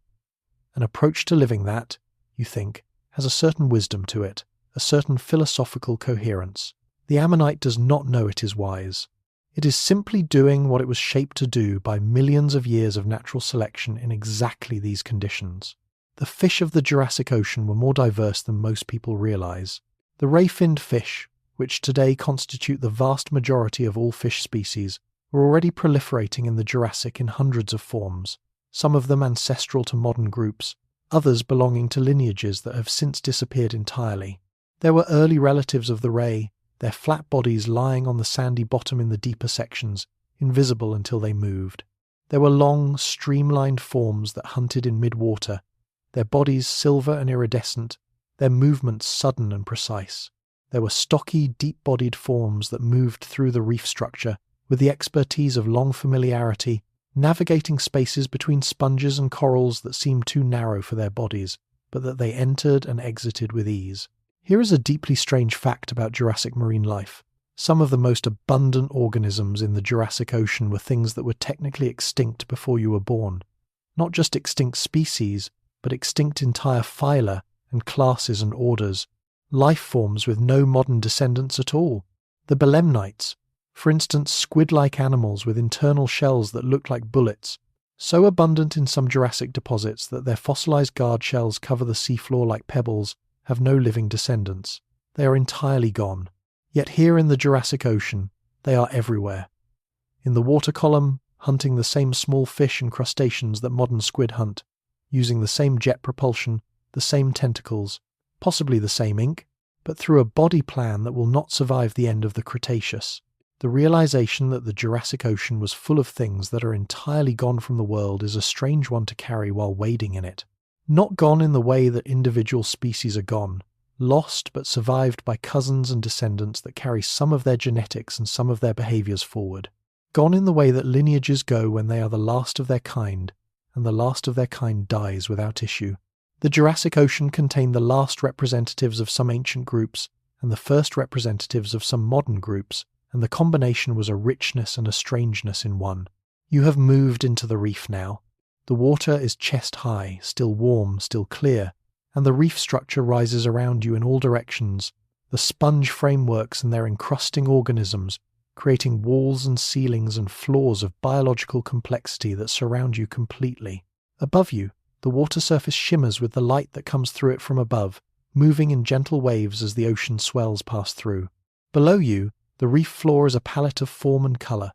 An approach to living that, you think, has a certain wisdom to it, a certain philosophical coherence. The ammonite does not know it is wise. It is simply doing what it was shaped to do by millions of years of natural selection in exactly these conditions. The fish of the Jurassic Ocean were more diverse than most people realize. The ray-finned fish, which today constitute the vast majority of all fish species, were already proliferating in the Jurassic in hundreds of forms, some of them ancestral to modern groups, others belonging to lineages that have since disappeared entirely. There were early relatives of the ray, their flat bodies lying on the sandy bottom in the deeper sections, invisible until they moved. There were long, streamlined forms that hunted in mid-water, their bodies silver and iridescent, their movements sudden and precise. There were stocky, deep-bodied forms that moved through the reef structure with the expertise of long familiarity, navigating spaces between sponges and corals that seemed too narrow for their bodies, but that they entered and exited with ease. Here is a deeply strange fact about Jurassic marine life. Some of the most abundant organisms in the Jurassic Ocean were things that were technically extinct before you were born. Not just extinct species, but extinct entire phyla and classes and orders, life forms with no modern descendants at all. The belemnites, for instance, squid-like animals with internal shells that looked like bullets, so abundant in some Jurassic deposits that their fossilized guard shells cover the seafloor like pebbles, have no living descendants. They are entirely gone. Yet here in the Jurassic Ocean, they are everywhere. In the water column, hunting the same small fish and crustaceans that modern squid hunt, using the same jet propulsion, the same tentacles, possibly the same ink, but through a body plan that will not survive the end of the Cretaceous. The realization that the Jurassic Ocean was full of things that are entirely gone from the world is a strange one to carry while wading in it. Not gone in the way that individual species are gone, lost but survived by cousins and descendants that carry some of their genetics and some of their behaviors forward. Gone in the way that lineages go when they are the last of their kind, and the last of their kind dies without issue. The Jurassic Ocean contained the last representatives of some ancient groups and the first representatives of some modern groups, and the combination was a richness and a strangeness in one. You have moved into the reef now. The water is chest high, still warm, still clear, and the reef structure rises around you in all directions, the sponge frameworks and their encrusting organisms, creating walls and ceilings and floors of biological complexity that surround you completely. Above you, the water surface shimmers with the light that comes through it from above, moving in gentle waves as the ocean swells pass through. Below you, the reef floor is a palette of form and colour,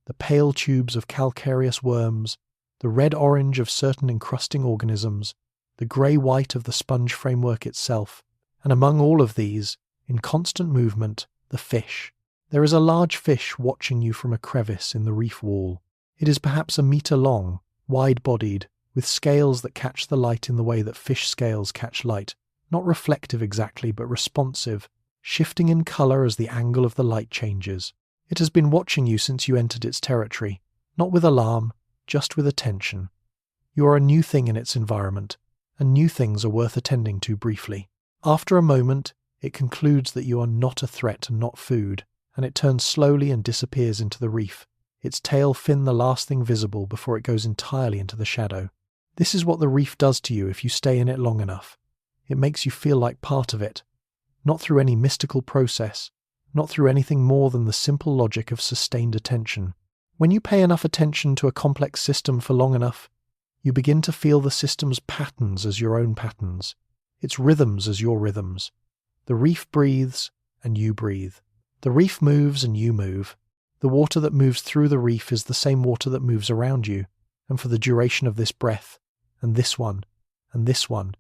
the pale tubes of calcareous worms, the red-orange of certain encrusting organisms, the grey-white of the sponge framework itself, and among all of these, in constant movement, the fish. There is a large fish watching you from a crevice in the reef wall. It is perhaps a metre long, wide-bodied, with scales that catch the light in the way that fish scales catch light, not reflective exactly, but responsive, shifting in colour as the angle of the light changes. It has been watching you since you entered its territory, not with alarm, just with attention. You are a new thing in its environment, and new things are worth attending to briefly. After a moment, it concludes that you are not a threat and not food, and it turns slowly and disappears into the reef, its tail fin the last thing visible before it goes entirely into the shadow. This is what the reef does to you if you stay in it long enough. It makes you feel like part of it, not through any mystical process, not through anything more than the simple logic of sustained attention. When you pay enough attention to a complex system for long enough, you begin to feel the system's patterns as your own patterns, its rhythms as your rhythms. The reef breathes, and you breathe. The reef moves, and you move. The water that moves through the reef is the same water that moves around you, and for the duration of this breath, and this one, and this one,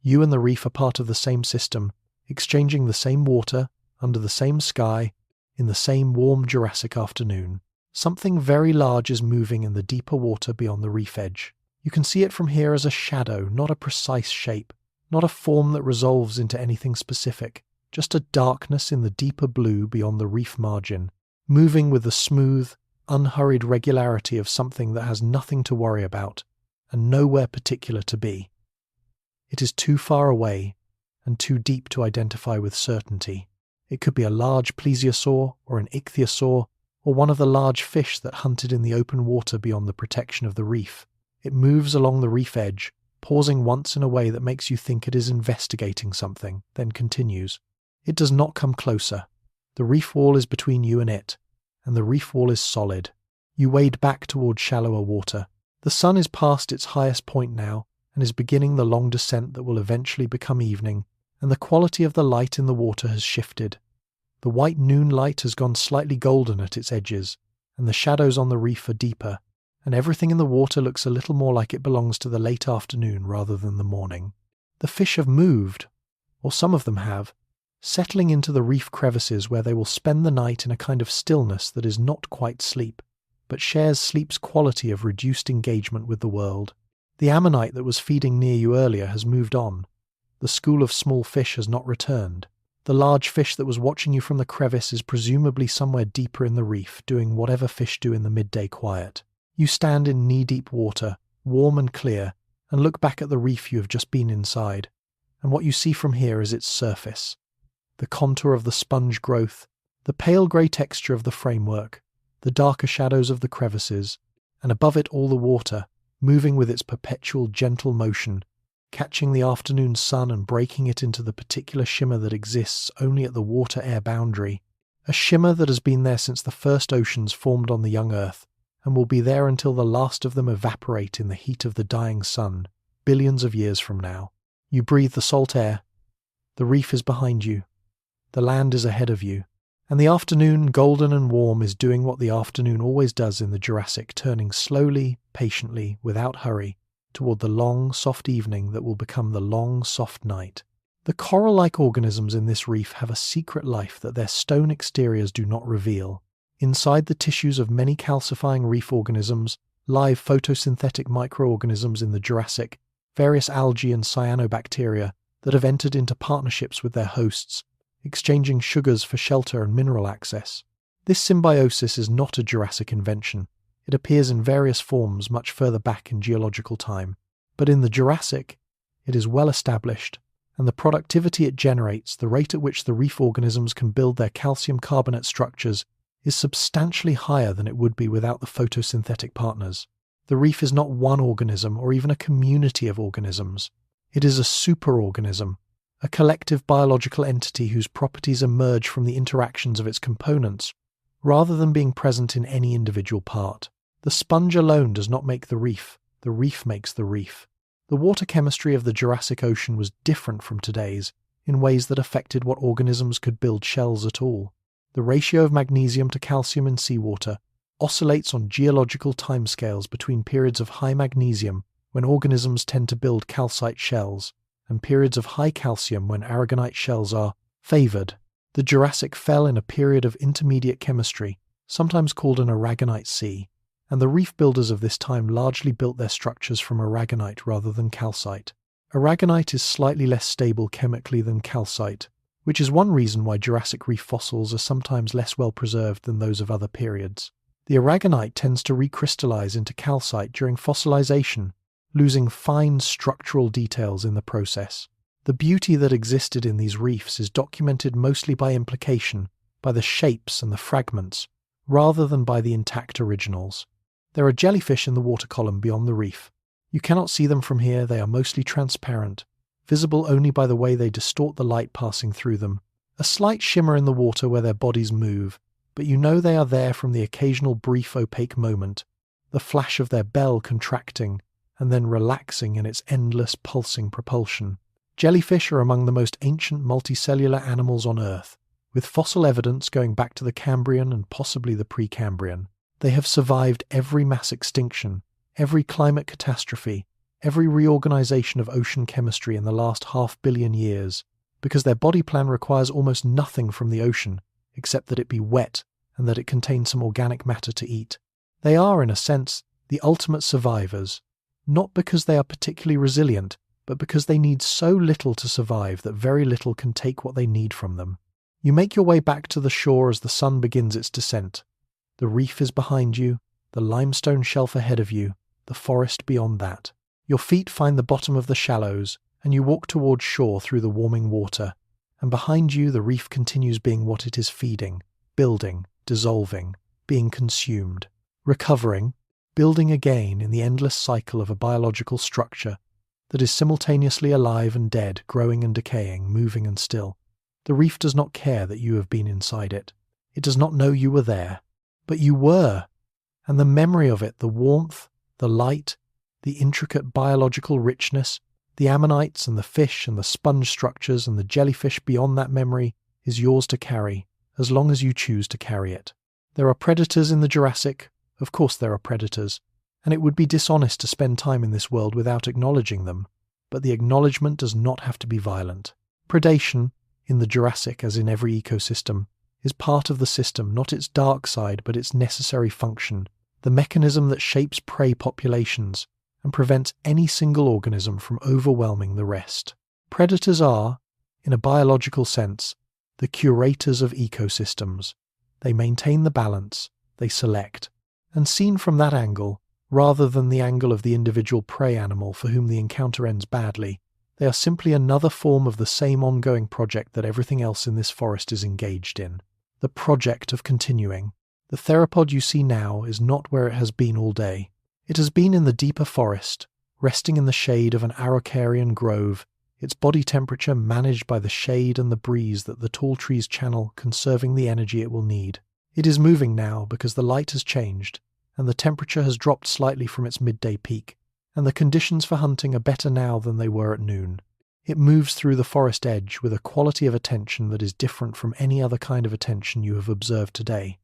you and the reef are part of the same system, exchanging the same water, under the same sky, in the same warm Jurassic afternoon. Something very large is moving in the deeper water beyond the reef edge. You can see it from here as a shadow, not a precise shape, not a form that resolves into anything specific, just a darkness in the deeper blue beyond the reef margin, moving with the smooth, unhurried regularity of something that has nothing to worry about, and nowhere particular to be. It is too far away, and too deep to identify with certainty. It could be a large plesiosaur, or an ichthyosaur, or one of the large fish that hunted in the open water beyond the protection of the reef. It moves along the reef edge, pausing once in a way that makes you think it is investigating something, then continues. It does not come closer. The reef wall is between you and it, and the reef wall is solid. You wade back toward shallower water. The sun is past its highest point now, and is beginning the long descent that will eventually become evening, and the quality of the light in the water has shifted. The white noon light has gone slightly golden at its edges, and the shadows on the reef are deeper, and everything in the water looks a little more like it belongs to the late afternoon rather than the morning. The fish have moved, or some of them have, settling into the reef crevices where they will spend the night in a kind of stillness that is not quite sleep, but shares sleep's quality of reduced engagement with the world. The ammonite that was feeding near you earlier has moved on. The school of small fish has not returned. The large fish that was watching you from the crevice is presumably somewhere deeper in the reef, doing whatever fish do in the midday quiet. You stand in knee-deep water, warm and clear, and look back at the reef you have just been inside, and what you see from here is its surface. The contour of the sponge growth, the pale grey texture of the framework, the darker shadows of the crevices, and above it all the water, moving with its perpetual gentle motion, catching the afternoon sun and breaking it into the particular shimmer that exists only at the water-air boundary, a shimmer that has been there since the first oceans formed on the young earth, and will be there until the last of them evaporate in the heat of the dying sun, billions of years from now. You breathe the salt air. The reef is behind you. The land is ahead of you. And the afternoon, golden and warm, is doing what the afternoon always does in the Jurassic, turning slowly, patiently, without hurry, toward the long, soft evening that will become the long, soft night. The coral-like organisms in this reef have a secret life that their stone exteriors do not reveal. Inside the tissues of many calcifying reef organisms, live photosynthetic microorganisms in the Jurassic, various algae and cyanobacteria that have entered into partnerships with their hosts, exchanging sugars for shelter and mineral access. This symbiosis is not a Jurassic invention. It appears in various forms much further back in geological time. But in the Jurassic, it is well established, and the productivity it generates, the rate at which the reef organisms can build their calcium carbonate structures, is substantially higher than it would be without the photosynthetic partners. The reef is not one organism or even a community of organisms. It is a superorganism, a collective biological entity whose properties emerge from the interactions of its components, rather than being present in any individual part. The sponge alone does not make the reef makes the reef. The water chemistry of the Jurassic Ocean was different from today's, in ways that affected what organisms could build shells at all. The ratio of magnesium to calcium in seawater oscillates on geological timescales between periods of high magnesium, when organisms tend to build calcite shells, and periods of high calcium when aragonite shells are favoured. The Jurassic fell in a period of intermediate chemistry, sometimes called an aragonite sea, and the reef builders of this time largely built their structures from aragonite rather than calcite. Aragonite is slightly less stable chemically than calcite, which is one reason why Jurassic reef fossils are sometimes less well preserved than those of other periods. The aragonite tends to recrystallize into calcite during fossilization, losing fine structural details in the process. The beauty that existed in these reefs is documented mostly by implication, by the shapes and the fragments, rather than by the intact originals. There are jellyfish in the water column beyond the reef. You cannot see them from here, they are mostly transparent, visible only by the way they distort the light passing through them. A slight shimmer in the water where their bodies move, but you know they are there from the occasional brief opaque moment, the flash of their bell contracting, and then relaxing in its endless pulsing propulsion. Jellyfish are among the most ancient multicellular animals on Earth, with fossil evidence going back to the Cambrian and possibly the Precambrian. They have survived every mass extinction, every climate catastrophe, every reorganization of ocean chemistry in the last 500 million years, because their body plan requires almost nothing from the ocean, except that it be wet and that it contain some organic matter to eat. They are, in a sense, the ultimate survivors, not because they are particularly resilient, but because they need so little to survive that very little can take what they need from them. You make your way back to the shore as the sun begins its descent. The reef is behind you, the limestone shelf ahead of you, the forest beyond that. Your feet find the bottom of the shallows, and you walk towards shore through the warming water, and behind you the reef continues being what it is feeding, building, dissolving, being consumed, recovering, building again in the endless cycle of a biological structure that is simultaneously alive and dead, growing and decaying, moving and still. The reef does not care that you have been inside it. It does not know you were there. But you were, and the memory of it, the warmth, the light, the intricate biological richness, the ammonites and the fish and the sponge structures and the jellyfish beyond that memory is yours to carry, as long as you choose to carry it. There are predators in the Jurassic. Of course there are predators, and it would be dishonest to spend time in this world without acknowledging them, but the acknowledgement does not have to be violent. Predation, in the Jurassic as in every ecosystem, is part of the system, not its dark side but its necessary function, the mechanism that shapes prey populations and prevents any single organism from overwhelming the rest. Predators are, in a biological sense, the curators of ecosystems. They maintain the balance, they select, and seen from that angle, rather than the angle of the individual prey animal for whom the encounter ends badly, they are simply another form of the same ongoing project that everything else in this forest is engaged in. The project of continuing. The theropod you see now is not where it has been all day. It has been in the deeper forest, resting in the shade of an araucarian grove, its body temperature managed by the shade and the breeze that the tall trees channel, conserving the energy it will need. It is moving now because the light has changed, and the temperature has dropped slightly from its midday peak, and the conditions for hunting are better now than they were at noon. It moves through the forest edge with a quality of attention that is different from any other kind of attention you have observed today.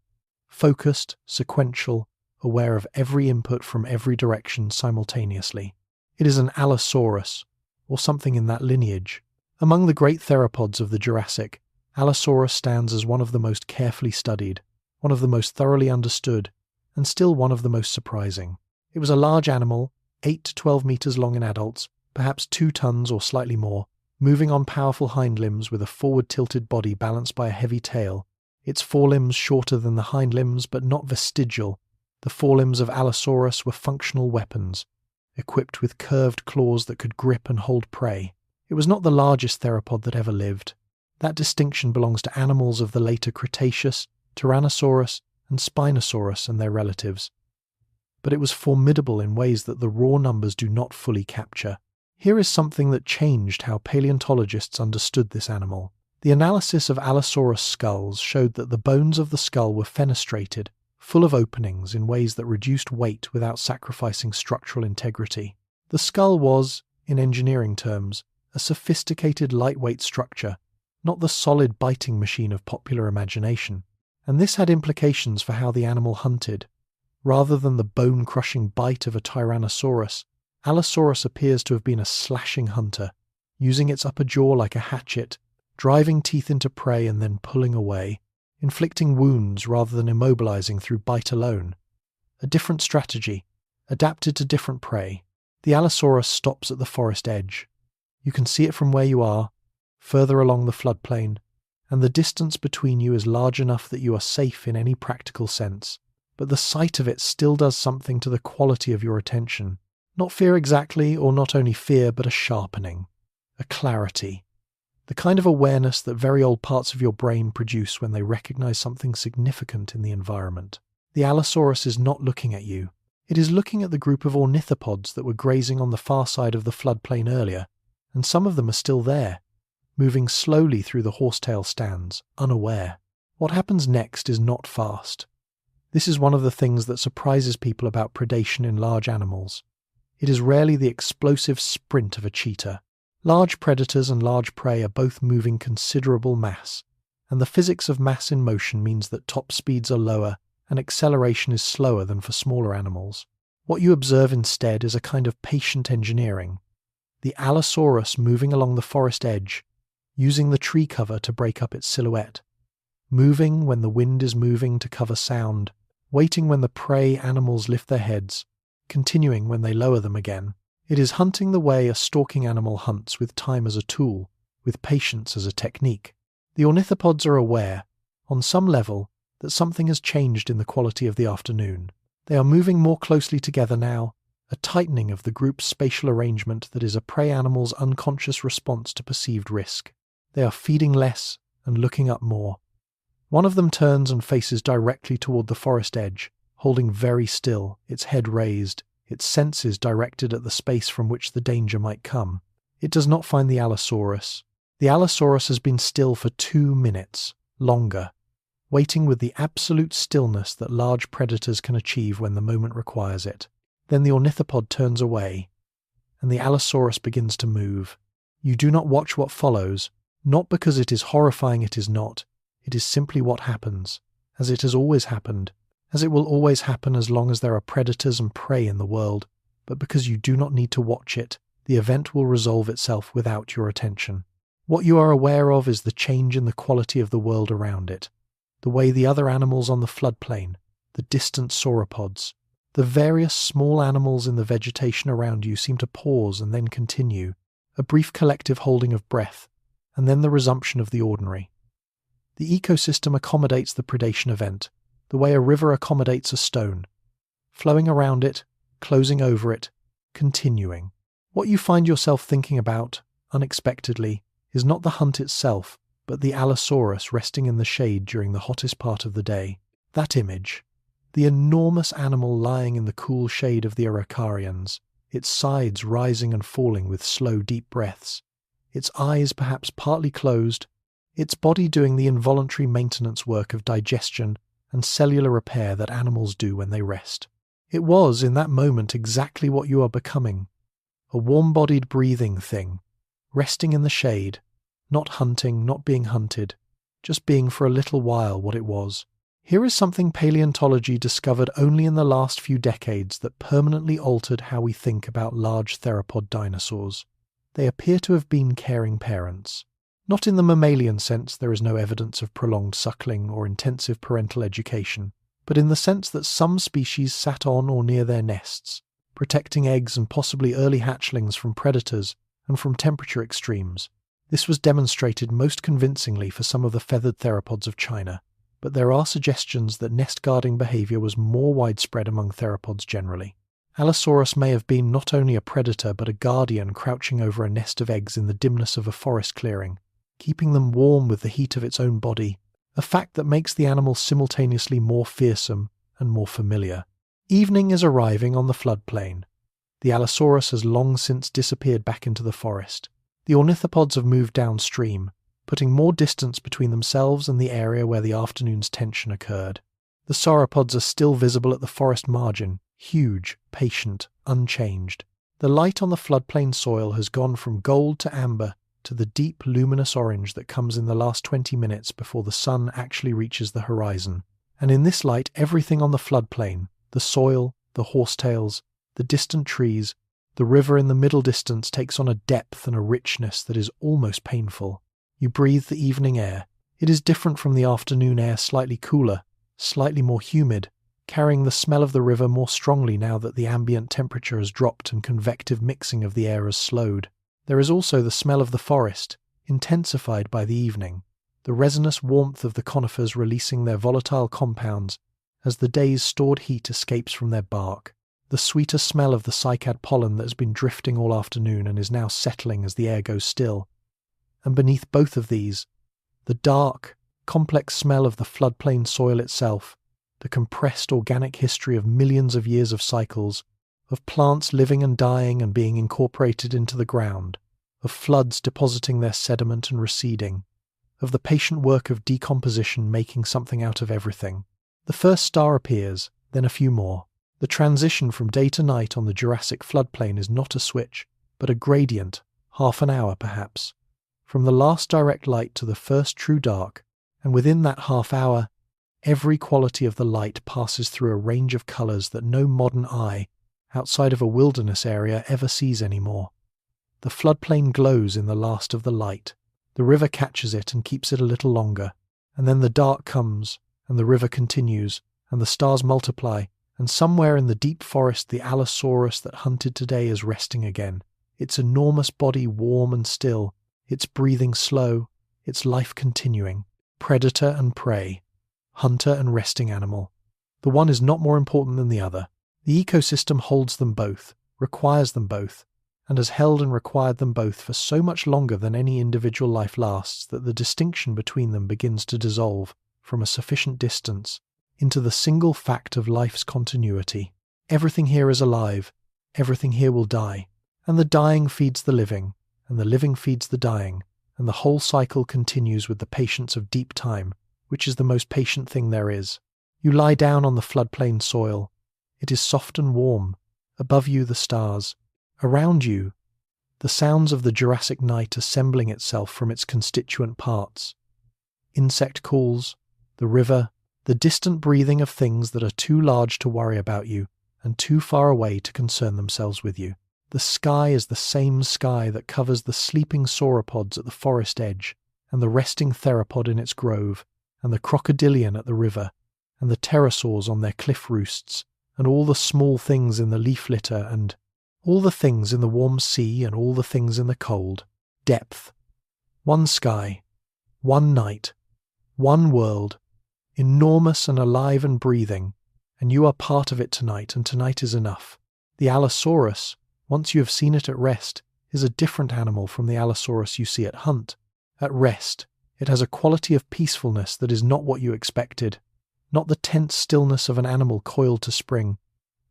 Focused, sequential, aware of every input from every direction simultaneously. It is an Allosaurus, or something in that lineage. Among the great theropods of the Jurassic, Allosaurus stands as one of the most carefully studied, one of the most thoroughly understood, and still one of the most surprising. It was a large animal, 8 to 12 meters long in adults, perhaps 2 tons or slightly more, moving on powerful hind limbs with a forward-tilted body balanced by a heavy tail. Its forelimbs shorter than the hind limbs, but not vestigial. The forelimbs of Allosaurus were functional weapons, equipped with curved claws that could grip and hold prey. It was not the largest theropod that ever lived. That distinction belongs to animals of the later Cretaceous, Tyrannosaurus, and Spinosaurus and their relatives. But it was formidable in ways that the raw numbers do not fully capture. Here is something that changed how paleontologists understood this animal. The analysis of Allosaurus skulls showed that the bones of the skull were fenestrated, full of openings in ways that reduced weight without sacrificing structural integrity. The skull was, in engineering terms, a sophisticated lightweight structure, not the solid biting machine of popular imagination. And this had implications for how the animal hunted. Rather than the bone-crushing bite of a Tyrannosaurus, Allosaurus appears to have been a slashing hunter, using its upper jaw like a hatchet, driving teeth into prey and then pulling away, inflicting wounds rather than immobilizing through bite alone. A different strategy, adapted to different prey. The Allosaurus stops at the forest edge. You can see it from where you are, further along the floodplain, and the distance between you is large enough that you are safe in any practical sense. But the sight of it still does something to the quality of your attention. Not fear exactly, or not only fear, but a sharpening, a clarity. The kind of awareness that very old parts of your brain produce when they recognize something significant in the environment. The Allosaurus is not looking at you. It is looking at the group of ornithopods that were grazing on the far side of the floodplain earlier, and some of them are still there, moving slowly through the horsetail stands, unaware. What happens next is not fast. This is one of the things that surprises people about predation in large animals. It is rarely the explosive sprint of a cheetah. Large predators and large prey are both moving considerable mass, and the physics of mass in motion means that top speeds are lower and acceleration is slower than for smaller animals. What you observe instead is a kind of patient engineering. The Allosaurus moving along the forest edge, using the tree cover to break up its silhouette, moving when the wind is moving to cover sound, waiting when the prey animals lift their heads, continuing when they lower them again. It is hunting the way a stalking animal hunts, with time as a tool, with patience as a technique. The ornithopods are aware, on some level, that something has changed in the quality of the afternoon. They are moving more closely together now, a tightening of the group's spatial arrangement that is a prey animal's unconscious response to perceived risk. They are feeding less and looking up more. One of them turns and faces directly toward the forest edge, holding very still, its head raised, its senses directed at the space from which the danger might come. It does not find the Allosaurus. The Allosaurus has been still for 2 minutes, longer, waiting with the absolute stillness that large predators can achieve when the moment requires it. Then the ornithopod turns away, and the Allosaurus begins to move. You do not watch what follows, not because it is horrifying, it is not. It is simply what happens, as it has always happened, as it will always happen as long as there are predators and prey in the world, but because you do not need to watch it, the event will resolve itself without your attention. What you are aware of is the change in the quality of the world around it, the way the other animals on the floodplain, the distant sauropods, the various small animals in the vegetation around you seem to pause and then continue, a brief collective holding of breath, and then the resumption of the ordinary. The ecosystem accommodates the predation event, the way a river accommodates a stone, flowing around it, closing over it, continuing. What you find yourself thinking about, unexpectedly, is not the hunt itself, but the Allosaurus resting in the shade during the hottest part of the day. That image, the enormous animal lying in the cool shade of the Araucarians, its sides rising and falling with slow, deep breaths, its eyes perhaps partly closed, its body doing the involuntary maintenance work of digestion and cellular repair that animals do when they rest. It was, in that moment, exactly what you are becoming, a warm-bodied breathing thing, resting in the shade, not hunting, not being hunted, just being for a little while what it was. Here is something paleontology discovered only in the last few decades that permanently altered how we think about large theropod dinosaurs. They appear to have been caring parents. Not in the mammalian sense, there is no evidence of prolonged suckling or intensive parental education, but in the sense that some species sat on or near their nests, protecting eggs and possibly early hatchlings from predators and from temperature extremes. This was demonstrated most convincingly for some of the feathered theropods of China, but there are suggestions that nest-guarding behavior was more widespread among theropods generally. Allosaurus may have been not only a predator but a guardian crouching over a nest of eggs in the dimness of a forest clearing, keeping them warm with the heat of its own body, a fact that makes the animal simultaneously more fearsome and more familiar. Evening is arriving on the floodplain. The Allosaurus has long since disappeared back into the forest. The ornithopods have moved downstream, putting more distance between themselves and the area where the afternoon's tension occurred. The sauropods are still visible at the forest margin, huge, patient, unchanged. The light on the floodplain soil has gone from gold to amber to the deep luminous orange that comes in the last 20 minutes before the sun actually reaches the horizon. And in this light, everything on the floodplain, the soil, the horsetails, the distant trees, the river in the middle distance takes on a depth and a richness that is almost painful. You breathe the evening air. It is different from the afternoon air, slightly cooler, slightly more humid, carrying the smell of the river more strongly now that the ambient temperature has dropped and convective mixing of the air has slowed. There is also the smell of the forest, intensified by the evening, the resinous warmth of the conifers releasing their volatile compounds as the day's stored heat escapes from their bark, the sweeter smell of the cycad pollen that has been drifting all afternoon and is now settling as the air goes still. And beneath both of these, the dark, complex smell of the floodplain soil itself, the compressed organic history of millions of years of cycles, of plants living and dying and being incorporated into the ground, of floods depositing their sediment and receding, of the patient work of decomposition making something out of everything. The first star appears, then a few more. The transition from day to night on the Jurassic floodplain is not a switch, but a gradient, half an hour perhaps, from the last direct light to the first true dark, and within that half hour, every quality of the light passes through a range of colours that no modern eye, outside of a wilderness area, ever sees anymore. The floodplain glows in the last of the light. The river catches it and keeps it a little longer, and then the dark comes, and the river continues, and the stars multiply, and somewhere in the deep forest the Allosaurus that hunted today is resting again, its enormous body warm and still, its breathing slow, its life continuing. Predator and prey, hunter and resting animal. The one is not more important than the other. The ecosystem holds them both, requires them both, and has held and required them both for so much longer than any individual life lasts that the distinction between them begins to dissolve from a sufficient distance into the single fact of life's continuity. Everything here is alive, everything here will die, and the dying feeds the living, and the living feeds the dying, and the whole cycle continues with the patience of deep time, which is the most patient thing there is. You lie down on the floodplain soil. It is soft and warm. Above you the stars. Around you, the sounds of the Jurassic night assembling itself from its constituent parts. Insect calls, the river, the distant breathing of things that are too large to worry about you and too far away to concern themselves with you. The sky is the same sky that covers the sleeping sauropods at the forest edge, and the resting theropod in its grove, and the crocodilian at the river, and the pterosaurs on their cliff roosts, and all the small things in the leaf litter, and all the things in the warm sea, and all the things in the cold. Depth. One sky. One night. One world. Enormous and alive and breathing, and you are part of it tonight, and tonight is enough. The Allosaurus, once you have seen it at rest, is a different animal from the Allosaurus you see at hunt. At rest, it has a quality of peacefulness that is not what you expected, not the tense stillness of an animal coiled to spring,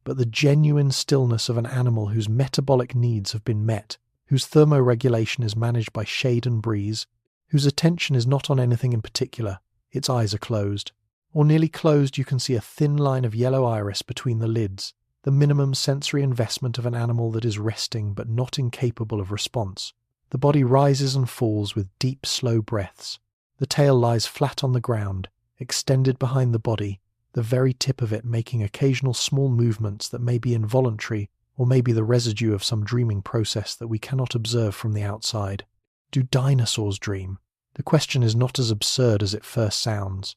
but the genuine stillness of an animal whose metabolic needs have been met, whose thermoregulation is managed by shade and breeze, whose attention is not on anything in particular. Its eyes are closed. Or nearly closed, you can see a thin line of yellow iris between the lids, the minimum sensory investment of an animal that is resting but not incapable of response. The body rises and falls with deep, slow breaths. The tail lies flat on the ground, extended behind the body, the very tip of it making occasional small movements that may be involuntary or may be the residue of some dreaming process that we cannot observe from the outside. Do dinosaurs dream? The question is not as absurd as it first sounds.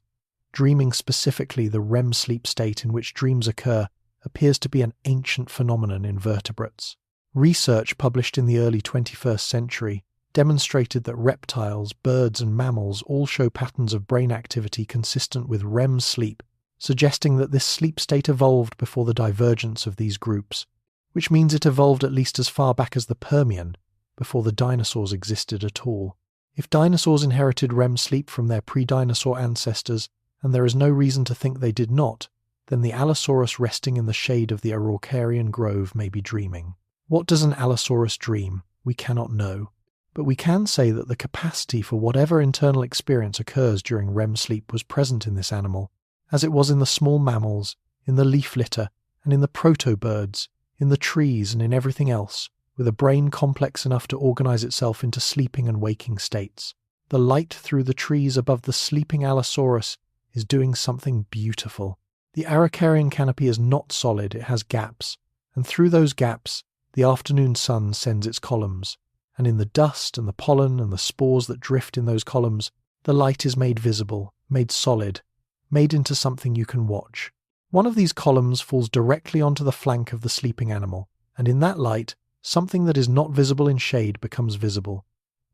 Dreaming, specifically the REM sleep state in which dreams occur, appears to be an ancient phenomenon in vertebrates. Research published in the early 21st century demonstrated that reptiles, birds and mammals all show patterns of brain activity consistent with REM sleep, suggesting that this sleep state evolved before the divergence of these groups, which means it evolved at least as far back as the Permian, before the dinosaurs existed at all. If dinosaurs inherited REM sleep from their pre-dinosaur ancestors, and there is no reason to think they did not, then the Allosaurus resting in the shade of the Araucarian grove may be dreaming. What does an Allosaurus dream? We cannot know. But we can say that the capacity for whatever internal experience occurs during REM sleep was present in this animal, as it was in the small mammals, in the leaf litter, and in the protobirds, in the trees and in everything else, with a brain complex enough to organize itself into sleeping and waking states. The light through the trees above the sleeping Allosaurus is doing something beautiful. The Araucarian canopy is not solid, it has gaps, and through those gaps, the afternoon sun sends its columns, and in the dust and the pollen and the spores that drift in those columns, the light is made visible, made solid, made into something you can watch. One of these columns falls directly onto the flank of the sleeping animal, and in that light, something that is not visible in shade becomes visible.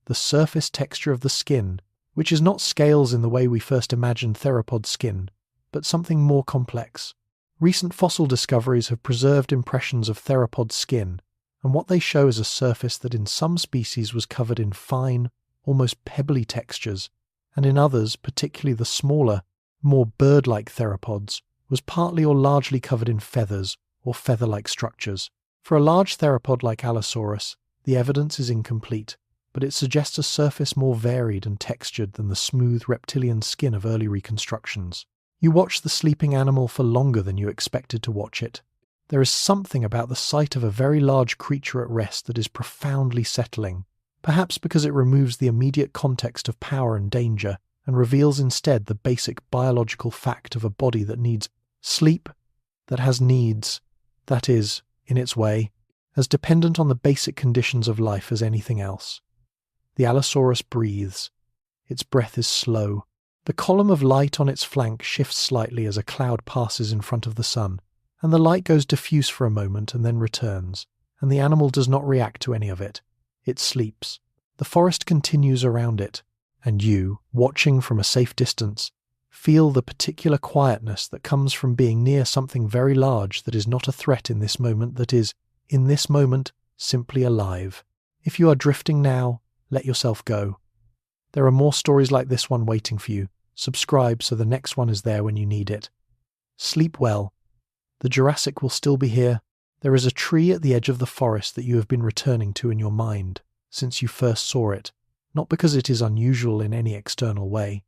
The surface texture of the skin, which is not scales in the way we first imagined theropod skin, but something more complex. Recent fossil discoveries have preserved impressions of theropod skin, and what they show is a surface that in some species was covered in fine, almost pebbly textures, and in others, particularly the smaller, more bird-like theropods, was partly or largely covered in feathers or feather-like structures. For a large theropod like Allosaurus, the evidence is incomplete, but it suggests a surface more varied and textured than the smooth reptilian skin of early reconstructions. You watch the sleeping animal for longer than you expected to watch it. There is something about the sight of a very large creature at rest that is profoundly settling, perhaps because it removes the immediate context of power and danger and reveals instead the basic biological fact of a body that needs sleep, that has needs, that is, in its way, as dependent on the basic conditions of life as anything else. The Allosaurus breathes. Its breath is slow. The column of light on its flank shifts slightly as a cloud passes in front of the sun, and the light goes diffuse for a moment and then returns, and the animal does not react to any of it. It sleeps. The forest continues around it, and you, watching from a safe distance, feel the particular quietness that comes from being near something very large that is not a threat in this moment, that is, in this moment, simply alive. If you are drifting now, let yourself go. There are more stories like this one waiting for you. Subscribe so the next one is there when you need it. Sleep well. The Jurassic will still be here. There is a tree at the edge of the forest that you have been returning to in your mind since you first saw it, not because it is unusual in any external way.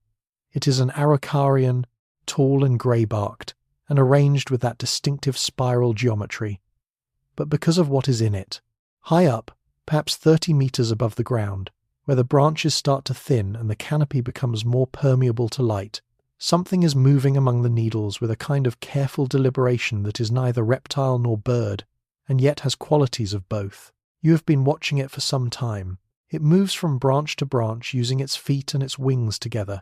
It is an Araucarian, tall and grey-barked, and arranged with that distinctive spiral geometry, but because of what is in it. High up, perhaps 30 meters above the ground, where the branches start to thin and the canopy becomes more permeable to light, something is moving among the needles with a kind of careful deliberation that is neither reptile nor bird, and yet has qualities of both. You have been watching it for some time. It moves from branch to branch using its feet and its wings together,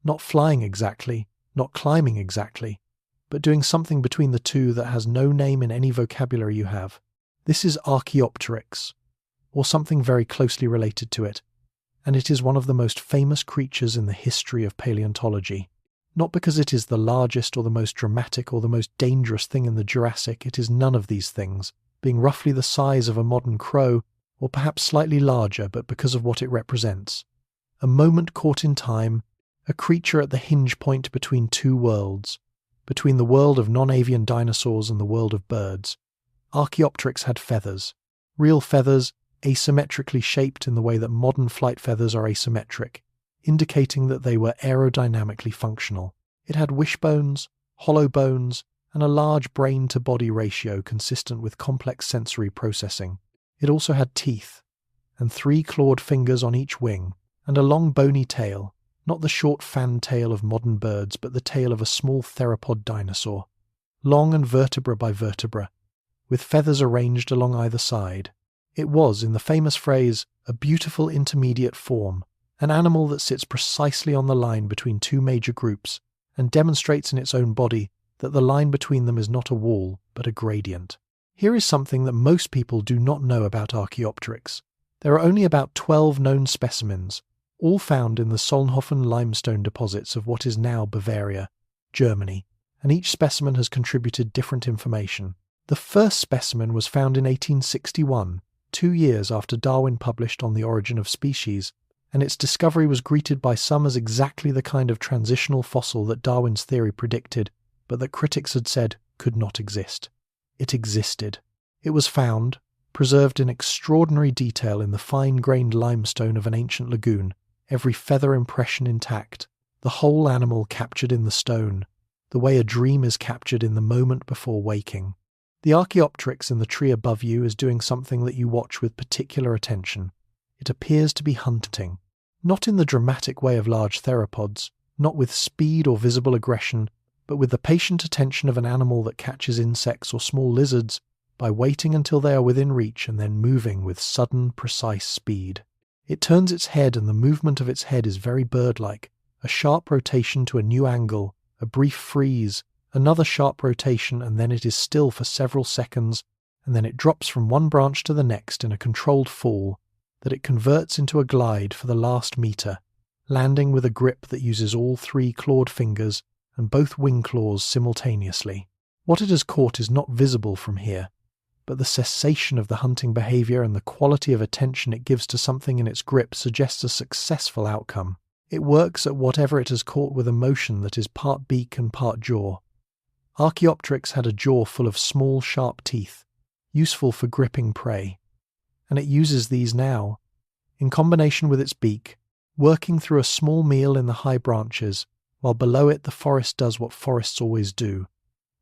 not flying exactly, not climbing exactly, but doing something between the two that has no name in any vocabulary you have. This is Archaeopteryx, or something very closely related to it, and it is one of the most famous creatures in the history of paleontology. Not because it is the largest or the most dramatic or the most dangerous thing in the Jurassic, it is none of these things, being roughly the size of a modern crow, or perhaps slightly larger, but because of what it represents. A moment caught in time, a creature at the hinge point between two worlds, between the world of non-avian dinosaurs and the world of birds. Archaeopteryx had feathers, real feathers, asymmetrically shaped in the way that modern flight feathers are asymmetric, indicating that they were aerodynamically functional. It had wishbones, hollow bones, and a large brain-to-body ratio consistent with complex sensory processing. It also had teeth, and 3 clawed fingers on each wing, and a long bony tail, not the short fanned tail of modern birds, but the tail of a small theropod dinosaur, long and vertebra by vertebra, with feathers arranged along either side. It was, in the famous phrase, a beautiful intermediate form, an animal that sits precisely on the line between two major groups and demonstrates in its own body that the line between them is not a wall, but a gradient. Here is something that most people do not know about Archaeopteryx. There are only about 12 known specimens, all found in the Solnhofen limestone deposits of what is now Bavaria, Germany, and each specimen has contributed different information. The first specimen was found in 1861, 2 years after Darwin published On the Origin of Species, and its discovery was greeted by some as exactly the kind of transitional fossil that Darwin's theory predicted, but that critics had said could not exist. It existed. It was found, preserved in extraordinary detail in the fine-grained limestone of an ancient lagoon, every feather impression intact, the whole animal captured in the stone, the way a dream is captured in the moment before waking. The Archaeopteryx in the tree above you is doing something that you watch with particular attention. It appears to be hunting, not in the dramatic way of large theropods, not with speed or visible aggression, but with the patient attention of an animal that catches insects or small lizards by waiting until they are within reach and then moving with sudden, precise speed. It turns its head, and the movement of its head is very bird-like, a sharp rotation to a new angle, a brief freeze, another sharp rotation, and then it is still for several seconds, and then it drops from one branch to the next in a controlled fall that it converts into a glide for the last meter, landing with a grip that uses all 3 clawed fingers and both wing claws simultaneously. What it has caught is not visible from here, but the cessation of the hunting behavior and the quality of attention it gives to something in its grip suggests a successful outcome. It works at whatever it has caught with a motion that is part beak and part jaw. Archaeopteryx had a jaw full of small, sharp teeth, useful for gripping prey, and it uses these now, in combination with its beak, working through a small meal in the high branches, while below it the forest does what forests always do,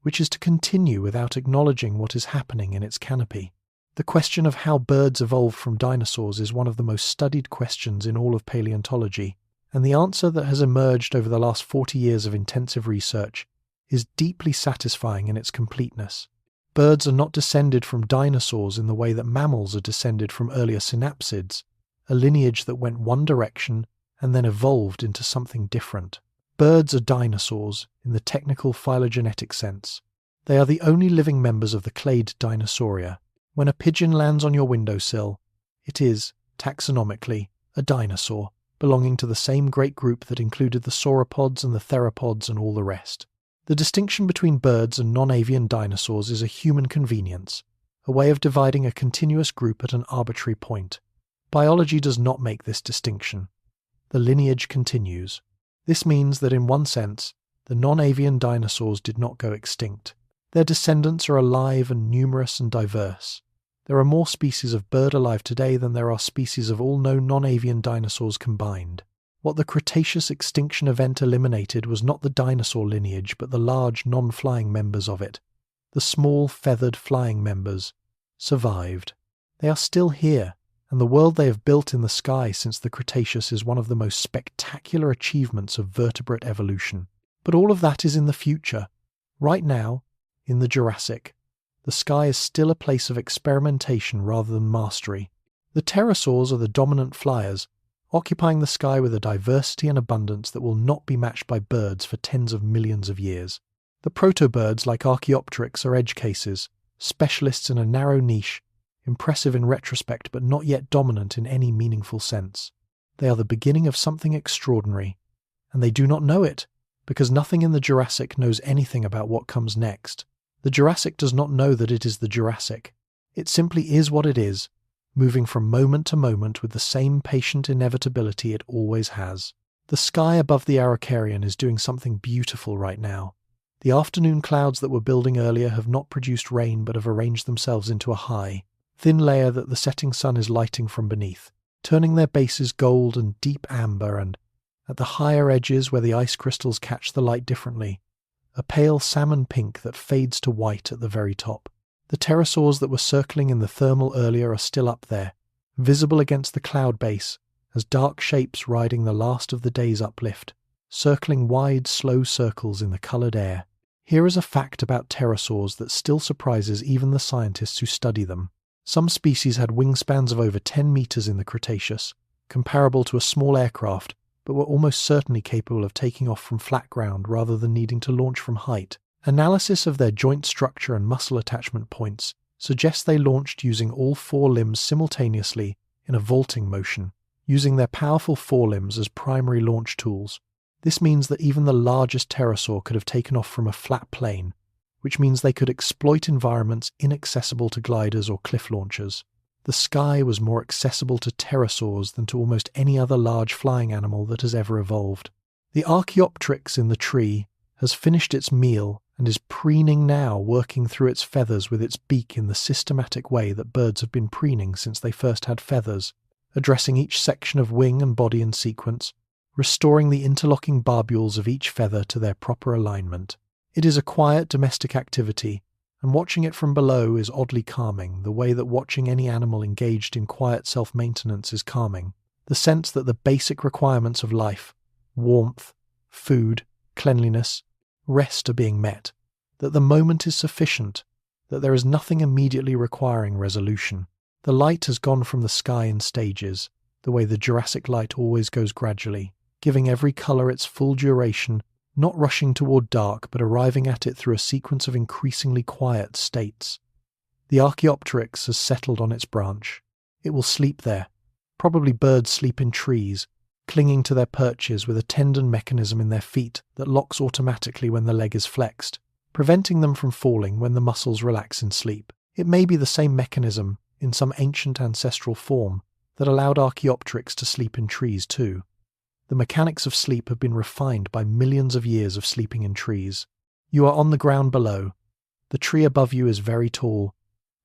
which is to continue without acknowledging what is happening in its canopy. The question of how birds evolved from dinosaurs is one of the most studied questions in all of paleontology, and the answer that has emerged over the last 40 years of intensive research is deeply satisfying in its completeness. Birds are not descended from dinosaurs in the way that mammals are descended from earlier synapsids, a lineage that went one direction and then evolved into something different. Birds are dinosaurs in the technical phylogenetic sense. They are the only living members of the clade Dinosauria. When a pigeon lands on your windowsill, it is, taxonomically, a dinosaur, belonging to the same great group that included the sauropods and the theropods and all the rest. The distinction between birds and non-avian dinosaurs is a human convenience, a way of dividing a continuous group at an arbitrary point. Biology does not make this distinction. The lineage continues. This means that in one sense, the non-avian dinosaurs did not go extinct. Their descendants are alive and numerous and diverse. There are more species of bird alive today than there are species of all known non-avian dinosaurs combined. What the Cretaceous extinction event eliminated was not the dinosaur lineage, but the large non-flying members of it. The small, feathered flying members survived. They are still here, and the world they have built in the sky since the Cretaceous is one of the most spectacular achievements of vertebrate evolution. But all of that is in the future. Right now, in the Jurassic, the sky is still a place of experimentation rather than mastery. The pterosaurs are the dominant flyers, occupying the sky with a diversity and abundance that will not be matched by birds for tens of millions of years. The protobirds like Archaeopteryx are edge cases, specialists in a narrow niche, impressive in retrospect but not yet dominant in any meaningful sense. They are the beginning of something extraordinary, and they do not know it, because nothing in the Jurassic knows anything about what comes next. The Jurassic does not know that it is the Jurassic. It simply is what it is, moving from moment to moment with the same patient inevitability it always has. The sky above the Araucarian is doing something beautiful right now. The afternoon clouds that were building earlier have not produced rain but have arranged themselves into a high, thin layer that the setting sun is lighting from beneath, turning their bases gold and deep amber, and, at the higher edges where the ice crystals catch the light differently, a pale salmon pink that fades to white at the very top. The pterosaurs that were circling in the thermal earlier are still up there, visible against the cloud base as dark shapes riding the last of the day's uplift, circling wide, slow circles in the coloured air. Here is a fact about pterosaurs that still surprises even the scientists who study them. Some species had wingspans of over 10 metres in the Cretaceous, comparable to a small aircraft, but were almost certainly capable of taking off from flat ground rather than needing to launch from height. Analysis of their joint structure and muscle attachment points suggests they launched using all 4 limbs simultaneously in a vaulting motion, using their powerful forelimbs as primary launch tools. This means that even the largest pterosaur could have taken off from a flat plane, which means they could exploit environments inaccessible to gliders or cliff launchers. The sky was more accessible to pterosaurs than to almost any other large flying animal that has ever evolved. The Archaeopteryx in the tree has finished its meal and is preening now, working through its feathers with its beak in the systematic way that birds have been preening since they first had feathers, addressing each section of wing and body in sequence, restoring the interlocking barbules of each feather to their proper alignment. It is a quiet domestic activity, and watching it from below is oddly calming, the way that watching any animal engaged in quiet self-maintenance is calming. The sense that the basic requirements of life, warmth, food, cleanliness, rest are being met, that the moment is sufficient, that there is nothing immediately requiring resolution. The light has gone from the sky in stages, the way the Jurassic light always goes gradually, giving every colour its full duration, not rushing toward dark but arriving at it through a sequence of increasingly quiet states. The Archaeopteryx has settled on its branch. It will sleep there. Probably birds sleep in trees, clinging to their perches with a tendon mechanism in their feet that locks automatically when the leg is flexed, preventing them from falling when the muscles relax in sleep. It may be the same mechanism, in some ancient ancestral form, that allowed Archaeopteryx to sleep in trees too. The mechanics of sleep have been refined by millions of years of sleeping in trees. You are on the ground below. The tree above you is very tall,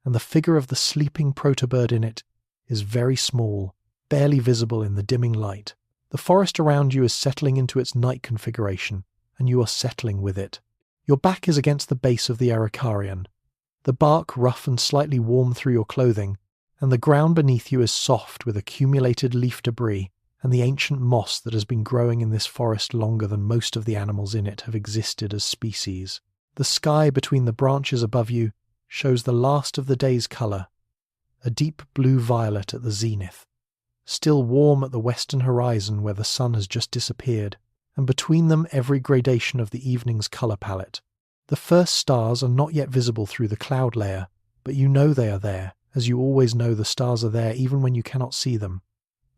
and the figure of the sleeping protobird in it is very small, barely visible in the dimming light. The forest around you is settling into its night configuration, and you are settling with it. Your back is against the base of the Araucarian, the bark rough and slightly warm through your clothing, and the ground beneath you is soft with accumulated leaf debris and the ancient moss that has been growing in this forest longer than most of the animals in it have existed as species. The sky between the branches above you shows the last of the day's colour, a deep blue-violet at the zenith, still warm at the western horizon where the sun has just disappeared, and between them every gradation of the evening's colour palette. The first stars are not yet visible through the cloud layer, but you know they are there, as you always know the stars are there even when you cannot see them.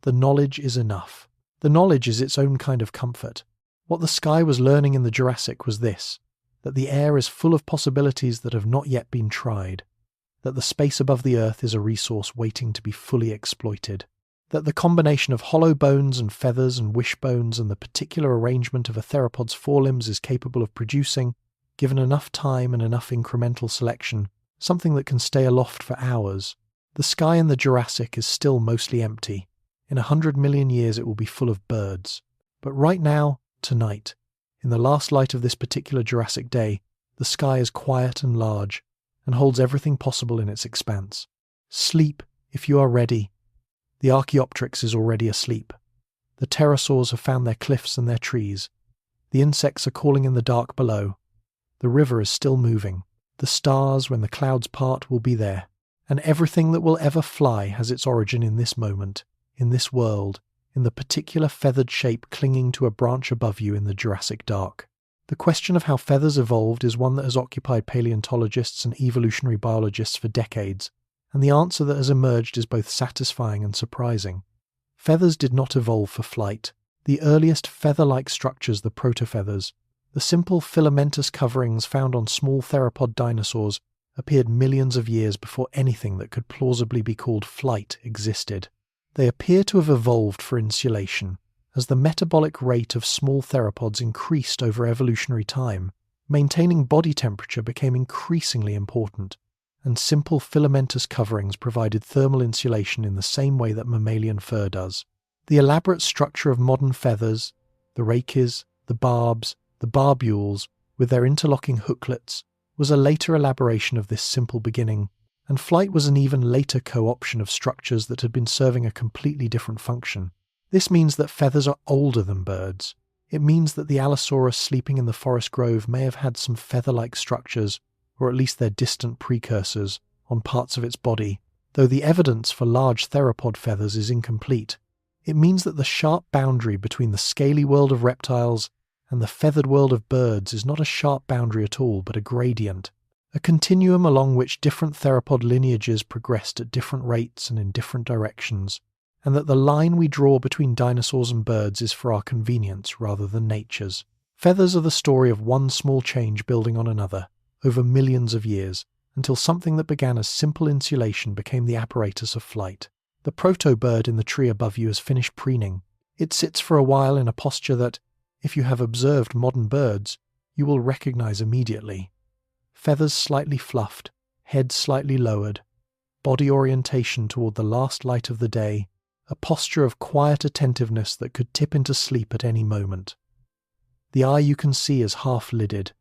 The knowledge is enough. The knowledge is its own kind of comfort. What the sky was learning in the Jurassic was this, that the air is full of possibilities that have not yet been tried, that the space above the Earth is a resource waiting to be fully exploited, that the combination of hollow bones and feathers and wishbones and the particular arrangement of a theropod's forelimbs is capable of producing, given enough time and enough incremental selection, something that can stay aloft for hours. The sky in the Jurassic is still mostly empty. In 100 million years it will be full of birds. But right now, tonight, in the last light of this particular Jurassic day, the sky is quiet and large, and holds everything possible in its expanse. Sleep, if you are ready. The Archaeopteryx is already asleep. The pterosaurs have found their cliffs and their trees. The insects are calling in the dark below. The river is still moving. The stars, when the clouds part, will be there. And everything that will ever fly has its origin in this moment, in this world, in the particular feathered shape clinging to a branch above you in the Jurassic dark. The question of how feathers evolved is one that has occupied paleontologists and evolutionary biologists for decades, and the answer that has emerged is both satisfying and surprising. Feathers did not evolve for flight. The earliest feather-like structures, the protofeathers, the simple filamentous coverings found on small theropod dinosaurs, appeared millions of years before anything that could plausibly be called flight existed. They appear to have evolved for insulation. As the metabolic rate of small theropods increased over evolutionary time, maintaining body temperature became increasingly important, and simple filamentous coverings provided thermal insulation in the same way that mammalian fur does. The elaborate structure of modern feathers, the rachis, the barbs, the barbules, with their interlocking hooklets, was a later elaboration of this simple beginning, and flight was an even later co-option of structures that had been serving a completely different function. This means that feathers are older than birds. It means that the Allosaurus sleeping in the forest grove may have had some feather-like structures, or at least their distant precursors, on parts of its body, though the evidence for large theropod feathers is incomplete. It means that the sharp boundary between the scaly world of reptiles and the feathered world of birds is not a sharp boundary at all, but a gradient, a continuum along which different theropod lineages progressed at different rates and in different directions, and that the line we draw between dinosaurs and birds is for our convenience rather than nature's. Feathers are the story of one small change building on another, over millions of years, until something that began as simple insulation became the apparatus of flight. The proto-bird in the tree above you has finished preening. It sits for a while in a posture that, if you have observed modern birds, you will recognize immediately. Feathers slightly fluffed, head slightly lowered, body orientation toward the last light of the day, a posture of quiet attentiveness that could tip into sleep at any moment. The eye you can see is half-lidded.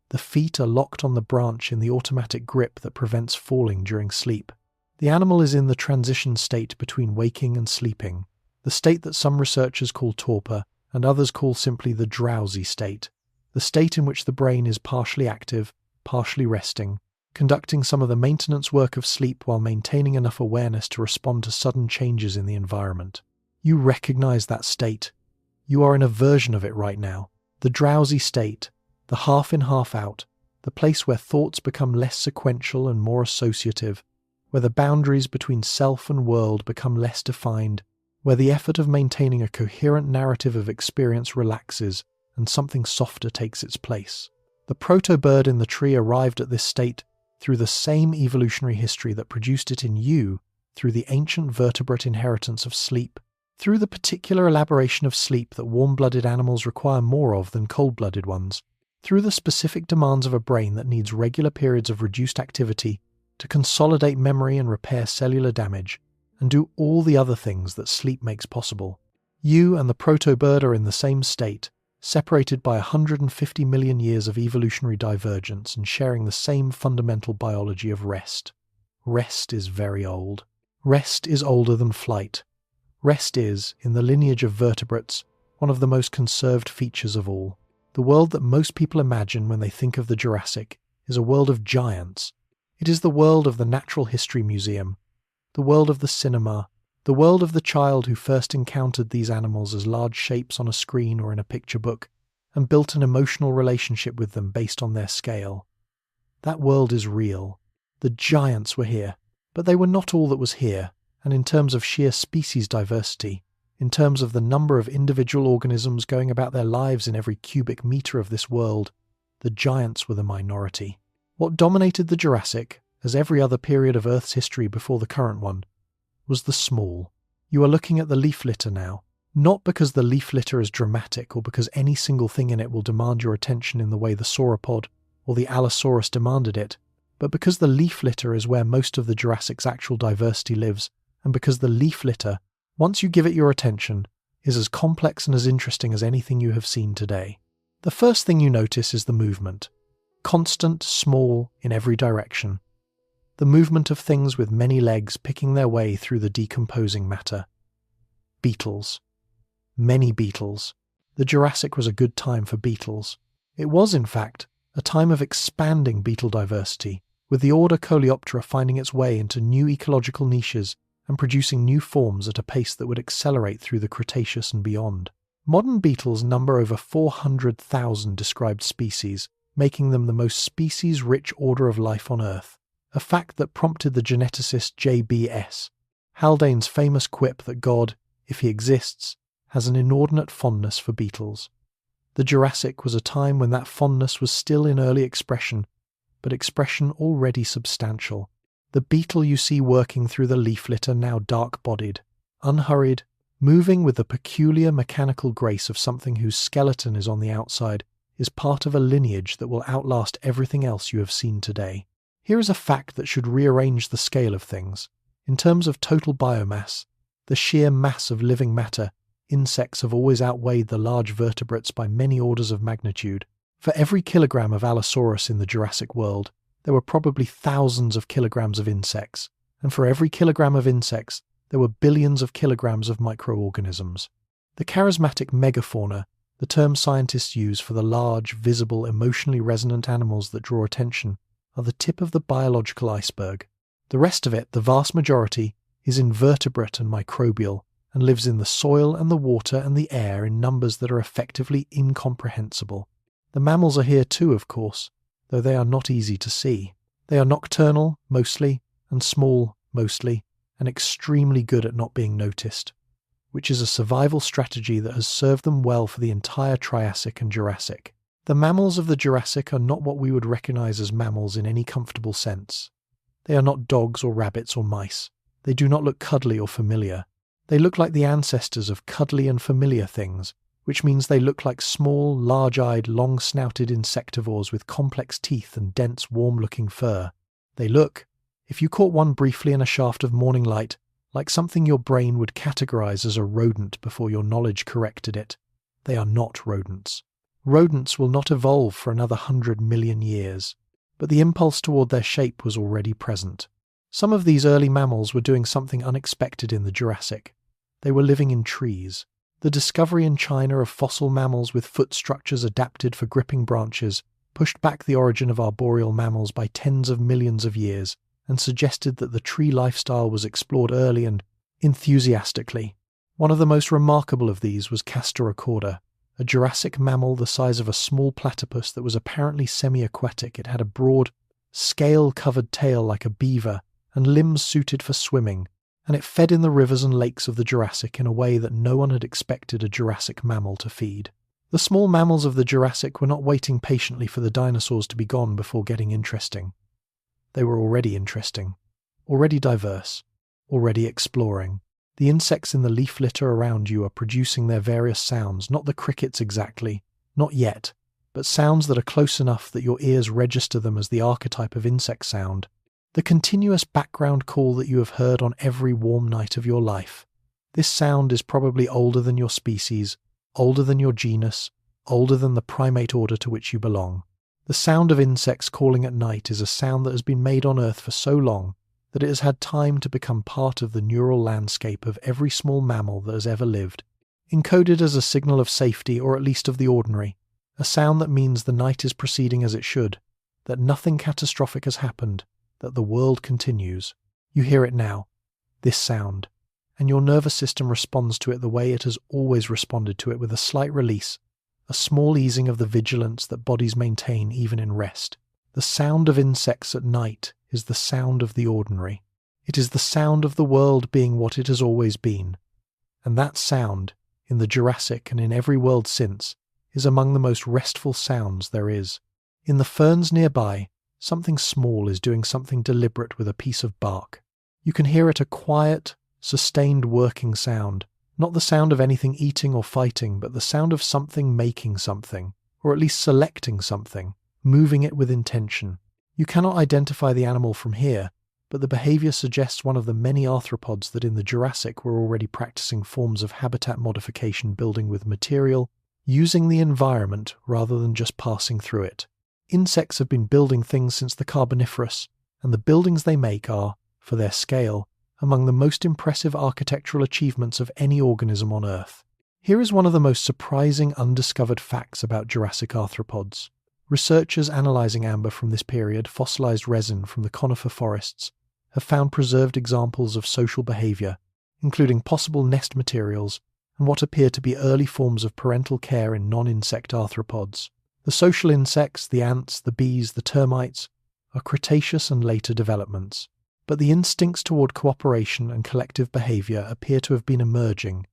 The feet are locked on the branch in the automatic grip that prevents falling during sleep. The animal is in the transition state between waking and sleeping, the state that some researchers call torpor and others call simply the drowsy state, the state in which the brain is partially active, partially resting, conducting some of the maintenance work of sleep while maintaining enough awareness to respond to sudden changes in the environment. You recognize that state. You are in a version of it right now. The drowsy state, the half in, half out, the place where thoughts become less sequential and more associative, where the boundaries between self and world become less defined, where the effort of maintaining a coherent narrative of experience relaxes and something softer takes its place. The proto-bird in the tree arrived at this state through the same evolutionary history that produced it in you, through the ancient vertebrate inheritance of sleep, through the particular elaboration of sleep that warm-blooded animals require more of than cold-blooded ones, through the specific demands of a brain that needs regular periods of reduced activity to consolidate memory and repair cellular damage, and do all the other things that sleep makes possible. You and the proto-bird are in the same state, separated by 150 million years of evolutionary divergence and sharing the same fundamental biology of rest. Rest is very old. Rest is older than flight. Rest is, in the lineage of vertebrates, one of the most conserved features of all. The world that most people imagine when they think of the Jurassic is a world of giants. It is the world of the Natural History Museum, the world of the cinema, the world of the child who first encountered these animals as large shapes on a screen or in a picture book and built an emotional relationship with them based on their scale. That world is real. The giants were here, but they were not all that was here, and in terms of sheer species diversity, in terms of the number of individual organisms going about their lives in every cubic meter of this world, the giants were the minority. What dominated the Jurassic, as every other period of Earth's history before the current one, was the small. You are looking at the leaf litter now, not because the leaf litter is dramatic or because any single thing in it will demand your attention in the way the sauropod or the Allosaurus demanded it, but because the leaf litter is where most of the Jurassic's actual diversity lives, and because the leaf litter, once you give it your attention, is as complex and as interesting as anything you have seen today. The first thing you notice is the movement. Constant, small, in every direction. The movement of things with many legs picking their way through the decomposing matter. Beetles. Many beetles. The Jurassic was a good time for beetles. It was, in fact, a time of expanding beetle diversity, with the order Coleoptera finding its way into new ecological niches and producing new forms at a pace that would accelerate through the Cretaceous and beyond. Modern beetles number over 400,000 described species, making them the most species-rich order of life on Earth, a fact that prompted the geneticist J.B.S. Haldane's famous quip that God, if he exists, has an inordinate fondness for beetles. The Jurassic was a time when that fondness was still in early expression, but expression already substantial. The beetle you see working through the leaf litter, now dark-bodied, unhurried, moving with the peculiar mechanical grace of something whose skeleton is on the outside, is part of a lineage that will outlast everything else you have seen today. Here is a fact that should rearrange the scale of things. In terms of total biomass, the sheer mass of living matter, insects have always outweighed the large vertebrates by many orders of magnitude. For every kilogram of Allosaurus in the Jurassic world, there were probably thousands of kilograms of insects, and for every kilogram of insects, there were billions of kilograms of microorganisms. The charismatic megafauna, the term scientists use for the large, visible, emotionally resonant animals that draw attention, are the tip of the biological iceberg. The rest of it, the vast majority, is invertebrate and microbial, and lives in the soil and the water and the air in numbers that are effectively incomprehensible. The mammals are here too, of course, though they are not easy to see. They are nocturnal, mostly, and small, mostly, and extremely good at not being noticed, which is a survival strategy that has served them well for the entire Triassic and Jurassic. The mammals of the Jurassic are not what we would recognize as mammals in any comfortable sense. They are not dogs or rabbits or mice. They do not look cuddly or familiar. They look like the ancestors of cuddly and familiar things, which means they look like small, large-eyed, long-snouted insectivores with complex teeth and dense, warm-looking fur. They look, if you caught one briefly in a shaft of morning light, like something your brain would categorize as a rodent before your knowledge corrected it. They are not rodents. Rodents will not evolve for another 100 million years, but the impulse toward their shape was already present. Some of these early mammals were doing something unexpected in the Jurassic. They were living in trees. The discovery in China of fossil mammals with foot structures adapted for gripping branches pushed back the origin of arboreal mammals by tens of millions of years and suggested that the tree lifestyle was explored early and enthusiastically. One of the most remarkable of these was Castor recorder, a Jurassic mammal the size of a small platypus that was apparently semi-aquatic. It had a broad, scale-covered tail like a beaver and limbs suited for swimming, and it fed in the rivers and lakes of the Jurassic in a way that no one had expected a Jurassic mammal to feed. The small mammals of the Jurassic were not waiting patiently for the dinosaurs to be gone before getting interesting. They were already interesting, already diverse, already exploring. The insects in the leaf litter around you are producing their various sounds, not the crickets exactly, not yet, but sounds that are close enough that your ears register them as the archetype of insect sound, the continuous background call that you have heard on every warm night of your life. This sound is probably older than your species, older than your genus, older than the primate order to which you belong. The sound of insects calling at night is a sound that has been made on Earth for so long that it has had time to become part of the neural landscape of every small mammal that has ever lived, encoded as a signal of safety or at least of the ordinary, a sound that means the night is proceeding as it should, that nothing catastrophic has happened, that the world continues. You hear it now, this sound, and your nervous system responds to it the way it has always responded to it, with a slight release, a small easing of the vigilance that bodies maintain even in rest. The sound of insects at night is the sound of the ordinary. It is the sound of the world being what it has always been. And that sound, in the Jurassic and in every world since, is among the most restful sounds there is. In the ferns nearby, something small is doing something deliberate with a piece of bark. You can hear it, a quiet, sustained working sound, not the sound of anything eating or fighting, but the sound of something making something, or at least selecting something, moving it with intention. You cannot identify the animal from here, but the behavior suggests one of the many arthropods that in the Jurassic were already practicing forms of habitat modification, building with material, using the environment rather than just passing through it. Insects have been building things since the Carboniferous, and the buildings they make are, for their scale, among the most impressive architectural achievements of any organism on Earth. Here is one of the most surprising undiscovered facts about Jurassic arthropods. Researchers analyzing amber from this period, fossilized resin from the conifer forests, have found preserved examples of social behavior, including possible nest materials and what appear to be early forms of parental care in non-insect arthropods. The social insects, the ants, the bees, the termites, are Cretaceous and later developments, but the instincts toward cooperation and collective behavior appear to have been emerging,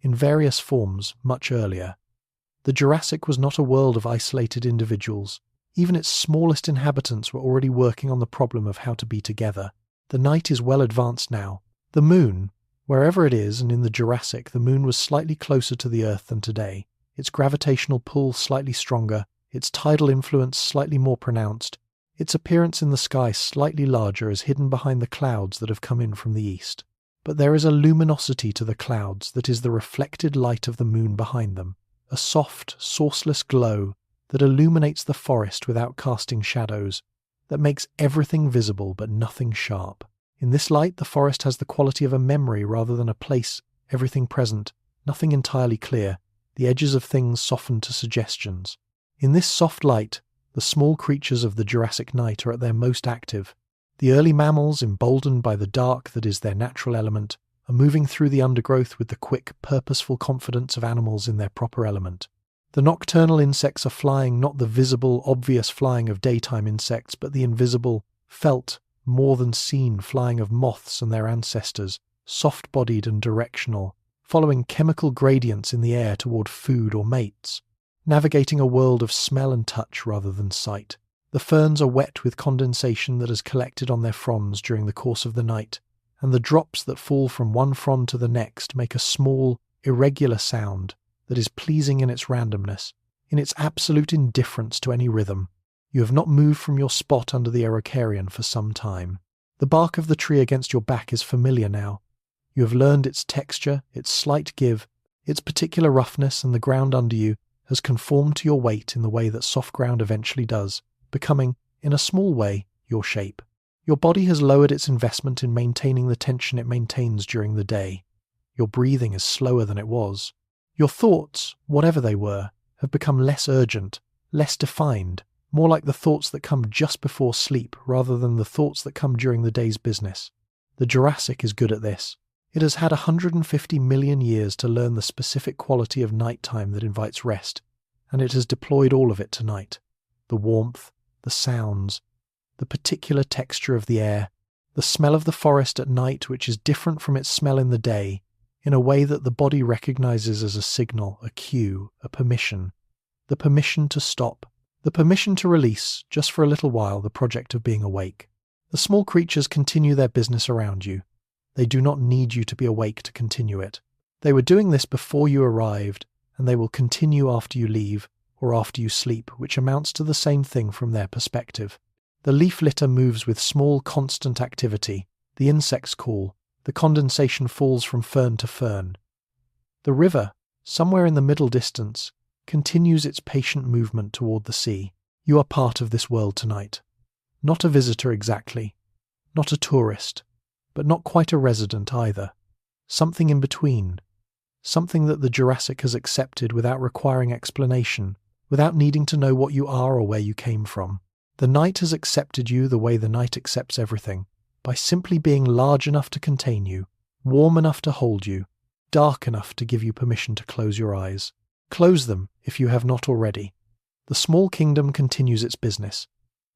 in various forms, much earlier. The Jurassic was not a world of isolated individuals. Even its smallest inhabitants were already working on the problem of how to be together. The night is well advanced now. The moon, wherever it is, and in the Jurassic, the moon was slightly closer to the Earth than today, its gravitational pull slightly stronger, its tidal influence slightly more pronounced, its appearance in the sky slightly larger as hidden behind the clouds that have come in from the east. But there is a luminosity to the clouds that is the reflected light of the moon behind them, a soft, sourceless glow that illuminates the forest without casting shadows, that makes everything visible but nothing sharp. In this light, the forest has the quality of a memory rather than a place, everything present, nothing entirely clear, the edges of things softened to suggestions. In this soft light, the small creatures of the Jurassic night are at their most active. The early mammals, emboldened by the dark that is their natural element, are moving through the undergrowth with the quick, purposeful confidence of animals in their proper element. The nocturnal insects are flying not the visible, obvious flying of daytime insects, but the invisible, felt, more than seen flying of moths and their ancestors, soft-bodied and directional, following chemical gradients in the air toward food or mates, navigating a world of smell and touch rather than sight. The ferns are wet with condensation that has collected on their fronds during the course of the night, and the drops that fall from one frond to the next make a small, irregular sound that is pleasing in its randomness, in its absolute indifference to any rhythm. You have not moved from your spot under the Araucarian for some time. The bark of the tree against your back is familiar now. You have learned its texture, its slight give, its particular roughness, and the ground under you has conformed to your weight in the way that soft ground eventually does, becoming, in a small way, your shape. Your body has lowered its investment in maintaining the tension it maintains during the day. Your breathing is slower than it was. Your thoughts, whatever they were, have become less urgent, less defined, more like the thoughts that come just before sleep rather than the thoughts that come during the day's business. The Jurassic is good at this. It has had 150 million years to learn the specific quality of nighttime that invites rest, and it has deployed all of it tonight. The warmth, the sounds, the particular texture of the air, the smell of the forest at night which is different from its smell in the day, in a way that the body recognizes as a signal, a cue, a permission. The permission to stop, the permission to release, just for a little while, the project of being awake. The small creatures continue their business around you. They do not need you to be awake to continue it. They were doing this before you arrived, and they will continue after you leave, or after you sleep, which amounts to the same thing from their perspective. The leaf litter moves with small, constant activity. The insects call. The condensation falls from fern to fern. The river, somewhere in the middle distance, continues its patient movement toward the sea. You are part of this world tonight. Not a visitor exactly, not a tourist, but not quite a resident either. Something in between. Something that the Jurassic has accepted without requiring explanation, without needing to know what you are or where you came from. The night has accepted you the way the night accepts everything, by simply being large enough to contain you, warm enough to hold you, dark enough to give you permission to close your eyes. Close them if you have not already. The small kingdom continues its business.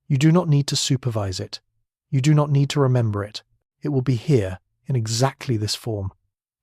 You do not need to supervise it. You do not need to remember it. It will be here, in exactly this form,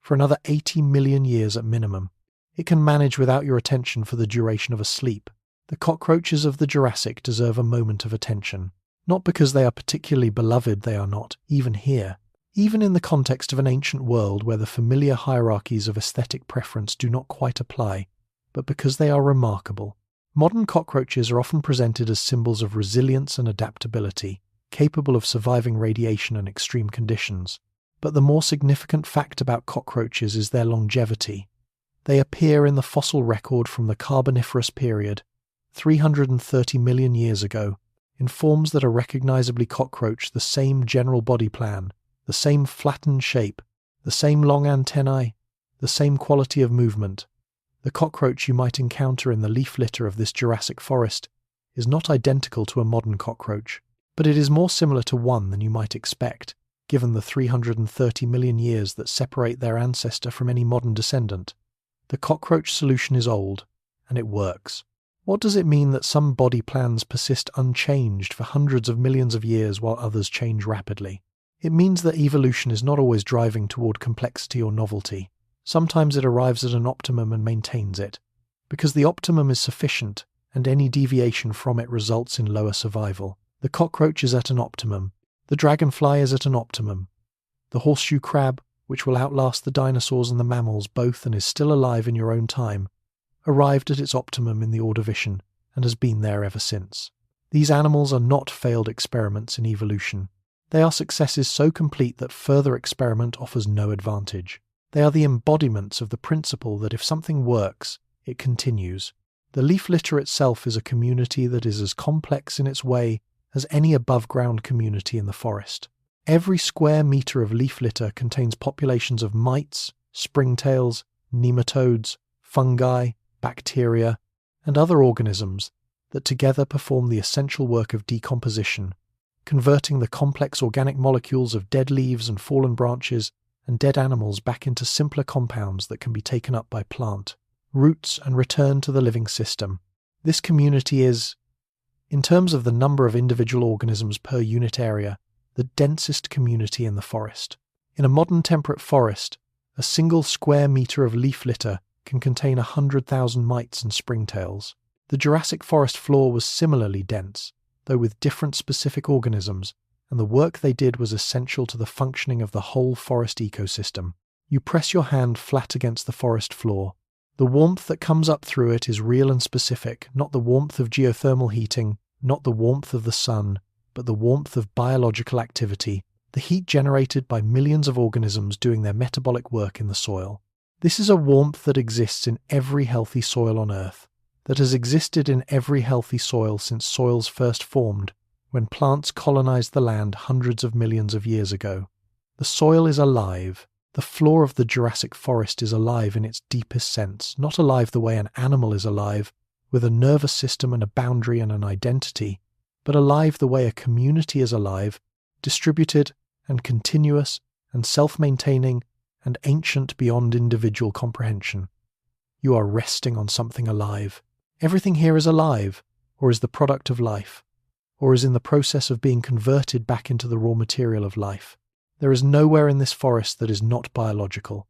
for another 80 million years at minimum. It can manage without your attention for the duration of a sleep. The cockroaches of the Jurassic deserve a moment of attention. Not because they are particularly beloved, they are not, even here. Even in the context of an ancient world where the familiar hierarchies of aesthetic preference do not quite apply, but because they are remarkable. Modern cockroaches are often presented as symbols of resilience and adaptability, capable of surviving radiation and extreme conditions. But the more significant fact about cockroaches is their longevity. They appear in the fossil record from the Carboniferous period, 330 million years ago, in forms that are recognizably cockroach, the same general body plan, the same flattened shape, the same long antennae, the same quality of movement. The cockroach you might encounter in the leaf litter of this Jurassic forest is not identical to a modern cockroach, but it is more similar to one than you might expect, given the 330 million years that separate their ancestor from any modern descendant. The cockroach solution is old, and it works. What does it mean that some body plans persist unchanged for hundreds of millions of years while others change rapidly? It means that evolution is not always driving toward complexity or novelty. Sometimes it arrives at an optimum and maintains it, because the optimum is sufficient, and any deviation from it results in lower survival. The cockroach is at an optimum. The dragonfly is at an optimum. The horseshoe crab, which will outlast the dinosaurs and the mammals both and is still alive in your own time, arrived at its optimum in the Ordovician and has been there ever since. These animals are not failed experiments in evolution. They are successes so complete that further experiment offers no advantage. They are the embodiments of the principle that if something works, it continues. The leaf litter itself is a community that is as complex in its way as any above-ground community in the forest. Every square metre of leaf litter contains populations of mites, springtails, nematodes, fungi, bacteria, and other organisms that together perform the essential work of decomposition, converting the complex organic molecules of dead leaves and fallen branches and dead animals back into simpler compounds that can be taken up by plant roots and returned to the living system. This community is, in terms of the number of individual organisms per unit area, the densest community in the forest. In a modern temperate forest, a single square metre of leaf litter can contain 100,000 mites and springtails. The Jurassic forest floor was similarly dense, though with different specific organisms, and the work they did was essential to the functioning of the whole forest ecosystem. You press your hand flat against the forest floor. The warmth that comes up through it is real and specific, not the warmth of geothermal heating, not the warmth of the sun, but the warmth of biological activity, the heat generated by millions of organisms doing their metabolic work in the soil. This is a warmth that exists in every healthy soil on Earth, that has existed in every healthy soil since soils first formed, when plants colonized the land hundreds of millions of years ago. The soil is alive. The floor of the Jurassic forest is alive in its deepest sense, not alive the way an animal is alive, with a nervous system and a boundary and an identity, but alive the way a community is alive, distributed and continuous and self-maintaining and ancient beyond individual comprehension. You are resting on something alive. Everything here is alive, or is the product of life, or is in the process of being converted back into the raw material of life. There is nowhere in this forest that is not biological.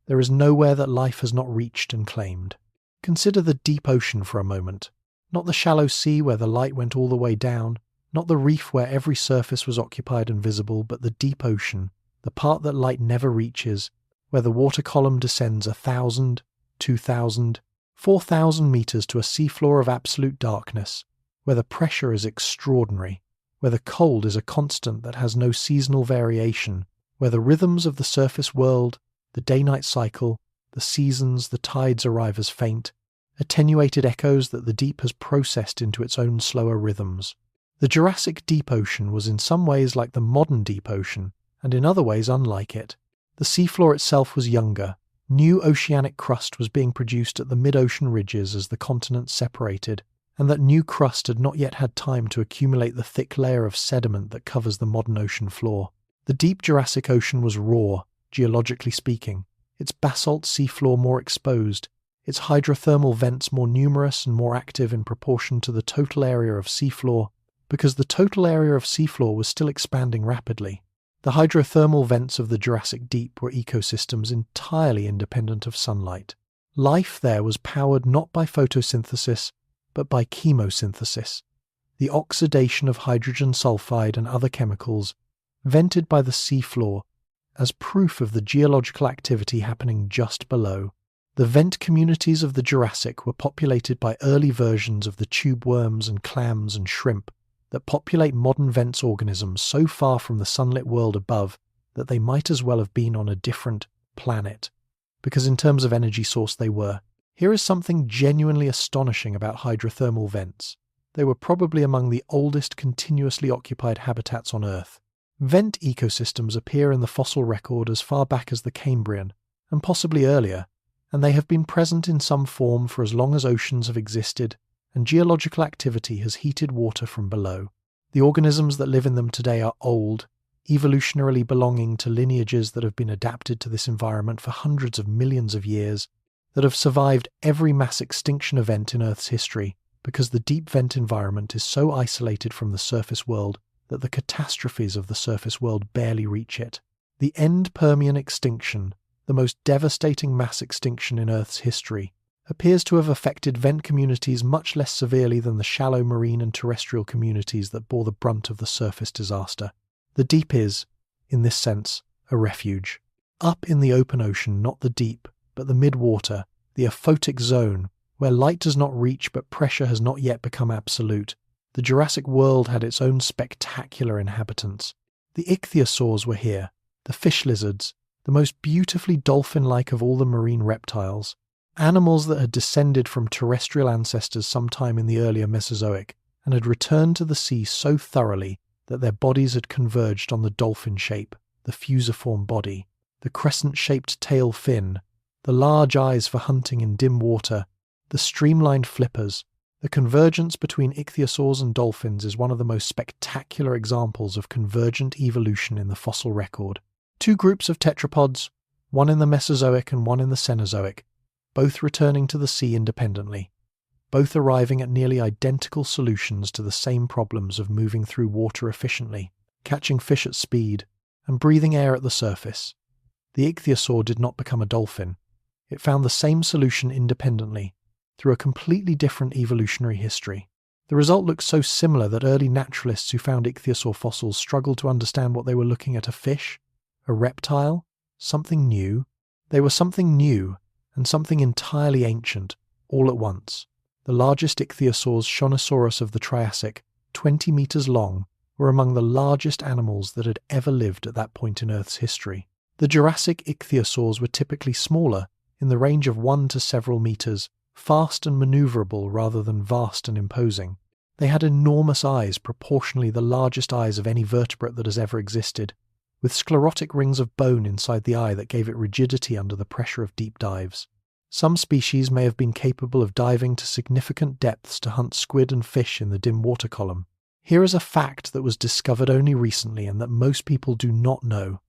There is nowhere that life has not reached and claimed. Consider the deep ocean for a moment. Not the shallow sea where the light went all the way down, not the reef where every surface was occupied and visible, but the deep ocean, the part that light never reaches, where the water column descends 1,000, 2,000, 4,000 meters to a seafloor of absolute darkness, where the pressure is extraordinary, where the cold is a constant that has no seasonal variation, where the rhythms of the surface world, the day-night cycle, the seasons, the tides arrive as faint, attenuated echoes that the deep has processed into its own slower rhythms. The Jurassic deep ocean was in some ways like the modern deep ocean, and in other ways unlike it. The seafloor itself was younger. New oceanic crust was being produced at the mid-ocean ridges as the continents separated, and that new crust had not yet had time to accumulate the thick layer of sediment that covers the modern ocean floor. The deep Jurassic Ocean was raw, geologically speaking, its basalt seafloor more exposed, its hydrothermal vents more numerous and more active in proportion to the total area of seafloor, because the total area of seafloor was still expanding rapidly. The hydrothermal vents of the Jurassic Deep were ecosystems entirely independent of sunlight. Life there was powered not by photosynthesis, but by chemosynthesis, the oxidation of hydrogen sulfide and other chemicals vented by the seafloor as proof of the geological activity happening just below. The vent communities of the Jurassic were populated by early versions of the tube worms and clams and shrimp that populate modern vents organisms so far from the sunlit world above that they might as well have been on a different planet, because in terms of energy source they were. Here is something genuinely astonishing about hydrothermal vents. They were probably among the oldest continuously occupied habitats on Earth. Vent ecosystems appear in the fossil record as far back as the Cambrian, and possibly earlier, and they have been present in some form for as long as oceans have existed, and geological activity has heated water from below. The organisms that live in them today are old, evolutionarily belonging to lineages that have been adapted to this environment for hundreds of millions of years, that have survived every mass extinction event in Earth's history, because the deep vent environment is so isolated from the surface world that the catastrophes of the surface world barely reach it. The end Permian extinction, the most devastating mass extinction in Earth's history, appears to have affected vent communities much less severely than the shallow marine and terrestrial communities that bore the brunt of the surface disaster. The deep is, in this sense, a refuge. Up in the open ocean, not the deep, but the mid-water, the aphotic zone, where light does not reach but pressure has not yet become absolute, the Jurassic world had its own spectacular inhabitants. The ichthyosaurs were here, the fish lizards, the most beautifully dolphin-like of all the marine reptiles, animals that had descended from terrestrial ancestors sometime in the earlier Mesozoic, and had returned to the sea so thoroughly that their bodies had converged on the dolphin shape, the fusiform body, the crescent-shaped tail fin, the large eyes for hunting in dim water, the streamlined flippers. The convergence between ichthyosaurs and dolphins is one of the most spectacular examples of convergent evolution in the fossil record. Two groups of tetrapods, one in the Mesozoic and one in the Cenozoic, both returning to the sea independently, both arriving at nearly identical solutions to the same problems of moving through water efficiently, catching fish at speed, and breathing air at the surface. The ichthyosaur did not become a dolphin. It found the same solution independently, through a completely different evolutionary history. The result looks so similar that early naturalists who found ichthyosaur fossils struggled to understand what they were looking at: a fish, a reptile, something new. They were something new and something entirely ancient, all at once. The largest ichthyosaurs, Shonosaurus of the Triassic, 20 meters long, were among the largest animals that had ever lived at that point in Earth's history. The Jurassic ichthyosaurs were typically smaller, in the range of 1 to several meters, fast and maneuverable rather than vast and imposing. They had enormous eyes, proportionally the largest eyes of any vertebrate that has ever existed, with sclerotic rings of bone inside the eye that gave it rigidity under the pressure of deep dives. Some species may have been capable of diving to significant depths to hunt squid and fish in the dim water column. Here is a fact that was discovered only recently and that most people do not know.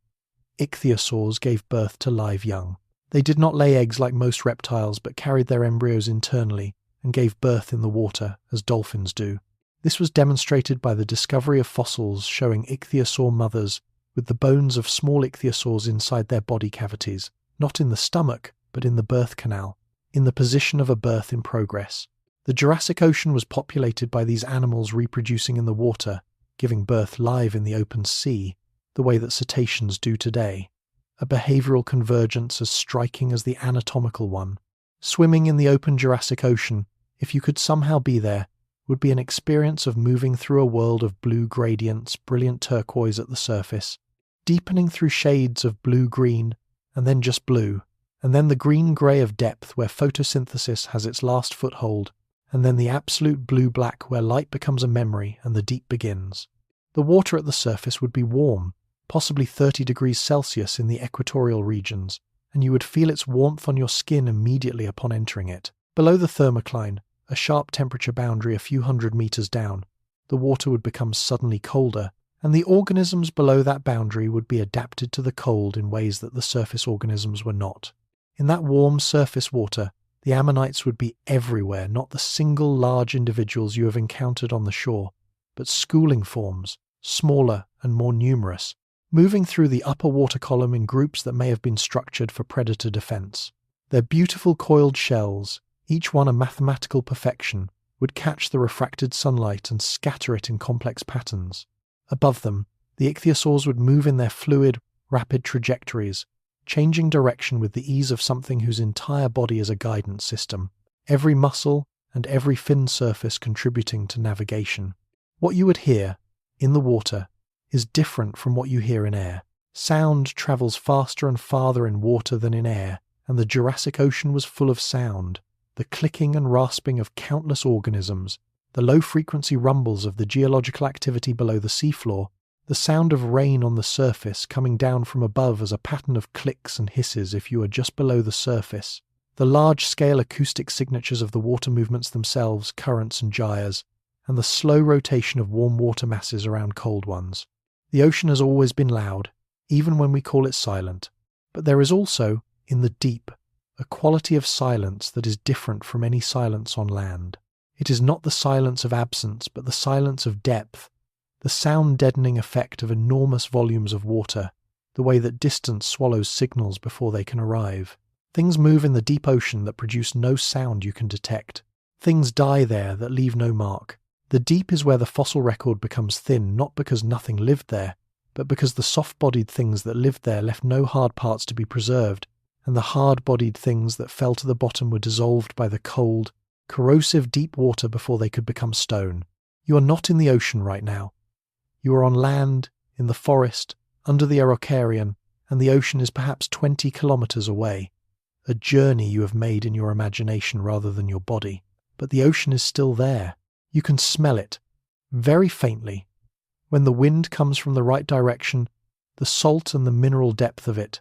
Ichthyosaurs gave birth to live young. They did not lay eggs like most reptiles, but carried their embryos internally and gave birth in the water, as dolphins do. This was demonstrated by the discovery of fossils showing ichthyosaur mothers with the bones of small ichthyosaurs inside their body cavities, not in the stomach, but in the birth canal, in the position of a birth in progress. The Jurassic Ocean was populated by these animals reproducing in the water, giving birth live in the open sea, the way that cetaceans do today. A behavioral convergence as striking as the anatomical one. Swimming in the open Jurassic Ocean, if you could somehow be there, would be an experience of moving through a world of blue gradients, brilliant turquoise at the surface, deepening through shades of blue-green, and then just blue, and then the green-grey of depth where photosynthesis has its last foothold, and then the absolute blue-black where light becomes a memory and the deep begins. The water at the surface would be warm, possibly 30 degrees Celsius in the equatorial regions, and you would feel its warmth on your skin immediately upon entering it. Below the thermocline, a sharp temperature boundary a few hundred meters down, the water would become suddenly colder, and the organisms below that boundary would be adapted to the cold in ways that the surface organisms were not. In that warm surface water, the ammonites would be everywhere, not the single large individuals you have encountered on the shore, but schooling forms, smaller and more numerous, moving through the upper water column in groups that may have been structured for predator defense. Their beautiful coiled shells, each one a mathematical perfection, would catch the refracted sunlight and scatter it in complex patterns. Above them, the ichthyosaurs would move in their fluid, rapid trajectories, changing direction with the ease of something whose entire body is a guidance system, every muscle and every fin surface contributing to navigation. What you would hear, in the water, is different from what you hear in air. Sound travels faster and farther in water than in air, and the Jurassic Ocean was full of sound, the clicking and rasping of countless organisms, the low-frequency rumbles of the geological activity below the seafloor, the sound of rain on the surface coming down from above as a pattern of clicks and hisses if you are just below the surface, the large-scale acoustic signatures of the water movements themselves, currents and gyres, and the slow rotation of warm water masses around cold ones. The ocean has always been loud, even when we call it silent, but there is also, in the deep, a quality of silence that is different from any silence on land. It is not the silence of absence, but the silence of depth, the sound-deadening effect of enormous volumes of water, the way that distance swallows signals before they can arrive. Things move in the deep ocean that produce no sound you can detect. Things die there that leave no mark. The deep is where the fossil record becomes thin, not because nothing lived there, but because the soft-bodied things that lived there left no hard parts to be preserved, and the hard-bodied things that fell to the bottom were dissolved by the cold, corrosive deep water before they could become stone. You are not in the ocean right now. You are on land, in the forest, under the Araucarian, and the ocean is perhaps 20 kilometers away. A journey you have made in your imagination rather than your body. But the ocean is still there. You can smell it, very faintly. When the wind comes from the right direction, the salt and the mineral depth of it,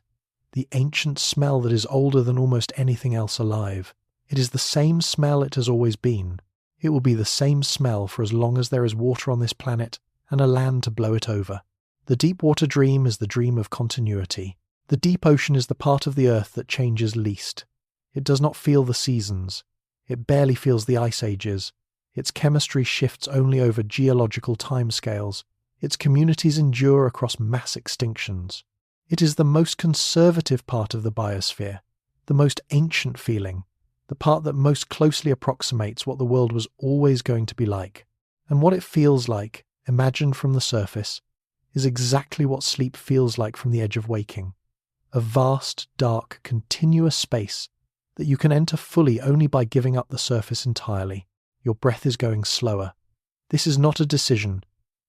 the ancient smell that is older than almost anything else alive. It is the same smell it has always been. It will be the same smell for as long as there is water on this planet and a land to blow it over. The deep water dream is the dream of continuity. The deep ocean is the part of the earth that changes least. It does not feel the seasons. It barely feels the ice ages. Its chemistry shifts only over geological timescales. Its communities endure across mass extinctions. It is the most conservative part of the biosphere, the most ancient feeling, the part that most closely approximates what the world was always going to be like. And what it feels like, imagined from the surface, is exactly what sleep feels like from the edge of waking. A vast, dark, continuous space that you can enter fully only by giving up the surface entirely. Your breath is going slower. This is not a decision.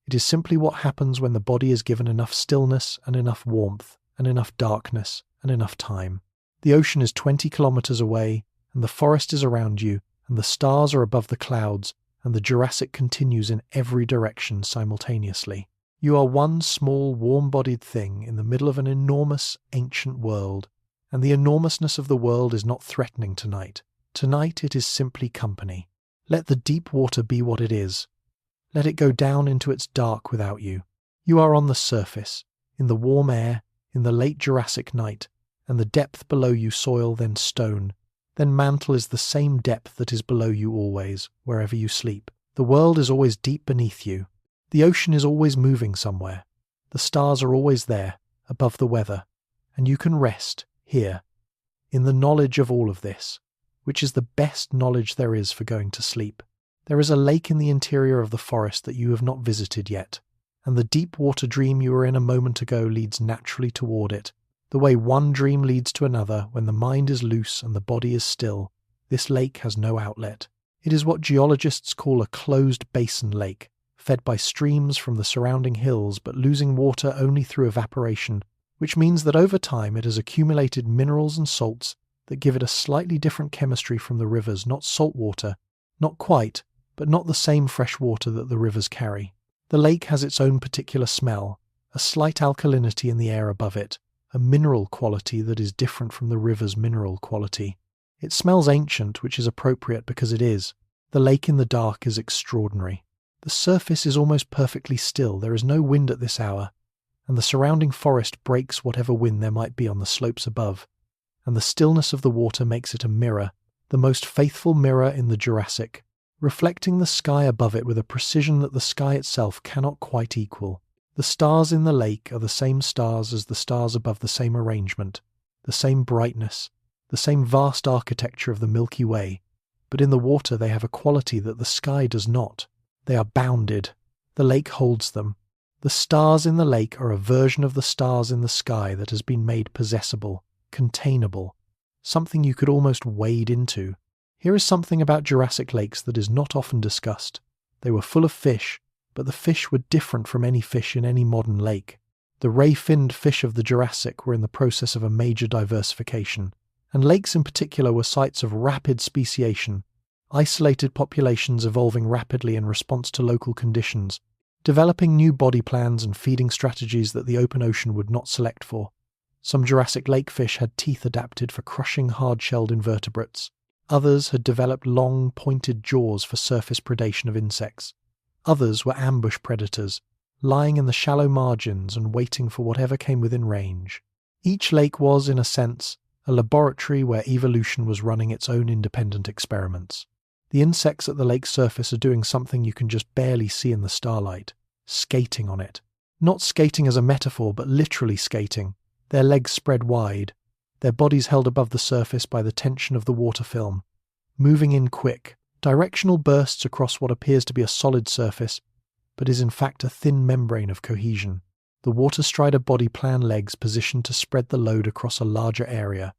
It is simply what happens when the body is given enough stillness and enough warmth and enough darkness and enough time. The ocean is 20 kilometers away, and the forest is around you, and the stars are above the clouds, and the Jurassic continues in every direction simultaneously. You are one small, warm-bodied thing in the middle of an enormous, ancient world, and the enormousness of the world is not threatening tonight. Tonight it is simply company. Let the deep water be what it is. Let it go down into its dark without you. You are on the surface, in the warm air, in the late Jurassic night, and the depth below you soil, then stone. Then mantle is the same depth that is below you always, wherever you sleep. The world is always deep beneath you. The ocean is always moving somewhere. The stars are always there, above the weather, and you can rest here, in the knowledge of all of this, which is the best knowledge there is for going to sleep. There is a lake in the interior of the forest that you have not visited yet, and the deep water dream you were in a moment ago leads naturally toward it. The way one dream leads to another when the mind is loose and the body is still, this lake has no outlet. It is what geologists call a closed basin lake, fed by streams from the surrounding hills but losing water only through evaporation, which means that over time it has accumulated minerals and salts that give it a slightly different chemistry from the rivers, not salt water, not quite, but not the same fresh water that the rivers carry. The lake has its own particular smell, a slight alkalinity in the air above it, a mineral quality that is different from the river's mineral quality. It smells ancient, which is appropriate because it is. The lake in the dark is extraordinary. The surface is almost perfectly still, there is no wind at this hour, and the surrounding forest breaks whatever wind there might be on the slopes above, and the stillness of the water makes it a mirror, the most faithful mirror in the Jurassic, reflecting the sky above it with a precision that the sky itself cannot quite equal. The stars in the lake are the same stars as the stars above, the same arrangement, the same brightness, the same vast architecture of the Milky Way, but in the water they have a quality that the sky does not. They are bounded. The lake holds them. The stars in the lake are a version of the stars in the sky that has been made possessible, containable, something you could almost wade into. Here is something about Jurassic lakes that is not often discussed. They were full of fish, but the fish were different from any fish in any modern lake. The ray-finned fish of the Jurassic were in the process of a major diversification, and lakes in particular were sites of rapid speciation, isolated populations evolving rapidly in response to local conditions, developing new body plans and feeding strategies that the open ocean would not select for. Some Jurassic lake fish had teeth adapted for crushing hard-shelled invertebrates. Others had developed long, pointed jaws for surface predation of insects. Others were ambush predators, lying in the shallow margins and waiting for whatever came within range. Each lake was, in a sense, a laboratory where evolution was running its own independent experiments. The insects at the lake's surface are doing something you can just barely see in the starlight, skating on it. Not skating as a metaphor, but literally skating, their legs spread wide, their bodies held above the surface by the tension of the water film, moving in quick, directional bursts across what appears to be a solid surface, but is in fact a thin membrane of cohesion. The water strider body plan legs positioned to spread the load across a larger area.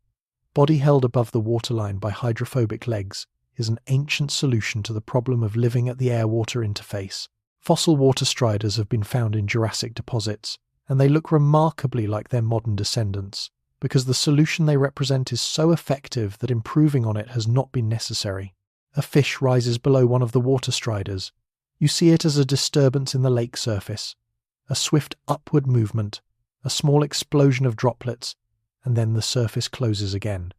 Body held above the waterline by hydrophobic legs is an ancient solution to the problem of living at the air-water interface. Fossil water striders have been found in Jurassic deposits, and they look remarkably like their modern descendants, because the solution they represent is so effective that improving on it has not been necessary. A fish rises below one of the water striders. You see it as a disturbance in the lake surface, a swift upward movement, a small explosion of droplets, and then the surface closes again.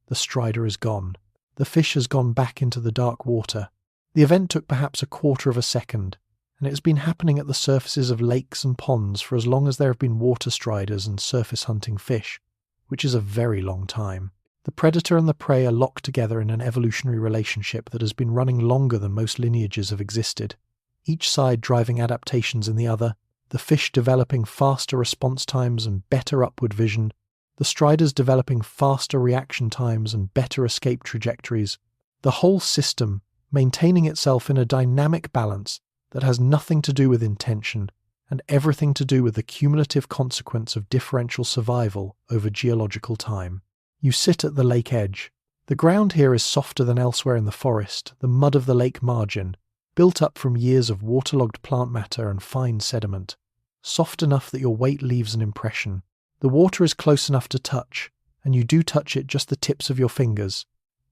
The strider is gone. The fish has gone back into the dark water. The event took perhaps a quarter of a second, and it has been happening at the surfaces of lakes and ponds for as long as there have been water striders and surface-hunting fish, which is a very long time. The predator and the prey are locked together in an evolutionary relationship that has been running longer than most lineages have existed, each side driving adaptations in the other, the fish developing faster response times and better upward vision, the striders developing faster reaction times and better escape trajectories, the whole system maintaining itself in a dynamic balance that has nothing to do with intention and everything to do with the cumulative consequence of differential survival over geological time. You sit at the lake edge. The ground here is softer than elsewhere in the forest, the mud of the lake margin, built up from years of waterlogged plant matter and fine sediment, soft enough that your weight leaves an impression. The water is close enough to touch, and you do touch it just the tips of your fingers,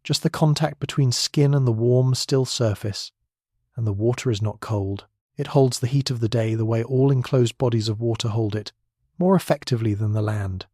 just the contact between skin and the warm, still surface. And the water is not cold. It holds the heat of the day the way all enclosed bodies of water hold it, more effectively than the land.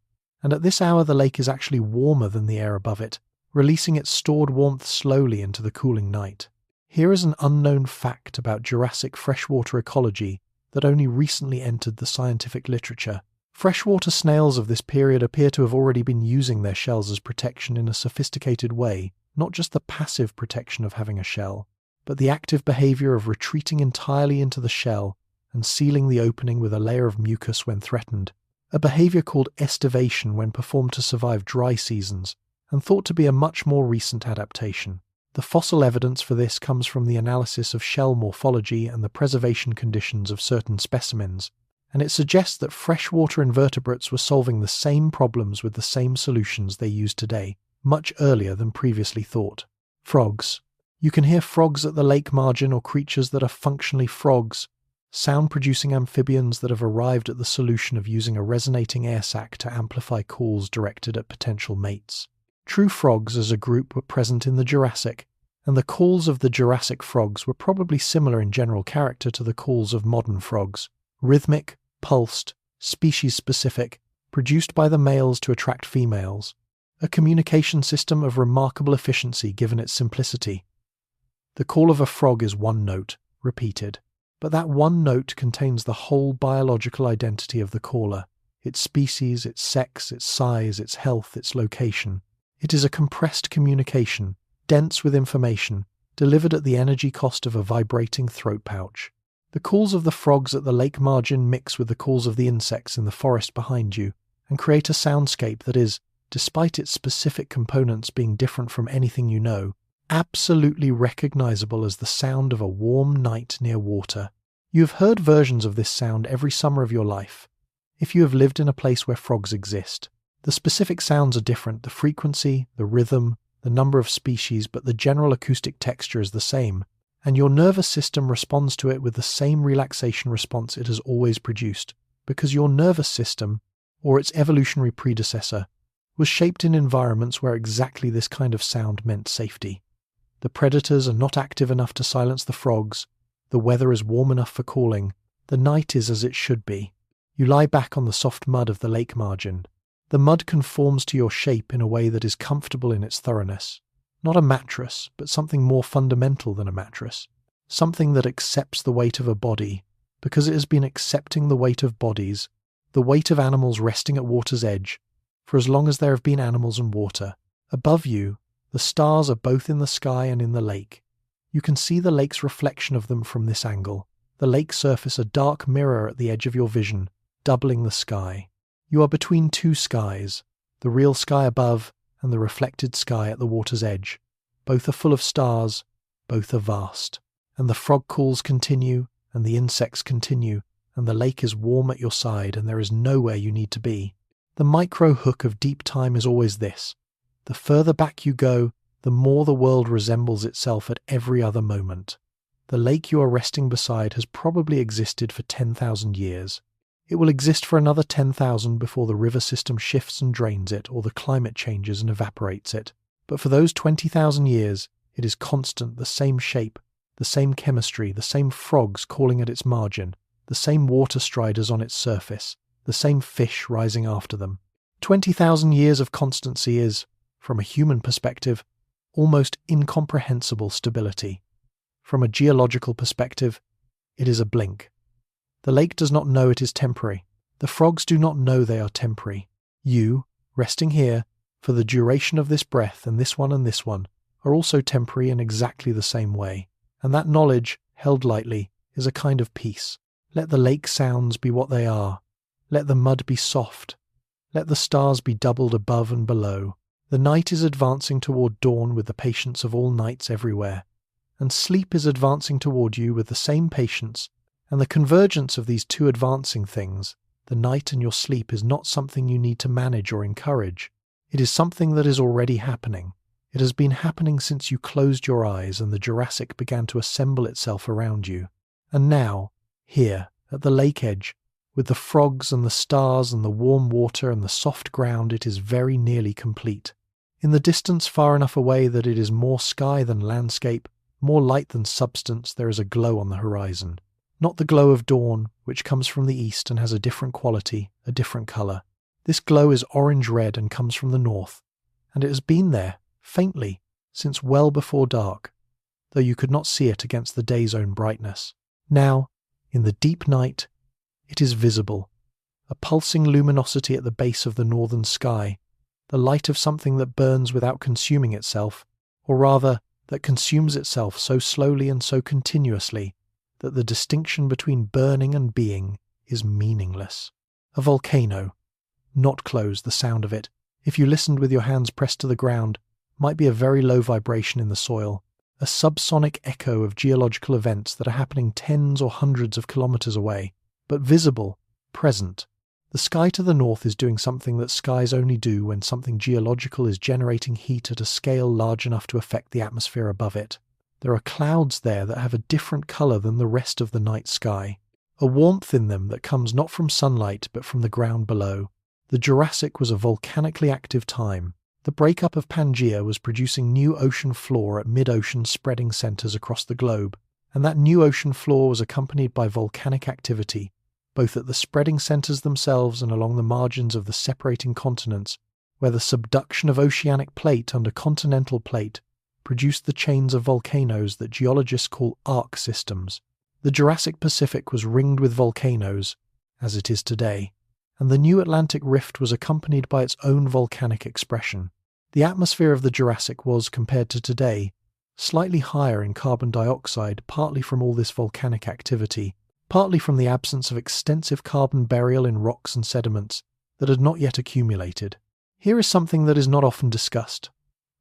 And at this hour the lake is actually warmer than the air above it, releasing its stored warmth slowly into the cooling night. Here is an unknown fact about Jurassic freshwater ecology that only recently entered the scientific literature. Freshwater snails of this period appear to have already been using their shells as protection in a sophisticated way, not just the passive protection of having a shell, but the active behavior of retreating entirely into the shell and sealing the opening with a layer of mucus when threatened, a behavior called estivation when performed to survive dry seasons, and thought to be a much more recent adaptation. The fossil evidence for this comes from the analysis of shell morphology and the preservation conditions of certain specimens, and it suggests that freshwater invertebrates were solving the same problems with the same solutions they use today, much earlier than previously thought. Frogs. You can hear frogs at the lake margin or creatures that are functionally frogs, sound-producing amphibians that have arrived at the solution of using a resonating air sac to amplify calls directed at potential mates. True frogs as a group were present in the Jurassic, and the calls of the Jurassic frogs were probably similar in general character to the calls of modern frogs, rhythmic, pulsed, species-specific, produced by the males to attract females, a communication system of remarkable efficiency given its simplicity. The call of a frog is one note, repeated, but that one note contains the whole biological identity of the caller, its species, its sex, its size, its health, its location. It is a compressed communication, dense with information, delivered at the energy cost of a vibrating throat pouch. The calls of the frogs at the lake margin mix with the calls of the insects in the forest behind you and create a soundscape that is, despite its specific components being different from anything you know, absolutely recognizable as the sound of a warm night near water. You have heard versions of this sound every summer of your life, if you have lived in a place where frogs exist. The specific sounds are different, the frequency, the rhythm, the number of species, but the general acoustic texture is the same, and your nervous system responds to it with the same relaxation response it has always produced, because your nervous system, or its evolutionary predecessor, was shaped in environments where exactly this kind of sound meant safety. The predators are not active enough to silence the frogs, the weather is warm enough for calling, the night is as it should be. You lie back on the soft mud of the lake margin. The mud conforms to your shape in a way that is comfortable in its thoroughness. Not a mattress, but something more fundamental than a mattress. Something that accepts the weight of a body, because it has been accepting the weight of bodies, the weight of animals resting at water's edge, for as long as there have been animals and water. Above you, the stars are both in the sky and in the lake. You can see the lake's reflection of them from this angle, the lake surface a dark mirror at the edge of your vision, doubling the sky. You are between two skies, the real sky above and the reflected sky at the water's edge. Both are full of stars, both are vast. And the frog calls continue, and the insects continue, and the lake is warm at your side, and there is nowhere you need to be. The micro hook of deep time is always this. The further back you go, the more the world resembles itself at every other moment. The lake you are resting beside has probably existed for 10,000 years. It will exist for another 10,000 before the river system shifts and drains it, or the climate changes and evaporates it. But for those 20,000 years, it is constant, the same shape, the same chemistry, the same frogs calling at its margin, the same water striders on its surface, the same fish rising after them. 20,000 years of constancy is, from a human perspective, almost incomprehensible stability. From a geological perspective, it is a blink. The lake does not know it is temporary. The frogs do not know they are temporary. You, resting here, for the duration of this breath and this one, are also temporary in exactly the same way. And that knowledge, held lightly, is a kind of peace. Let the lake sounds be what they are. Let the mud be soft. Let the stars be doubled above and below. The night is advancing toward dawn with the patience of all nights everywhere. And sleep is advancing toward you with the same patience, and the convergence of these two advancing things, the night and your sleep, is not something you need to manage or encourage. It is something that is already happening. It has been happening since you closed your eyes and the Jurassic began to assemble itself around you. And now, here, at the lake edge, with the frogs and the stars and the warm water and the soft ground, it is very nearly complete. In the distance, far enough away that it is more sky than landscape, more light than substance, there is a glow on the horizon. Not the glow of dawn, which comes from the east and has a different quality, a different colour. This glow is orange-red and comes from the north, and it has been there, faintly, since well before dark, though you could not see it against the day's own brightness. Now, in the deep night, it is visible, a pulsing luminosity at the base of the northern sky, the light of something that burns without consuming itself, or rather, that consumes itself so slowly and so continuously that the distinction between burning and being is meaningless. A volcano, not closed, the sound of it, if you listened with your hands pressed to the ground, might be a very low vibration in the soil, a subsonic echo of geological events that are happening tens or hundreds of kilometers away, but visible, present. The sky to the north is doing something that skies only do when something geological is generating heat at a scale large enough to affect the atmosphere above it. There are clouds there that have a different colour than the rest of the night sky, a warmth in them that comes not from sunlight but from the ground below. The Jurassic was a volcanically active time. The breakup of Pangaea was producing new ocean floor at mid-ocean spreading centres across the globe, and that new ocean floor was accompanied by volcanic activity, both at the spreading centres themselves and along the margins of the separating continents, where the subduction of oceanic plate under continental plate produced the chains of volcanoes that geologists call arc systems. The Jurassic Pacific was ringed with volcanoes, as it is today, and the new Atlantic Rift was accompanied by its own volcanic expression. The atmosphere of the Jurassic was, compared to today, slightly higher in carbon dioxide, partly from all this volcanic activity, partly from the absence of extensive carbon burial in rocks and sediments that had not yet accumulated. Here is something that is not often discussed.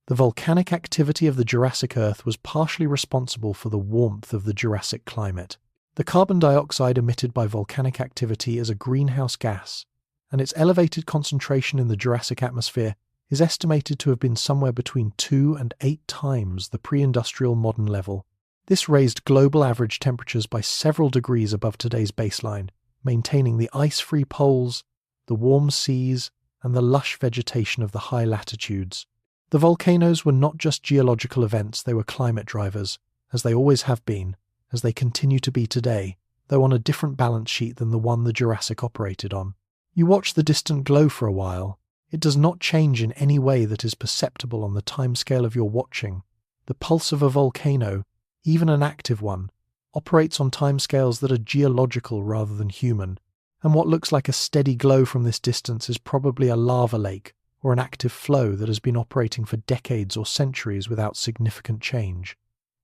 The volcanic activity of the Jurassic Earth was partially responsible for the warmth of the Jurassic climate. The carbon dioxide emitted by volcanic activity is a greenhouse gas, and its elevated concentration in the Jurassic atmosphere is estimated to have been somewhere between 2 and 8 times the pre-industrial modern level. This raised global average temperatures by several degrees above today's baseline, maintaining the ice-free poles, the warm seas, and the lush vegetation of the high latitudes. The volcanoes were not just geological events, they were climate drivers, as they always have been, as they continue to be today, though on a different balance sheet than the one the Jurassic operated on. You watch the distant glow for a while. It does not change in any way that is perceptible on the timescale of your watching. The pulse of a volcano, even an active one, operates on timescales that are geological rather than human, and what looks like a steady glow from this distance is probably a lava lake or an active flow that has been operating for decades or centuries without significant change.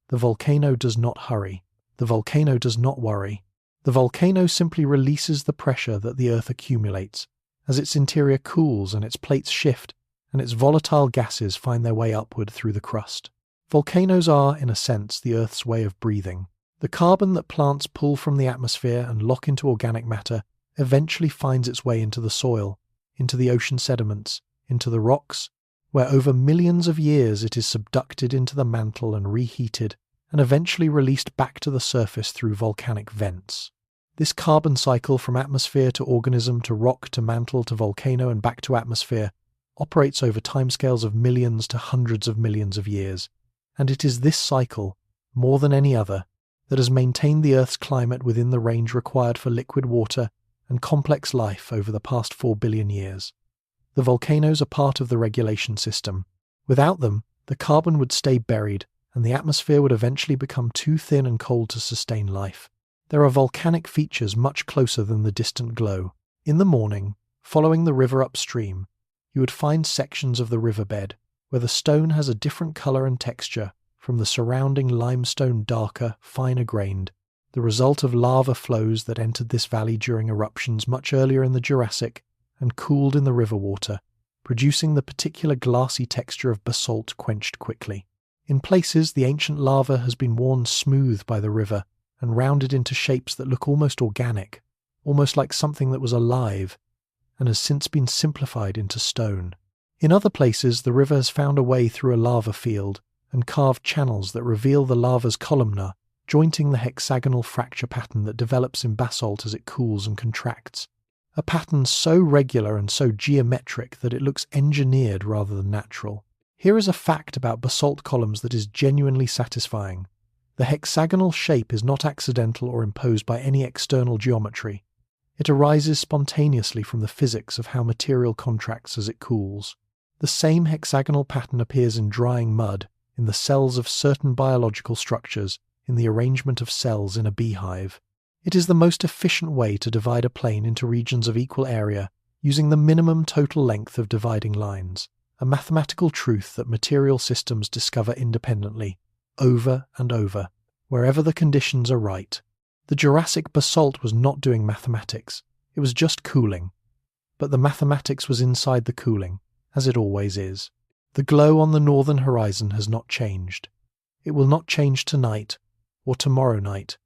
The volcano does not hurry. The volcano does not worry. The volcano simply releases the pressure that the Earth accumulates as its interior cools and its plates shift and its volatile gases find their way upward through the crust. Volcanoes are, in a sense, the Earth's way of breathing. The carbon that plants pull from the atmosphere and lock into organic matter eventually finds its way into the soil, into the ocean sediments, into the rocks, where over millions of years it is subducted into the mantle and reheated, and eventually released back to the surface through volcanic vents. This carbon cycle from atmosphere to organism to rock to mantle to volcano and back to atmosphere operates over timescales of millions to hundreds of millions of years, and it is this cycle, more than any other, that has maintained the Earth's climate within the range required for liquid water and complex life over the past 4 billion years. The volcanoes are part of the regulation system. Without them, the carbon would stay buried and the atmosphere would eventually become too thin and cold to sustain life. There are volcanic features much closer than the distant glow. In the morning, following the river upstream, you would find sections of the riverbed where the stone has a different colour and texture from the surrounding limestone, darker, finer grained, the result of lava flows that entered this valley during eruptions much earlier in the Jurassic and cooled in the river water, producing the particular glassy texture of basalt quenched quickly. In places, the ancient lava has been worn smooth by the river and rounded into shapes that look almost organic, almost like something that was alive, and has since been simplified into stone. In other places, the river has found a way through a lava field and carved channels that reveal the lava's columnar, jointing the hexagonal fracture pattern that develops in basalt as it cools and contracts. A pattern so regular and so geometric that it looks engineered rather than natural. Here is a fact about basalt columns that is genuinely satisfying. The hexagonal shape is not accidental or imposed by any external geometry. It arises spontaneously from the physics of how material contracts as it cools. The same hexagonal pattern appears in drying mud, in the cells of certain biological structures, in the arrangement of cells in a beehive. It is the most efficient way to divide a plane into regions of equal area, using the minimum total length of dividing lines, a mathematical truth that material systems discover independently, over and over, wherever the conditions are right. The Jurassic basalt was not doing mathematics, it was just cooling. But the mathematics was inside the cooling, as it always is. The glow on the northern horizon has not changed. It will not change tonight, or tomorrow night,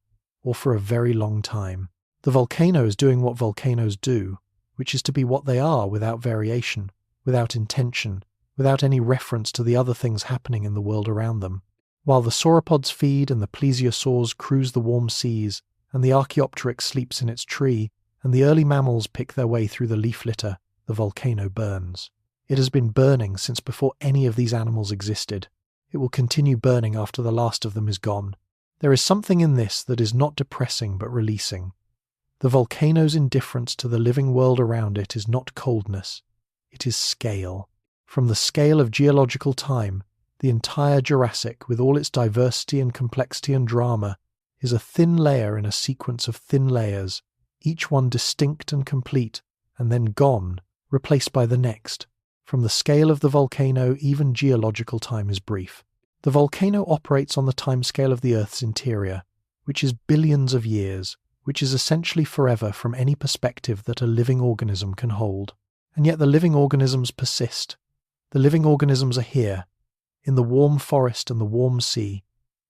or for a very long time. The volcano is doing what volcanoes do, which is to be what they are without variation, without intention, without any reference to the other things happening in the world around them. While the sauropods feed and the plesiosaurs cruise the warm seas, and the Archaeopteryx sleeps in its tree, and the early mammals pick their way through the leaf litter, the volcano burns. It has been burning since before any of these animals existed. It will continue burning after the last of them is gone. There is something in this that is not depressing but releasing. The volcano's indifference to the living world around it is not coldness, it is scale. From the scale of geological time, the entire Jurassic, with all its diversity and complexity and drama, is a thin layer in a sequence of thin layers, each one distinct and complete, and then gone, replaced by the next. From the scale of the volcano, even geological time is brief. The volcano operates on the timescale of the Earth's interior, which is billions of years, which is essentially forever from any perspective that a living organism can hold. And yet the living organisms persist. The living organisms are here, in the warm forest and the warm sea,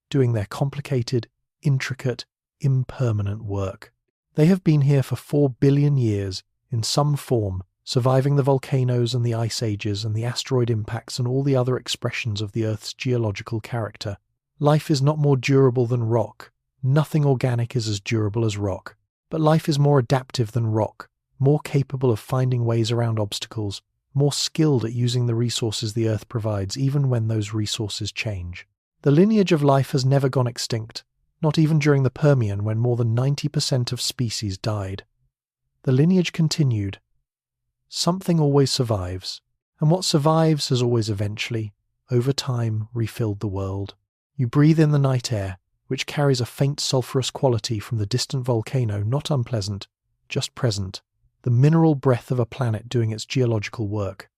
doing their complicated, intricate, impermanent work. They have been here for 4 billion years, in some form, surviving the volcanoes and the ice ages and the asteroid impacts and all the other expressions of the Earth's geological character. Life is not more durable than rock. Nothing organic is as durable as rock. But life is more adaptive than rock, more capable of finding ways around obstacles, more skilled at using the resources the Earth provides even when those resources change. The lineage of life has never gone extinct, not even during the Permian when more than 90% of species died. The lineage continued. Something always survives, and what survives has always eventually, over time, refilled the world. You breathe in the night air, which carries a faint sulphurous quality from the distant volcano, not unpleasant, just present, the mineral breath of a planet doing its geological work.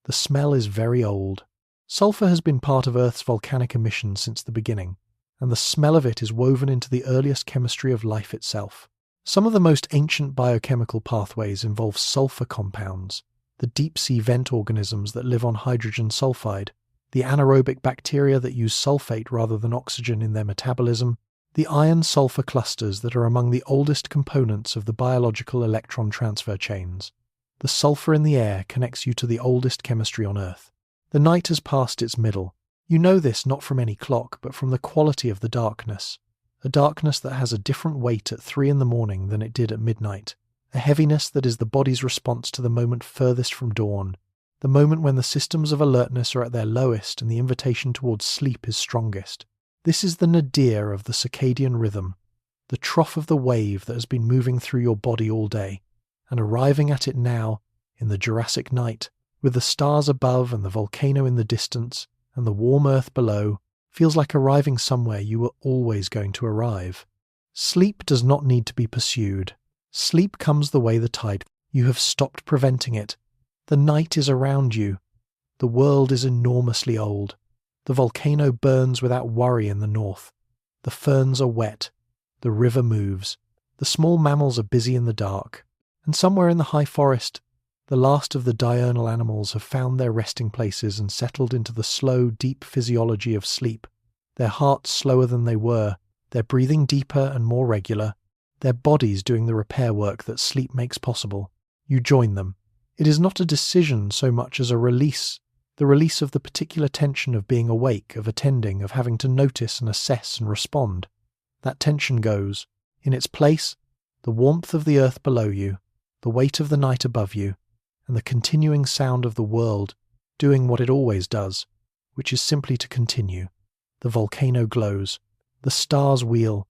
The smell is very old. Sulphur has been part of Earth's volcanic emissions since the beginning, and the smell of it is woven into the earliest chemistry of life itself. Some of the most ancient biochemical pathways involve sulfur compounds, the deep-sea vent organisms that live on hydrogen sulfide, the anaerobic bacteria that use sulfate rather than oxygen in their metabolism, the iron-sulfur clusters that are among the oldest components of the biological electron transfer chains. The sulfur in the air connects you to the oldest chemistry on Earth. The night has passed its middle. You know this not from any clock, but from the quality of the darkness. A darkness that has a different weight at 3 a.m. than it did at midnight. A heaviness that is the body's response to the moment furthest from dawn, the moment when the systems of alertness are at their lowest and the invitation towards sleep is strongest. This is the nadir of the circadian rhythm, the trough of the wave that has been moving through your body all day, and arriving at it now, in the Jurassic night, with the stars above and the volcano in the distance, and the warm earth below, feels like arriving somewhere you were always going to arrive. Sleep does not need to be pursued. Sleep comes the way the tide. You have stopped preventing it. The night is around you. The world is enormously old. The volcano burns without worry in the north. The ferns are wet. The river moves. The small mammals are busy in the dark. And somewhere in the high forest, the last of the diurnal animals have found their resting places and settled into the slow, deep physiology of sleep, their hearts slower than they were, their breathing deeper and more regular, their bodies doing the repair work that sleep makes possible. You join them. It is not a decision so much as a release, the release of the particular tension of being awake, of attending, of having to notice and assess and respond. That tension goes. In its place, the warmth of the earth below you, the weight of the night above you, and the continuing sound of the world doing what it always does, which is simply to continue. The volcano glows, the stars wheel,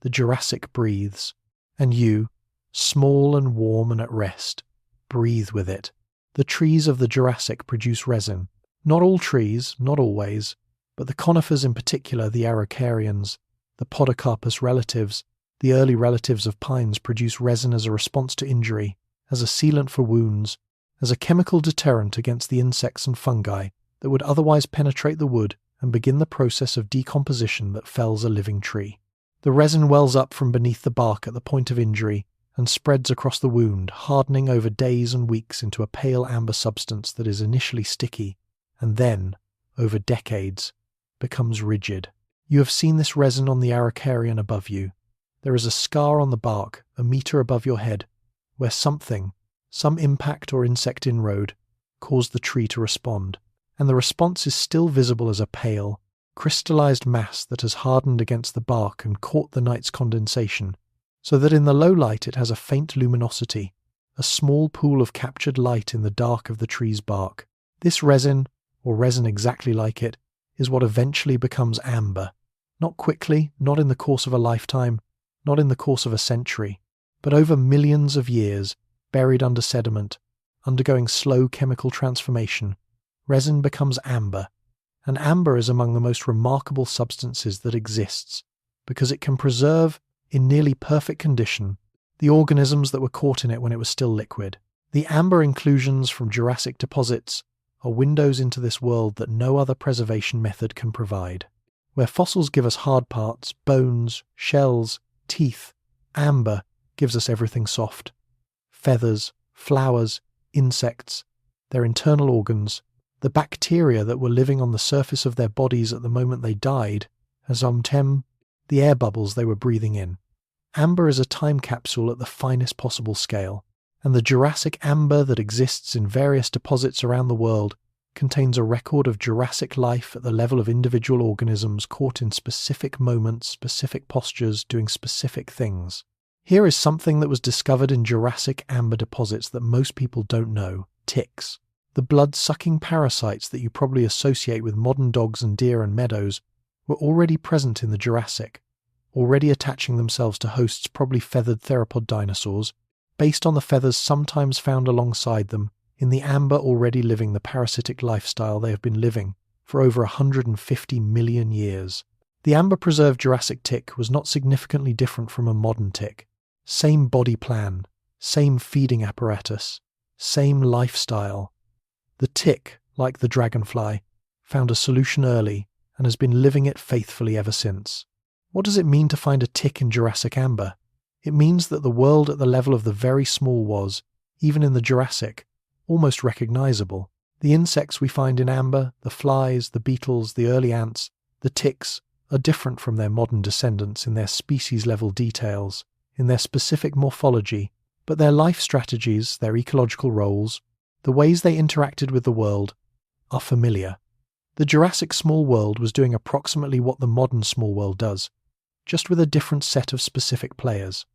the Jurassic breathes, and you, small and warm and at rest, breathe with it. The trees of the Jurassic produce resin. Not all trees, not always, but the conifers in particular, the araucarians, the podocarpus relatives, the early relatives of pines produce resin as a response to injury, as a sealant for wounds, as a chemical deterrent against the insects and fungi that would otherwise penetrate the wood and begin the process of decomposition that fells a living tree. The resin wells up from beneath the bark at the point of injury and spreads across the wound, hardening over days and weeks into a pale amber substance that is initially sticky and then, over decades, becomes rigid. You have seen this resin on the araucarian above you. There is a scar on the bark, a metre above your head, where something, some impact or insect inroad, caused the tree to respond, and the response is still visible as a pale, crystallized mass that has hardened against the bark and caught the night's condensation, so that in the low light it has a faint luminosity, a small pool of captured light in the dark of the tree's bark. This resin, or resin exactly like it, is what eventually becomes amber. Not quickly, not in the course of a lifetime, not in the course of a century, but over millions of years, buried under sediment, undergoing slow chemical transformation, resin becomes amber, and amber is among the most remarkable substances that exists, because it can preserve, in nearly perfect condition, the organisms that were caught in it when it was still liquid. The amber inclusions from Jurassic deposits are windows into this world that no other preservation method can provide. Where fossils give us hard parts, bones, shells, teeth, amber gives us everything soft. Feathers, flowers, insects, their internal organs, the bacteria that were living on the surface of their bodies at the moment they died, azomtem, the air bubbles they were breathing in. Amber is a time capsule at the finest possible scale, and the Jurassic amber that exists in various deposits around the world contains a record of Jurassic life at the level of individual organisms caught in specific moments, specific postures, doing specific things. Here is something that was discovered in Jurassic amber deposits that most people don't know: ticks. The blood-sucking parasites that you probably associate with modern dogs and deer and meadows were already present in the Jurassic, already attaching themselves to hosts, probably feathered theropod dinosaurs, based on the feathers sometimes found alongside them, in the amber already living the parasitic lifestyle they have been living for over 150 million years. The amber-preserved Jurassic tick was not significantly different from a modern tick. Same body plan, same feeding apparatus, same lifestyle. The tick, like the dragonfly, found a solution early and has been living it faithfully ever since. What does it mean to find a tick in Jurassic amber? It means that the world at the level of the very small was, even in the Jurassic, almost recognizable. The insects we find in amber, the flies, the beetles, the early ants, the ticks, are different from their modern descendants in their species-level details, in their specific morphology, but their life strategies, their ecological roles, the ways they interacted with the world, are familiar. The Jurassic small world was doing approximately what the modern small world does, just with a different set of specific players.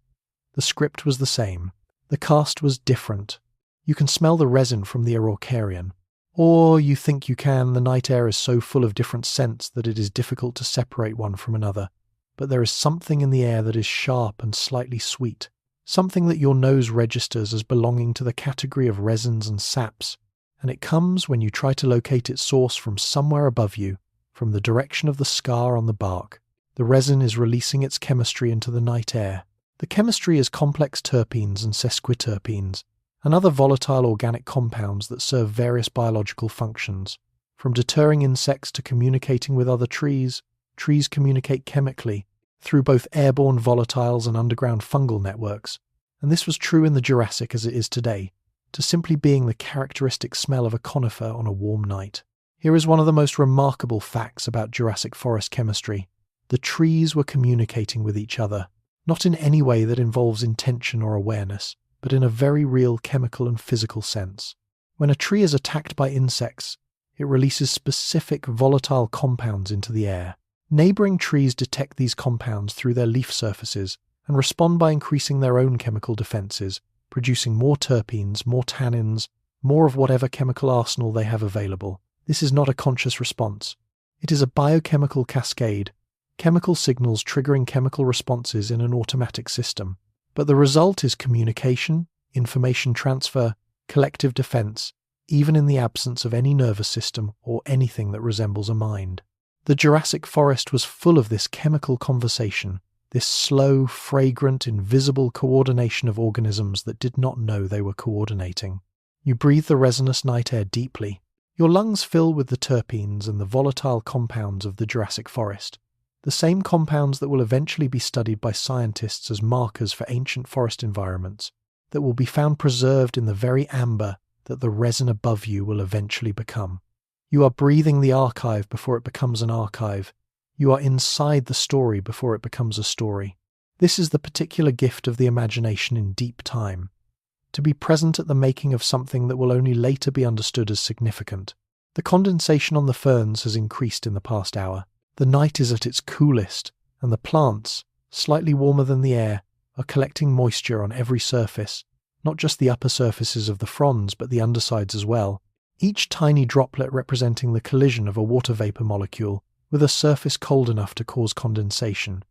The script was the same. The cast was different. You can smell the resin from the araucarian. Or you think you can. The night air is so full of different scents that it is difficult to separate one from another. But there is something in the air that is sharp and slightly sweet, something that your nose registers as belonging to the category of resins and saps, and it comes when you try to locate its source from somewhere above you, from the direction of the scar on the bark. The resin is releasing its chemistry into the night air. The chemistry is complex terpenes and sesquiterpenes, and other volatile organic compounds that serve various biological functions. From deterring insects to communicating with other trees, trees communicate chemically through both airborne volatiles and underground fungal networks, and this was true in the Jurassic as it is today, to simply being the characteristic smell of a conifer on a warm night. Here is one of the most remarkable facts about Jurassic forest chemistry. The trees were communicating with each other, not in any way that involves intention or awareness, but in a very real chemical and physical sense. When a tree is attacked by insects, it releases specific volatile compounds into the air. Neighbouring trees detect these compounds through their leaf surfaces and respond by increasing their own chemical defences, producing more terpenes, more tannins, more of whatever chemical arsenal they have available. This is not a conscious response. It is a biochemical cascade, chemical signals triggering chemical responses in an automatic system. But the result is communication, information transfer, collective defense, even in the absence of any nervous system or anything that resembles a mind. The Jurassic forest was full of this chemical conversation, this slow, fragrant, invisible coordination of organisms that did not know they were coordinating. You breathe the resinous night air deeply. Your lungs fill with the terpenes and the volatile compounds of the Jurassic forest, the same compounds that will eventually be studied by scientists as markers for ancient forest environments, that will be found preserved in the very amber that the resin above you will eventually become. You are breathing the archive before it becomes an archive. You are inside the story before it becomes a story. This is the particular gift of the imagination in deep time, to be present at the making of something that will only later be understood as significant. The condensation on the ferns has increased in the past hour. The night is at its coolest, and the plants, slightly warmer than the air, are collecting moisture on every surface, not just the upper surfaces of the fronds but the undersides as well, each tiny droplet representing the collision of a water vapour molecule with a surface cold enough to cause condensation.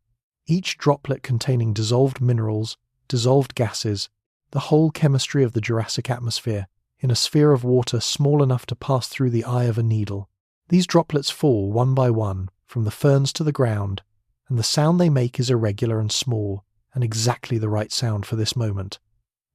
Each droplet containing dissolved minerals, dissolved gases, the whole chemistry of the Jurassic atmosphere, in a sphere of water small enough to pass through the eye of a needle. These droplets fall one by one, from the ferns to the ground, and the sound they make is irregular and small, and exactly the right sound for this moment.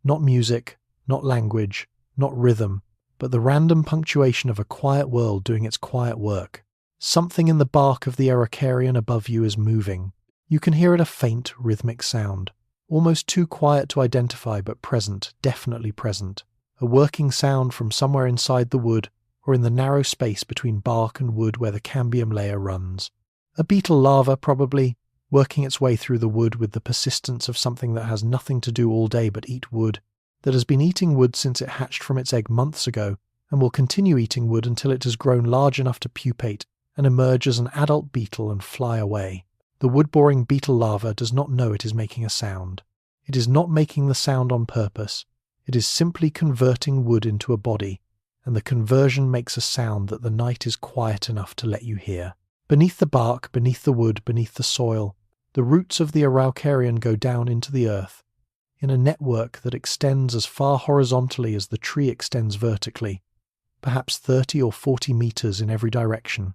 Not music, not language, not rhythm, but the random punctuation of a quiet world doing its quiet work. Something in the bark of the Araucarian above you is moving. You can hear it, a faint, rhythmic sound, almost too quiet to identify but present, definitely present. A working sound from somewhere inside the wood, or in the narrow space between bark and wood where the cambium layer runs. A beetle larva, probably, working its way through the wood with the persistence of something that has nothing to do all day but eat wood, that has been eating wood since it hatched from its egg months ago, and will continue eating wood until it has grown large enough to pupate and emerge as an adult beetle and fly away. The wood-boring beetle larva does not know it is making a sound. It is not making the sound on purpose. It is simply converting wood into a body, and the conversion makes a sound that the night is quiet enough to let you hear. Beneath the bark, beneath the wood, beneath the soil, the roots of the Araucarian go down into the earth, in a network that extends as far horizontally as the tree extends vertically, perhaps 30 or 40 meters in every direction,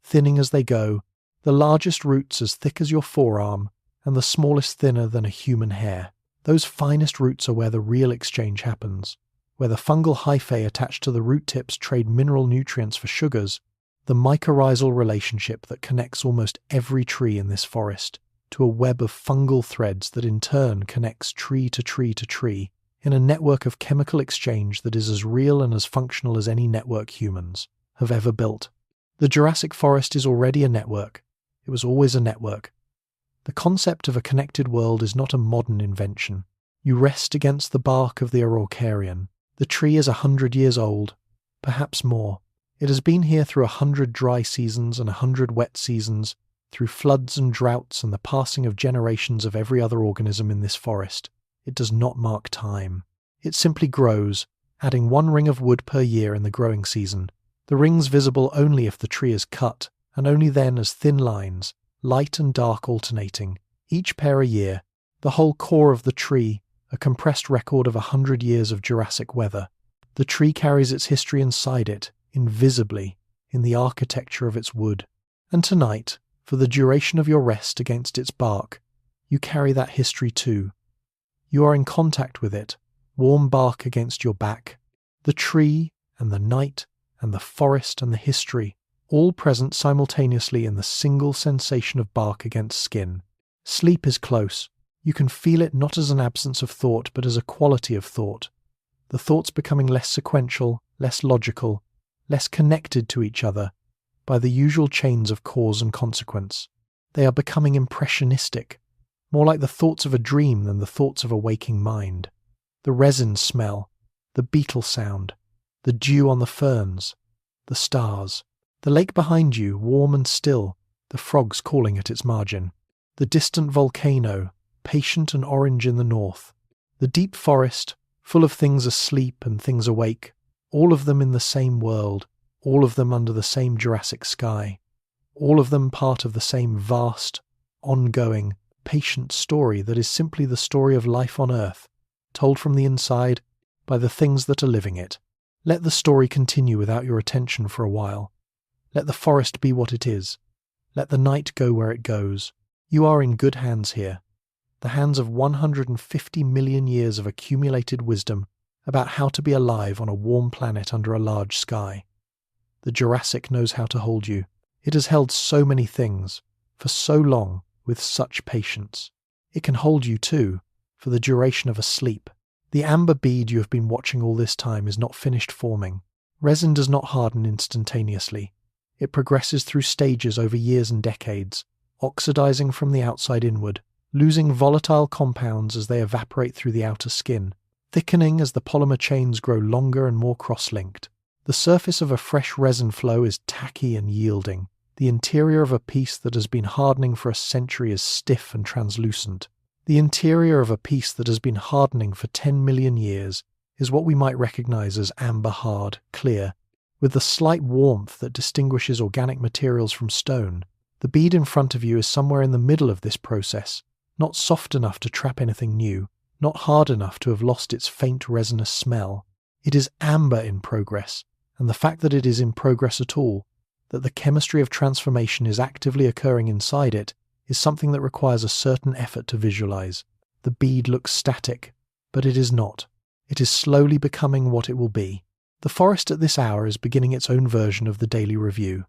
thinning as they go, the largest roots as thick as your forearm, and the smallest thinner than a human hair. Those finest roots are where the real exchange happens, where the fungal hyphae attached to the root tips trade mineral nutrients for sugars, the mycorrhizal relationship that connects almost every tree in this forest to a web of fungal threads that in turn connects tree to tree to tree in a network of chemical exchange that is as real and as functional as any network humans have ever built. The Jurassic forest is already a network. It was always a network. The concept of a connected world is not a modern invention. You rest against the bark of the Araucarian. The tree is 100 years old, perhaps more. It has been here through 100 dry seasons and 100 wet seasons, through floods and droughts and the passing of generations of every other organism in this forest. It does not mark time. It simply grows, adding 1 ring of wood per year in the growing season. The rings visible only if the tree is cut, and only then as thin lines, light and dark alternating, each pair a year. The whole core of the tree, a compressed record of 100 years of Jurassic weather. The tree carries its history inside it, invisibly, in the architecture of its wood. And tonight, for the duration of your rest against its bark, you carry that history too. You are in contact with it, warm bark against your back. The tree, and the night, and the forest, and the history, all present simultaneously in the single sensation of bark against skin. Sleep is close. You can feel it not as an absence of thought, but as a quality of thought. The thoughts becoming less sequential, less logical, less connected to each other by the usual chains of cause and consequence. They are becoming impressionistic, more like the thoughts of a dream than the thoughts of a waking mind. The resin smell, the beetle sound, the dew on the ferns, the stars, the lake behind you, warm and still, the frogs calling at its margin, the distant volcano, patient and orange in the north, the deep forest, full of things asleep and things awake, all of them in the same world, all of them under the same Jurassic sky, all of them part of the same vast, ongoing, patient story that is simply the story of life on Earth, told from the inside by the things that are living it. Let the story continue without your attention for a while. Let the forest be what it is. Let the night go where it goes. You are in good hands here. The hands of 150 million years of accumulated wisdom about how to be alive on a warm planet under a large sky. The Jurassic knows how to hold you. It has held so many things, for so long, with such patience. It can hold you too, for the duration of a sleep. The amber bead you have been watching all this time is not finished forming. Resin does not harden instantaneously. It progresses through stages over years and decades, oxidizing from the outside inward, losing volatile compounds as they evaporate through the outer skin, thickening as the polymer chains grow longer and more cross-linked. The surface of a fresh resin flow is tacky and yielding. The interior of a piece that has been hardening for a century is stiff and translucent. The interior of a piece that has been hardening for 10 million years is what we might recognize as amber hard, clear, with the slight warmth that distinguishes organic materials from stone. The bead in front of you is somewhere in the middle of this process, not soft enough to trap anything new, not hard enough to have lost its faint resinous smell. It is amber in progress, and the fact that it is in progress at all, that the chemistry of transformation is actively occurring inside it, is something that requires a certain effort to visualize. The bead looks static, but it is not. It is slowly becoming what it will be. The forest at this hour is beginning its own version of the daily review.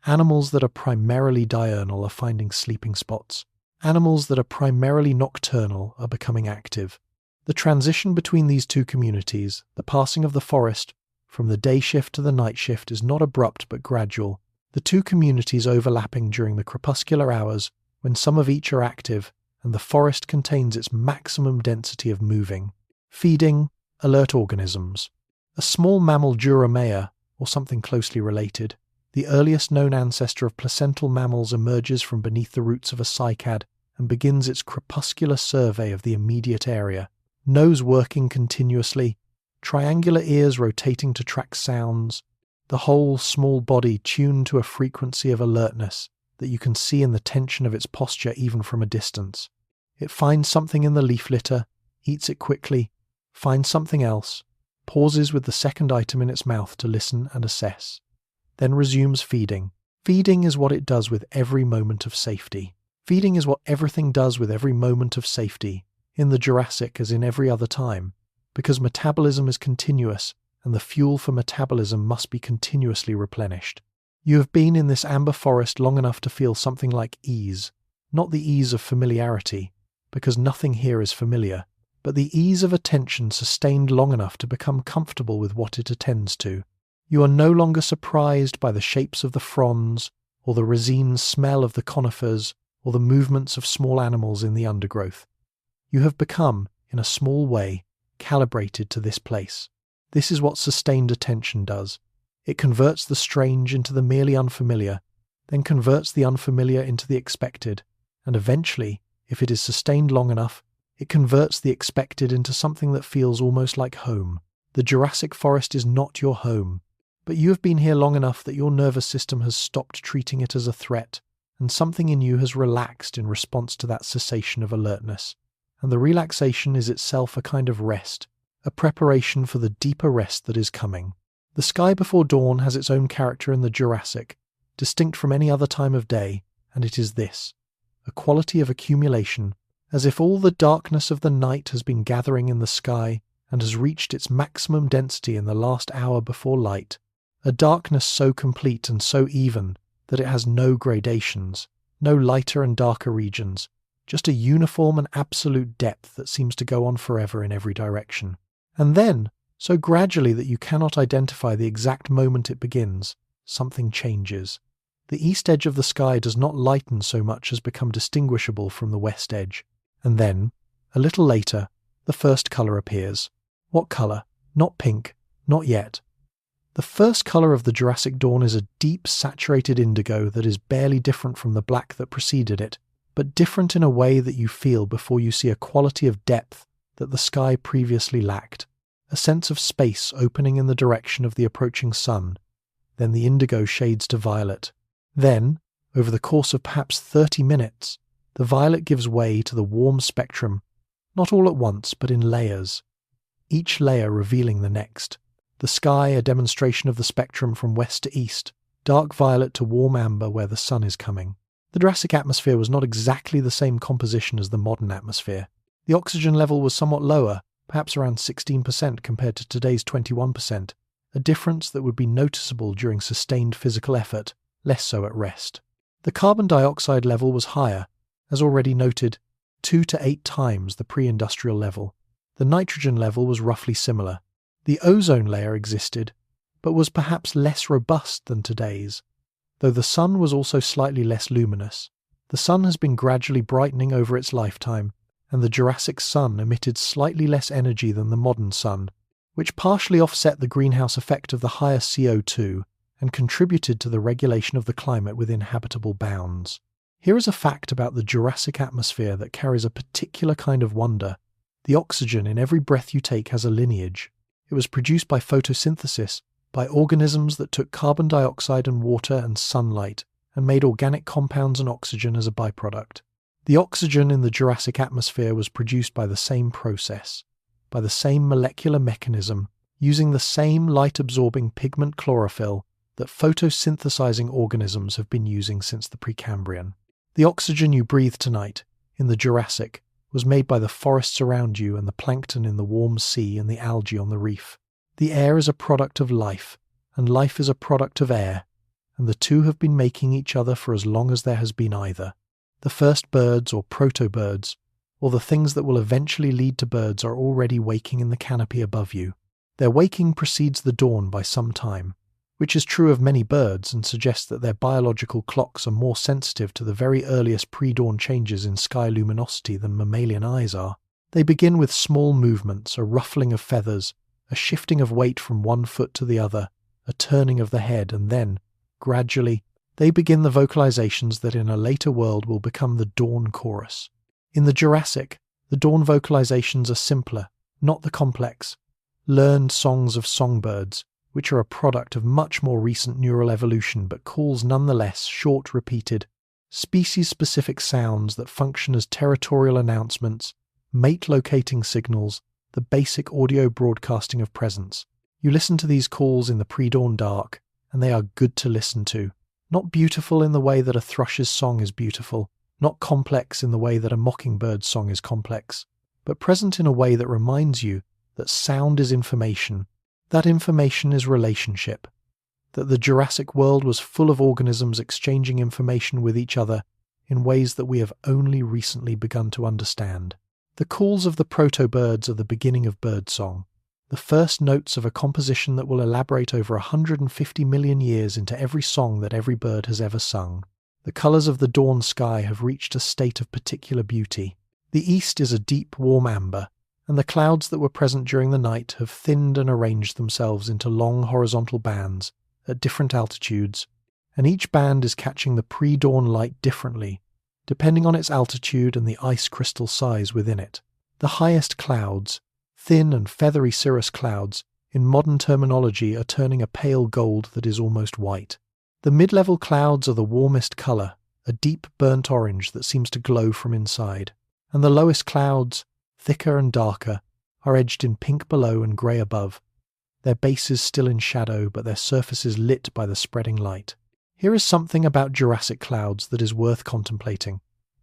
Animals that are primarily diurnal are finding sleeping spots. Animals that are primarily nocturnal are becoming active. The transition between these two communities, the passing of the forest from the day shift to the night shift, is not abrupt but gradual. The two communities overlapping during the crepuscular hours when some of each are active and the forest contains its maximum density of moving, feeding, alert organisms. A small mammal Duramea, or something closely related, the earliest known ancestor of placental mammals, emerges from beneath the roots of a cycad and begins its crepuscular survey of the immediate area, nose working continuously, triangular ears rotating to track sounds, the whole small body tuned to a frequency of alertness that you can see in the tension of its posture even from a distance. It finds something in the leaf litter, eats it quickly, finds something else, pauses with the second item in its mouth to listen and assess, then resumes feeding. Feeding is what it does with every moment of safety. Feeding is what everything does with every moment of safety, in the Jurassic as in every other time, because metabolism is continuous and the fuel for metabolism must be continuously replenished. You have been in this amber forest long enough to feel something like ease, not the ease of familiarity, because nothing here is familiar, but the ease of attention sustained long enough to become comfortable with what it attends to. You are no longer surprised by the shapes of the fronds, or the resine smell of the conifers, or the movements of small animals in the undergrowth. You have become, in a small way, calibrated to this place. This is what sustained attention does. It converts the strange into the merely unfamiliar, then converts the unfamiliar into the expected, and eventually, if it is sustained long enough, it converts the expected into something that feels almost like home. The Jurassic forest is not your home, but you have been here long enough that your nervous system has stopped treating it as a threat, and something in you has relaxed in response to that cessation of alertness. And the relaxation is itself a kind of rest, a preparation for the deeper rest that is coming. The sky before dawn has its own character in the Jurassic, distinct from any other time of day, and it is this: a quality of accumulation, as if all the darkness of the night has been gathering in the sky and has reached its maximum density in the last hour before light, a darkness so complete and so even that it has no gradations, no lighter and darker regions, just a uniform and absolute depth that seems to go on forever in every direction. And then, so gradually that you cannot identify the exact moment it begins, something changes. The east edge of the sky does not lighten so much as become distinguishable from the west edge. And then, a little later, the first colour appears. What colour? Not pink. Not yet. The first colour of the Jurassic dawn is a deep, saturated indigo that is barely different from the black that preceded it, but different in a way that you feel before you see a quality of depth that the sky previously lacked, a sense of space opening in the direction of the approaching sun. Then the indigo shades to violet. Then, over the course of perhaps 30 minutes, the violet gives way to the warm spectrum, not all at once, but in layers, each layer revealing the next. The sky a demonstration of the spectrum from west to east, dark violet to warm amber where the sun is coming. The Jurassic atmosphere was not exactly the same composition as the modern atmosphere. The oxygen level was somewhat lower, perhaps around 16% compared to today's 21%, a difference that would be noticeable during sustained physical effort, less so at rest. The carbon dioxide level was higher, as already noted, 2 to 8 times the pre-industrial level. The nitrogen level was roughly similar. The ozone layer existed, but was perhaps less robust than today's, though the sun was also slightly less luminous. The sun has been gradually brightening over its lifetime, and the Jurassic sun emitted slightly less energy than the modern sun, which partially offset the greenhouse effect of the higher CO2 and contributed to the regulation of the climate within habitable bounds. Here is a fact about the Jurassic atmosphere that carries a particular kind of wonder. The oxygen in every breath you take has a lineage. It was produced by photosynthesis, by organisms that took carbon dioxide and water and sunlight and made organic compounds and oxygen as a byproduct. The oxygen in the Jurassic atmosphere was produced by the same process, by the same molecular mechanism, using the same light-absorbing pigment chlorophyll that photosynthesizing organisms have been using since the Precambrian. The oxygen you breathe tonight, in the Jurassic, was made by the forests around you and the plankton in the warm sea and the algae on the reef. The air is a product of life, and life is a product of air, and the two have been making each other for as long as there has been either. The first birds or proto-birds, or the things that will eventually lead to birds, are already waking in the canopy above you. Their waking precedes the dawn by some time, which is true of many birds and suggests that their biological clocks are more sensitive to the very earliest pre-dawn changes in sky luminosity than mammalian eyes are. They begin with small movements, a ruffling of feathers, a shifting of weight from one foot to the other, a turning of the head, and then, gradually, they begin the vocalizations that in a later world will become the dawn chorus. In the Jurassic, the dawn vocalizations are simpler, not the complex, learned songs of songbirds, which are a product of much more recent neural evolution but calls nonetheless short repeated, species-specific sounds that function as territorial announcements, mate-locating signals, the basic audio broadcasting of presence. You listen to these calls in the pre-dawn dark, and they are good to listen to. Not beautiful in the way that a thrush's song is beautiful, not complex in the way that a mockingbird's song is complex, but present in a way that reminds you that sound is information. That information is relationship, that the Jurassic world was full of organisms exchanging information with each other in ways that we have only recently begun to understand. The calls of the proto-birds are the beginning of birdsong, the first notes of a composition that will elaborate over 150 million years into every song that every bird has ever sung. The colours of the dawn sky have reached a state of particular beauty. The east is a deep, warm amber, and the clouds that were present during the night have thinned and arranged themselves into long horizontal bands at different altitudes, and each band is catching the pre-dawn light differently, depending on its altitude and the ice crystal size within it. The highest clouds, thin and feathery cirrus clouds, in modern terminology, are turning a pale gold that is almost white. The mid-level clouds are the warmest colour, a deep burnt orange that seems to glow from inside, and the lowest clouds, thicker and darker, are edged in pink below and grey above, their bases still in shadow but their surfaces lit by the spreading light. Here is something about Jurassic clouds that is worth contemplating.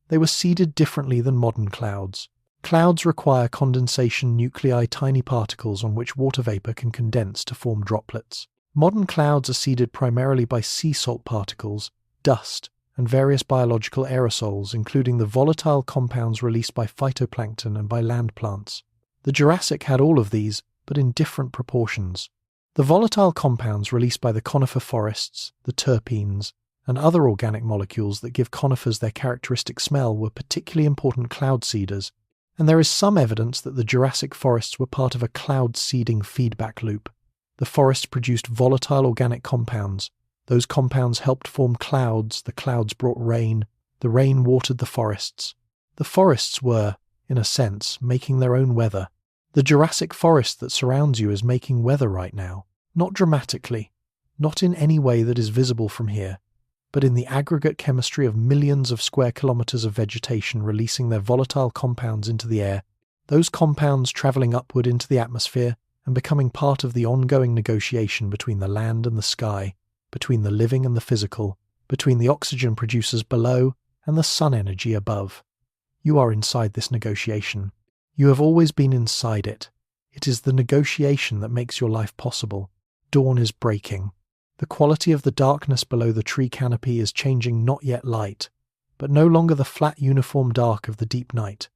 They were seeded differently than modern clouds. Clouds require condensation nuclei, tiny particles on which water vapour can condense to form droplets. Modern clouds are seeded primarily by sea salt particles, dust, and various biological aerosols, including the volatile compounds released by phytoplankton and by land plants. The Jurassic had all of these, but in different proportions. The volatile compounds released by the conifer forests, the terpenes, and other organic molecules that give conifers their characteristic smell were particularly important cloud seeders, and there is some evidence that the Jurassic forests were part of a cloud seeding feedback loop. The forests produced volatile organic compounds. Those compounds helped form clouds, the clouds brought rain, the rain watered the forests. The forests were, in a sense, making their own weather. The Jurassic forest that surrounds you is making weather right now, not dramatically, not in any way that is visible from here, but in the aggregate chemistry of millions of square kilometres of vegetation releasing their volatile compounds into the air, those compounds travelling upward into the atmosphere and becoming part of the ongoing negotiation between the land and the sky, between the living and the physical, between the oxygen producers below and the sun energy above. You are inside this negotiation. You have always been inside it. It is the negotiation that makes your life possible. Dawn is breaking. The quality of the darkness below the tree canopy is changing, not yet light, but no longer the flat uniform dark of the deep night,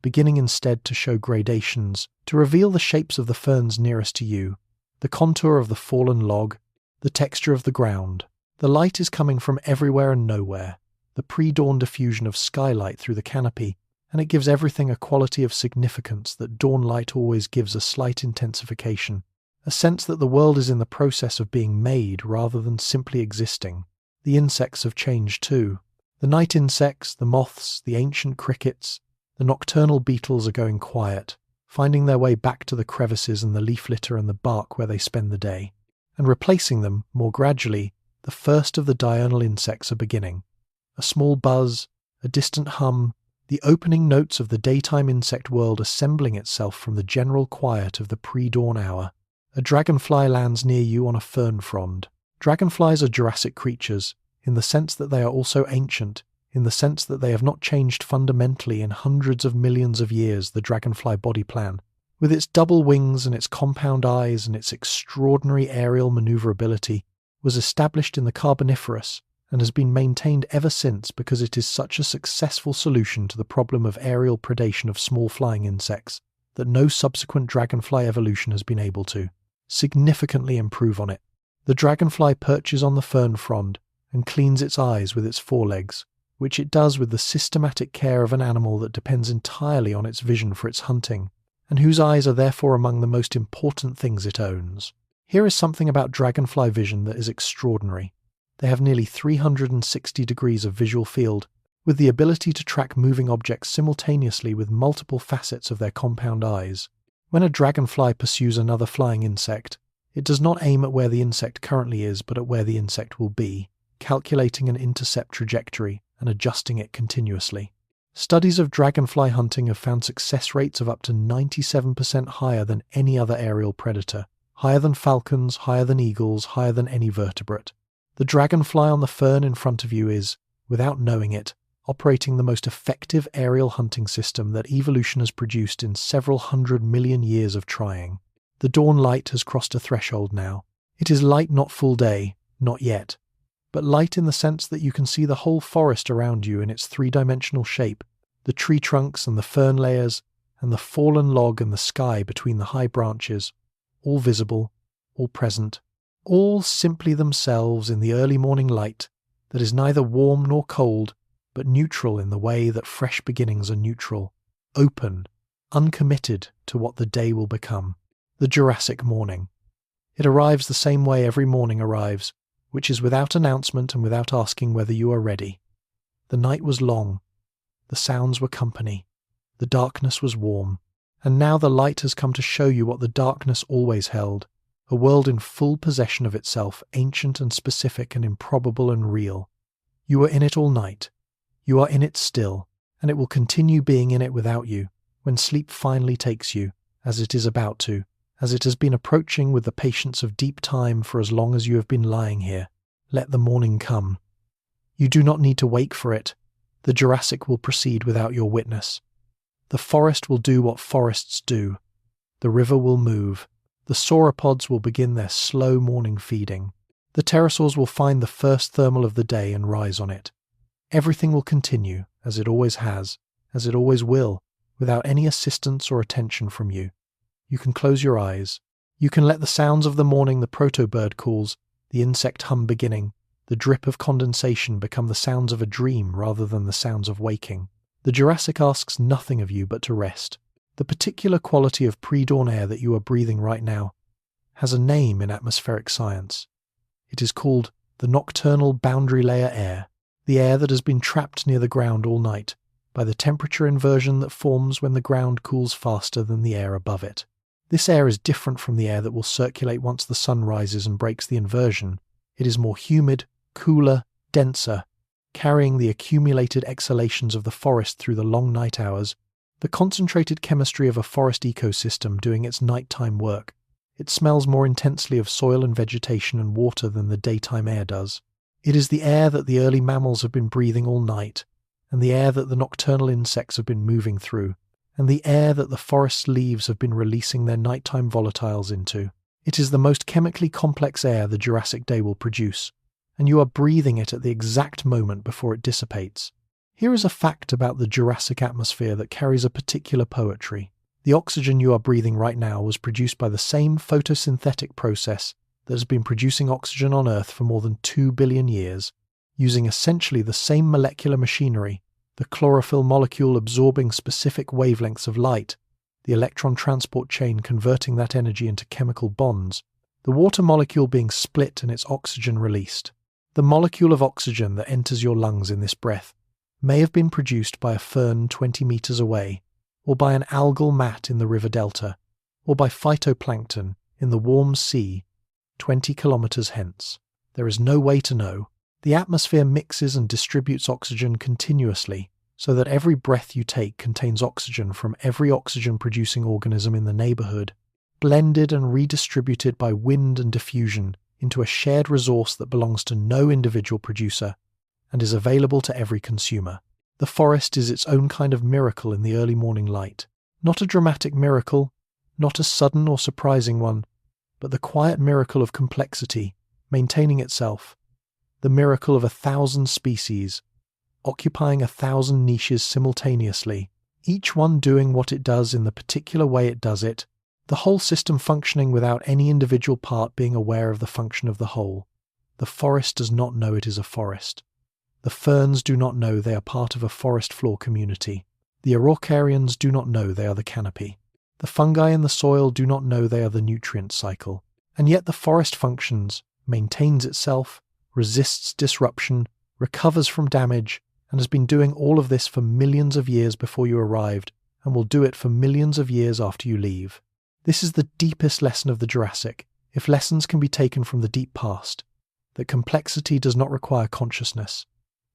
beginning instead to show gradations, to reveal the shapes of the ferns nearest to you, the contour of the fallen log, the texture of the ground. The light is coming from everywhere and nowhere, the pre-dawn diffusion of skylight through the canopy, and it gives everything a quality of significance that dawn light always gives, a slight intensification, a sense that the world is in the process of being made rather than simply existing. The insects have changed too. The night insects, the moths, the ancient crickets, the nocturnal beetles are going quiet, finding their way back to the crevices and the leaf litter and the bark where they spend the day. And replacing them, more gradually, the first of the diurnal insects are beginning. A small buzz, a distant hum, the opening notes of the daytime insect world assembling itself from the general quiet of the pre-dawn hour. A dragonfly lands near you on a fern frond. Dragonflies are Jurassic creatures, in the sense that they are also ancient, in the sense that they have not changed fundamentally in hundreds of millions of years. The dragonfly body plan, with its double wings and its compound eyes and its extraordinary aerial maneuverability, was established in the Carboniferous and has been maintained ever since because it is such a successful solution to the problem of aerial predation of small flying insects that no subsequent dragonfly evolution has been able to significantly improve on it. The dragonfly perches on the fern frond and cleans its eyes with its forelegs, which it does with the systematic care of an animal that depends entirely on its vision for its hunting, and whose eyes are therefore among the most important things it owns. Here is something about dragonfly vision that is extraordinary. They have nearly 360 degrees of visual field, with the ability to track moving objects simultaneously with multiple facets of their compound eyes. When a dragonfly pursues another flying insect, it does not aim at where the insect currently is, but at where the insect will be, calculating an intercept trajectory and adjusting it continuously. Studies of dragonfly hunting have found success rates of up to 97% higher than any other aerial predator, higher than falcons, higher than eagles, higher than any vertebrate. The dragonfly on the fern in front of you is, without knowing it, operating the most effective aerial hunting system that evolution has produced in several 100 million years of trying. The dawn light has crossed a threshold now. It is light, not full day, not yet, but light in the sense that you can see the whole forest around you in its three-dimensional shape, the tree trunks and the fern layers, and the fallen log and the sky between the high branches, all visible, all present, all simply themselves in the early morning light that is neither warm nor cold, but neutral in the way that fresh beginnings are neutral, open, uncommitted to what the day will become. The Jurassic morning. It arrives the same way every morning arrives, which is without announcement and without asking whether you are ready. The night was long. The sounds were company. The darkness was warm. And now the light has come to show you what the darkness always held, a world in full possession of itself, ancient and specific and improbable and real. You are in it all night. You are in it still, and it will continue being in it without you, when sleep finally takes you, as it is about to, as it has been approaching with the patience of deep time for as long as you have been lying here. Let the morning come. You do not need to wake for it. The Jurassic will proceed without your witness. The forest will do what forests do. The river will move. The sauropods will begin their slow morning feeding. The pterosaurs will find the first thermal of the day and rise on it. Everything will continue, as it always has, as it always will, without any assistance or attention from you. You can close your eyes. You can let the sounds of the morning, the proto-bird calls, the insect hum beginning, the drip of condensation become the sounds of a dream rather than the sounds of waking. The Jurassic asks nothing of you but to rest. The particular quality of pre-dawn air that you are breathing right now has a name in atmospheric science. It is called the nocturnal boundary layer air, the air that has been trapped near the ground all night by the temperature inversion that forms when the ground cools faster than the air above it. This air is different from the air that will circulate once the sun rises and breaks the inversion. It is more humid, cooler, denser, carrying the accumulated exhalations of the forest through the long night hours, the concentrated chemistry of a forest ecosystem doing its nighttime work. It smells more intensely of soil and vegetation and water than the daytime air does. It is the air that the early mammals have been breathing all night, and the air that the nocturnal insects have been moving through, and the air that the forest's leaves have been releasing their nighttime volatiles into. It is the most chemically complex air the Jurassic day will produce, and you are breathing it at the exact moment before it dissipates. Here is a fact about the Jurassic atmosphere that carries a particular poetry. The oxygen you are breathing right now was produced by the same photosynthetic process that has been producing oxygen on Earth for more than 2 billion years, using essentially the same molecular machinery, the chlorophyll molecule absorbing specific wavelengths of light, the electron transport chain converting that energy into chemical bonds, the water molecule being split and its oxygen released. The molecule of oxygen that enters your lungs in this breath may have been produced by a fern 20 meters away, or by an algal mat in the river delta, or by phytoplankton in the warm sea 20 kilometers hence. There is no way to know. The atmosphere mixes and distributes oxygen continuously, so that every breath you take contains oxygen from every oxygen-producing organism in the neighborhood, blended and redistributed by wind and diffusion into a shared resource that belongs to no individual producer and is available to every consumer. The forest is its own kind of miracle in the early morning light. Not a dramatic miracle, not a sudden or surprising one, but the quiet miracle of complexity, maintaining itself, the miracle of 1,000 species, occupying 1,000 niches simultaneously, each one doing what it does in the particular way it does it, the whole system functioning without any individual part being aware of the function of the whole. The forest does not know it is a forest. The ferns do not know they are part of a forest floor community. The araucarians do not know they are the canopy. The fungi in the soil do not know they are the nutrient cycle. And yet the forest functions, maintains itself, resists disruption, recovers from damage, and has been doing all of this for millions of years before you arrived, and will do it for millions of years after you leave. This is the deepest lesson of the Jurassic, if lessons can be taken from the deep past, that complexity does not require consciousness,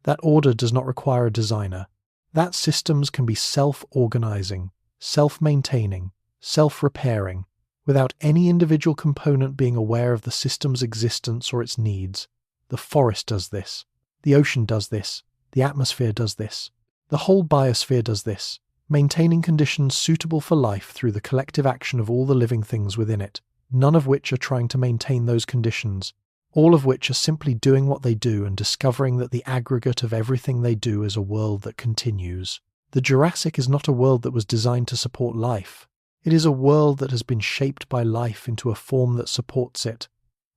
that order does not require a designer, that systems can be self-organizing, self-maintaining, self-repairing, without any individual component being aware of the system's existence or its needs. The forest does this, the ocean does this, the atmosphere does this, the whole biosphere does this, maintaining conditions suitable for life through the collective action of all the living things within it, none of which are trying to maintain those conditions, all of which are simply doing what they do and discovering that the aggregate of everything they do is a world that continues. The Jurassic is not a world that was designed to support life. It is a world that has been shaped by life into a form that supports it,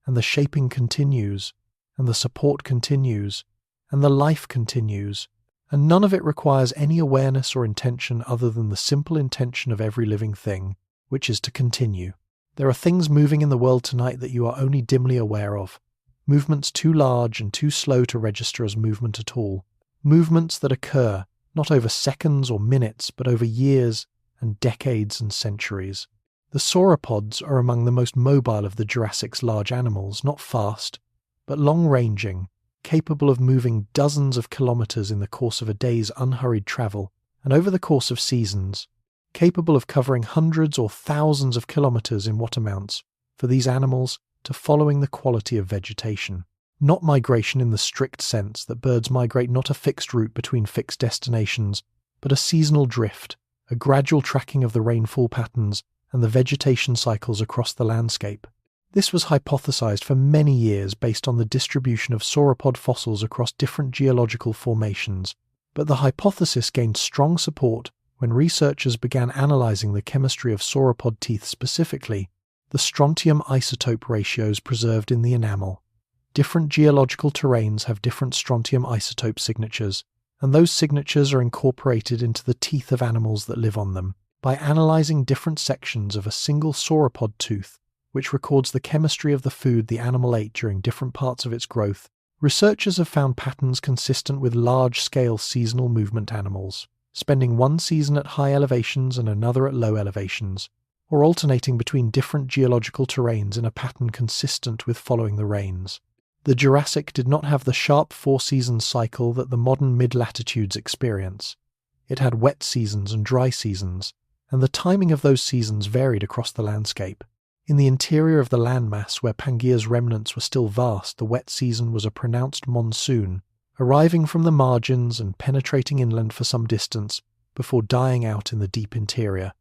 and the shaping continues, and the support continues, and the life continues, and none of it requires any awareness or intention other than the simple intention of every living thing, which is to continue. There are things moving in the world tonight that you are only dimly aware of, movements too large and too slow to register as movement at all, movements that occur not over seconds or minutes, but over years and decades and centuries. The The sauropods are among the most mobile of the Jurassic's large animals, not fast, but long-ranging, capable of moving dozens of kilometers in the course of a day's unhurried travel, and over the course of seasons, capable of covering hundreds or thousands of kilometers in what amounts, for these animals, to following the quality of vegetation. Not migration in the strict sense that birds migrate not a fixed route between fixed destinations, but a seasonal drift, a gradual tracking of the rainfall patterns and the vegetation cycles across the landscape. This was hypothesized for many years based on the distribution of sauropod fossils across different geological formations, but the hypothesis gained strong support when researchers began analyzing the chemistry of sauropod teeth, specifically the strontium isotope ratios preserved in the enamel. Different geological terrains have different strontium isotope signatures, and those signatures are incorporated into the teeth of animals that live on them. By analyzing different sections of a single sauropod tooth, which records the chemistry of the food the animal ate during different parts of its growth, researchers have found patterns consistent with large-scale seasonal movement animals, spending one season at high elevations and another at low elevations, or alternating between different geological terrains in a pattern consistent with following the rains. The Jurassic did not have the sharp four-season cycle that the modern mid-latitudes experience. It had wet seasons and dry seasons, and the timing of those seasons varied across the landscape. In the interior of the landmass, where Pangaea's remnants were still vast, the wet season was a pronounced monsoon, arriving from the margins and penetrating inland for some distance before dying out in the deep interior.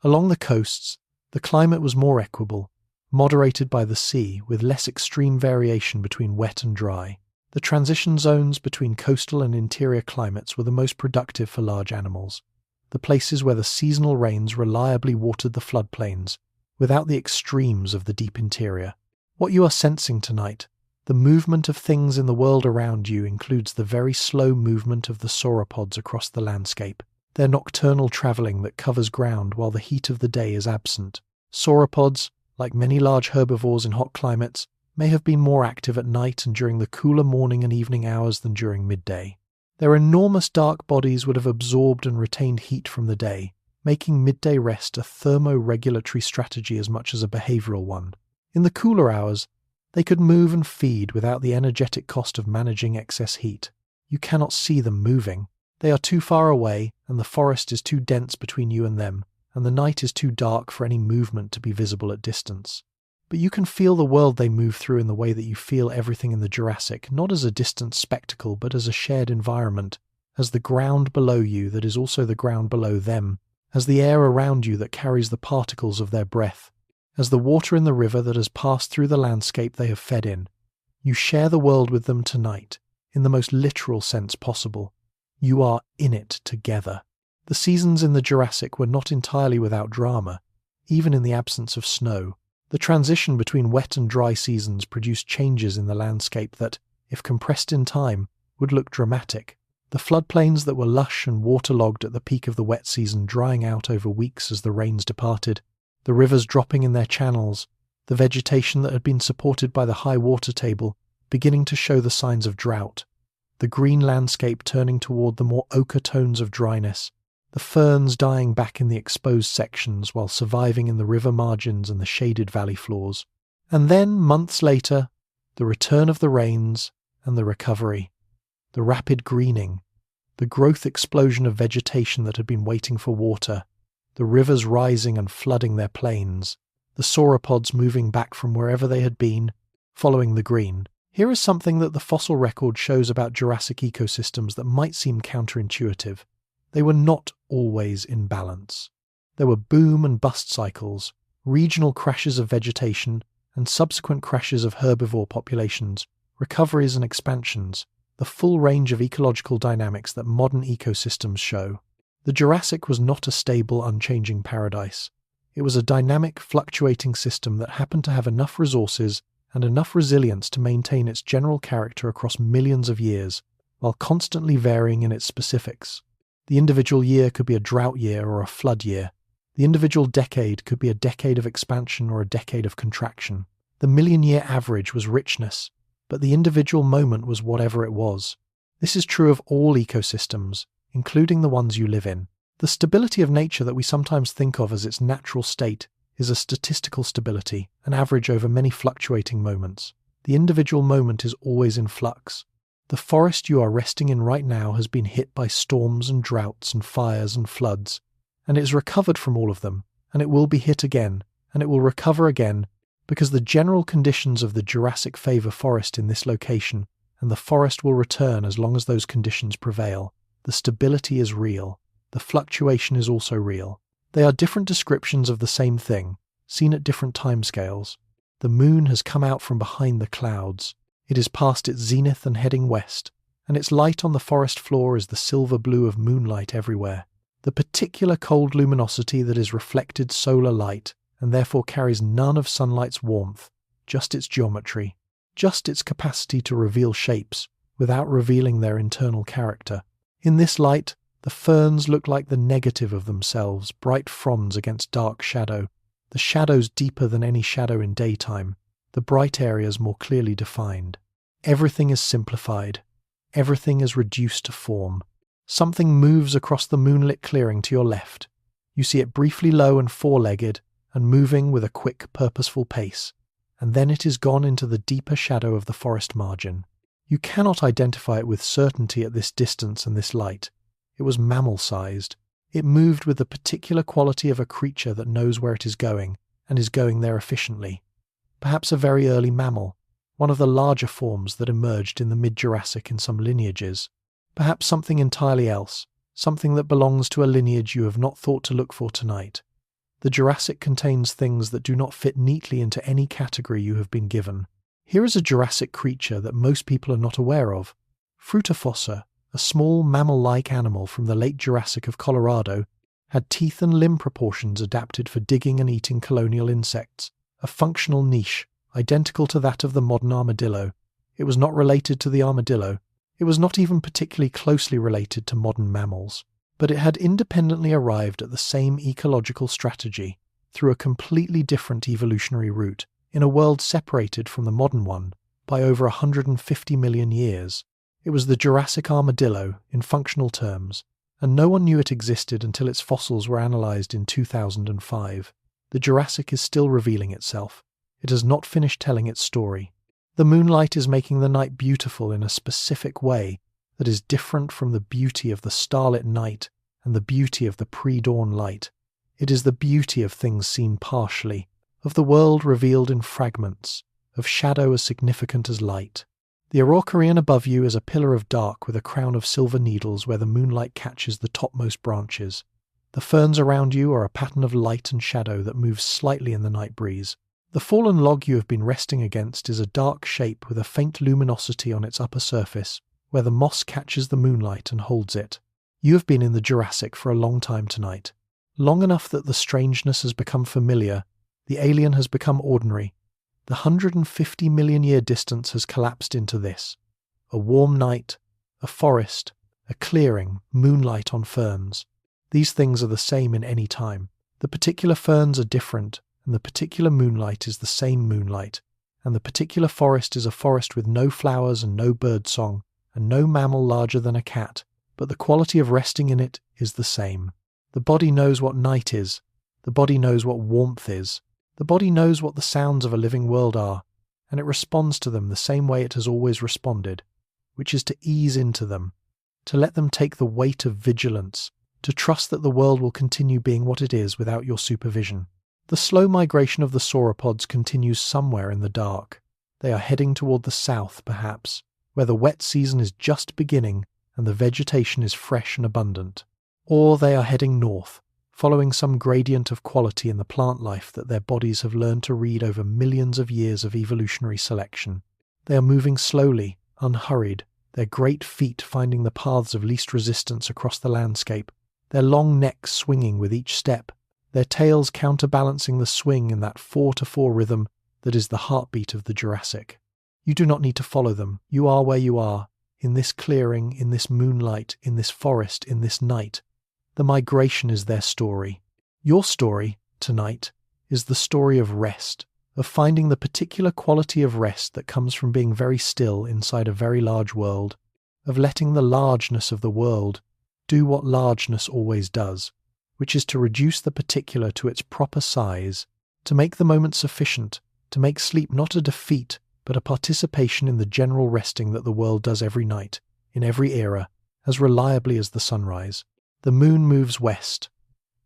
Along the coasts, the climate was more equable, moderated by the sea, with less extreme variation between wet and dry. The transition zones between coastal and interior climates were the most productive for large animals, the places where the seasonal rains reliably watered the floodplains, without the extremes of the deep interior. What you are sensing tonight, the movement of things in the world around you, includes the very slow movement of the sauropods across the landscape, their nocturnal travelling that covers ground while the heat of the day is absent. Sauropods, like many large herbivores in hot climates, may have been more active at night and during the cooler morning and evening hours than during midday. Their enormous dark bodies would have absorbed and retained heat from the day, making midday rest a thermoregulatory strategy as much as a behavioral one. In the cooler hours, they could move and feed without the energetic cost of managing excess heat. You cannot see them moving. They are too far away, and the forest is too dense between you and them, and the night is too dark for any movement to be visible at distance. But you can feel the world they move through in the way that you feel everything in the Jurassic, not as a distant spectacle, but as a shared environment, as the ground below you that is also the ground below them, as the air around you that carries the particles of their breath, as the water in the river that has passed through the landscape they have fed in. You share the world with them tonight, in the most literal sense possible. You are in it together. The seasons in the Jurassic were not entirely without drama, even in the absence of snow. The transition between wet and dry seasons produced changes in the landscape that, if compressed in time, would look dramatic. The floodplains that were lush and waterlogged at the peak of the wet season drying out over weeks as the rains departed, the rivers dropping in their channels, the vegetation that had been supported by the high water table beginning to show the signs of drought, the green landscape turning toward the more ochre tones of dryness, the ferns dying back in the exposed sections while surviving in the river margins and the shaded valley floors. And then, months later, the return of the rains and the recovery, the rapid greening, the growth explosion of vegetation that had been waiting for water, the rivers rising and flooding their plains, the sauropods moving back from wherever they had been, following the green. Here is something that the fossil record shows about Jurassic ecosystems that might seem counterintuitive. They were not always in balance. There were boom and bust cycles, regional crashes of vegetation, and subsequent crashes of herbivore populations, recoveries and expansions, the full range of ecological dynamics that modern ecosystems show. The Jurassic was not a stable, unchanging paradise. It was a dynamic, fluctuating system that happened to have enough resources and enough resilience to maintain its general character across millions of years, while constantly varying in its specifics. The individual year could be a drought year or a flood year. The individual decade could be a decade of expansion or a decade of contraction. The million-year average was richness, but the individual moment was whatever it was. This is true of all ecosystems, including the ones you live in. The stability of nature that we sometimes think of as its natural state is a statistical stability, an average over many fluctuating moments. The individual moment is always in flux. The forest you are resting in right now has been hit by storms and droughts and fires and floods, and it has recovered from all of them, and it will be hit again, and it will recover again, because the general conditions of the Jurassic favour forest in this location, and the forest will return as long as those conditions prevail. The stability is real. The fluctuation is also real. They are different descriptions of the same thing, seen at different timescales. The moon has come out from behind the clouds. It is past its zenith and heading west, and its light on the forest floor is the silver blue of moonlight everywhere. The particular cold luminosity that is reflected solar light, and therefore carries none of sunlight's warmth, just its geometry, just its capacity to reveal shapes without revealing their internal character. In this light, the ferns look like the negative of themselves, bright fronds against dark shadow, the shadows deeper than any shadow in daytime, the bright areas more clearly defined. Everything is simplified. Everything is reduced to form. Something moves across the moonlit clearing to your left. You see it briefly low and four-legged, and moving with a quick, purposeful pace, and then it is gone into the deeper shadow of the forest margin. You cannot identify it with certainty at this distance and this light. It was mammal-sized. It moved with the particular quality of a creature that knows where it is going, and is going there efficiently. Perhaps a very early mammal, one of the larger forms that emerged in the mid-Jurassic in some lineages. Perhaps something entirely else, something that belongs to a lineage you have not thought to look for tonight. The Jurassic contains things that do not fit neatly into any category you have been given. Here is a Jurassic creature that most people are not aware of. Fruitifossa, a small mammal-like animal from the late Jurassic of Colorado, had teeth and limb proportions adapted for digging and eating colonial insects, a functional niche, identical to that of the modern armadillo. It was not related to the armadillo. It was not even particularly closely related to modern mammals. But it had independently arrived at the same ecological strategy, through a completely different evolutionary route, in a world separated from the modern one by over 150 million years. It was the Jurassic armadillo, in functional terms, and no one knew it existed until its fossils were analysed in 2005. The Jurassic is still revealing itself. It has not finished telling its story. The moonlight is making the night beautiful in a specific way that is different from the beauty of the starlit night and the beauty of the pre-dawn light. It is the beauty of things seen partially, of the world revealed in fragments, of shadow as significant as light. The Araucarian above you is a pillar of dark with a crown of silver needles where the moonlight catches the topmost branches. The ferns around you are a pattern of light and shadow that moves slightly in the night breeze. The fallen log you have been resting against is a dark shape with a faint luminosity on its upper surface, where the moss catches the moonlight and holds it. You have been in the Jurassic for a long time tonight. Long enough that the strangeness has become familiar, the alien has become ordinary. The 150 million year distance has collapsed into this. A warm night, a forest, a clearing, moonlight on ferns. These things are the same in any time. The particular ferns are different, and the particular moonlight is the same moonlight, and the particular forest is a forest with no flowers and no bird song, and no mammal larger than a cat, but the quality of resting in it is the same. The body knows what night is. The body knows what warmth is. The body knows what the sounds of a living world are, and it responds to them the same way it has always responded, which is to ease into them, to let them take the weight of vigilance, to trust that the world will continue being what it is without your supervision. The slow migration of the sauropods continues somewhere in the dark. They are heading toward the south, perhaps, where the wet season is just beginning and the vegetation is fresh and abundant. Or they are heading north, following some gradient of quality in the plant life that their bodies have learned to read over millions of years of evolutionary selection. They are moving slowly, unhurried, their great feet finding the paths of least resistance across the landscape, their long necks swinging with each step, their tails counterbalancing the swing in that 4-4 rhythm that is the heartbeat of the Jurassic. You do not need to follow them. You are where you are, in this clearing, in this moonlight, in this forest, in this night. The migration is their story. Your story, tonight, is the story of rest, of finding the particular quality of rest that comes from being very still inside a very large world, of letting the largeness of the world do what largeness always does, which is to reduce the particular to its proper size to make the moment sufficient, to make sleep not a defeat, but a participation in the general resting that the world does every night, in every era, as reliably as the sunrise. The moon moves west.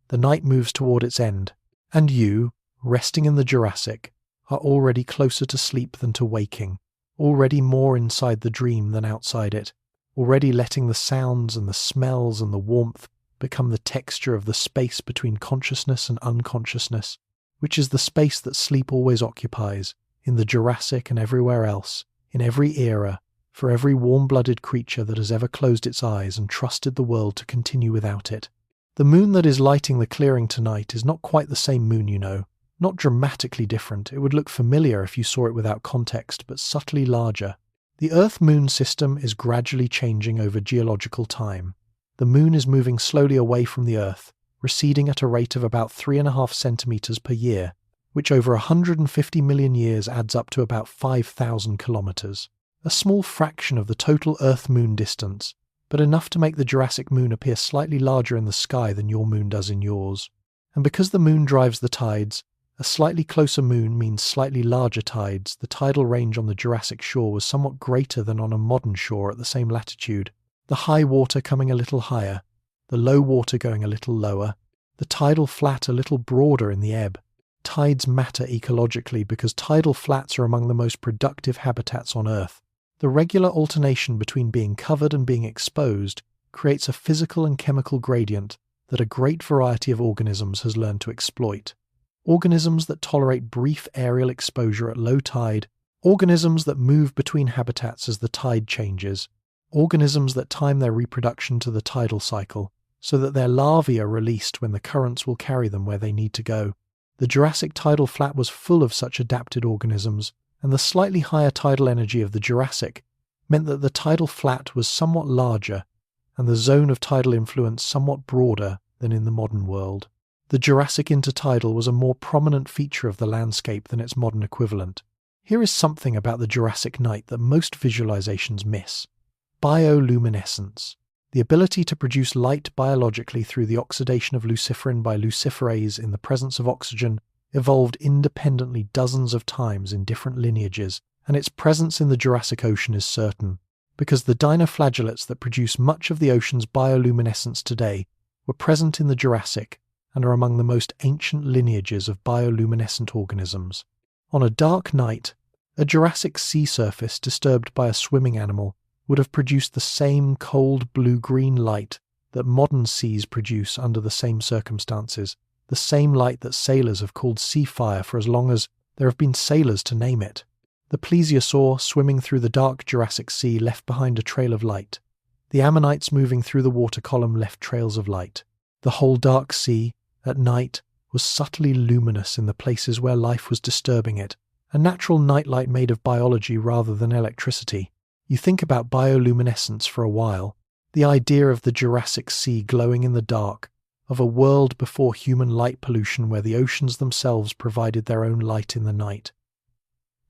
The night moves toward its end, and you, resting in the Jurassic, are already closer to sleep than to waking, already more inside the dream than outside it, already letting the sounds and the smells and the warmth become the texture of the space between consciousness and unconsciousness, which is the space that sleep always occupies, in the Jurassic and everywhere else, in every era, for every warm-blooded creature that has ever closed its eyes and trusted the world to continue without it. The moon that is lighting the clearing tonight is not quite the same moon, you know, not dramatically different. It would look familiar if you saw it without context, but subtly larger. The Earth-Moon system is gradually changing over geological time. The moon is moving slowly away from the Earth, receding at a rate of about 3.5 centimeters per year, which over 150 million years adds up to about 5,000 kilometers. A small fraction of the total Earth-Moon distance, but enough to make the Jurassic moon appear slightly larger in the sky than your moon does in yours. And because the moon drives the tides, a slightly closer moon means slightly larger tides. The tidal range on the Jurassic shore was somewhat greater than on a modern shore at the same latitude, the high water coming a little higher, the low water going a little lower, the tidal flat a little broader in the ebb. Tides matter ecologically because tidal flats are among the most productive habitats on Earth. The regular alternation between being covered and being exposed creates a physical and chemical gradient that a great variety of organisms has learned to exploit. Organisms that tolerate brief aerial exposure at low tide, organisms that move between habitats as the tide changes, organisms that time their reproduction to the tidal cycle, so that their larvae are released when the currents will carry them where they need to go. The Jurassic tidal flat was full of such adapted organisms, and the slightly higher tidal energy of the Jurassic meant that the tidal flat was somewhat larger, and the zone of tidal influence somewhat broader than in the modern world. The Jurassic intertidal was a more prominent feature of the landscape than its modern equivalent. Here is something about the Jurassic night that most visualizations miss. Bioluminescence. The ability to produce light biologically through the oxidation of luciferin by luciferase in the presence of oxygen evolved independently dozens of times in different lineages, and its presence in the Jurassic Ocean is certain, because the dinoflagellates that produce much of the ocean's bioluminescence today were present in the Jurassic and are among the most ancient lineages of bioluminescent organisms. On a dark night, a Jurassic sea surface disturbed by a swimming animal would have produced the same cold blue-green light that modern seas produce under the same circumstances, the same light that sailors have called sea fire for as long as there have been sailors to name it. The plesiosaur swimming through the dark Jurassic Sea left behind a trail of light. The ammonites moving through the water column left trails of light. The whole dark sea, at night, was subtly luminous in the places where life was disturbing it, a natural nightlight made of biology rather than electricity. You think about bioluminescence for a while, the idea of the Jurassic Sea glowing in the dark, of a world before human light pollution where the oceans themselves provided their own light in the night.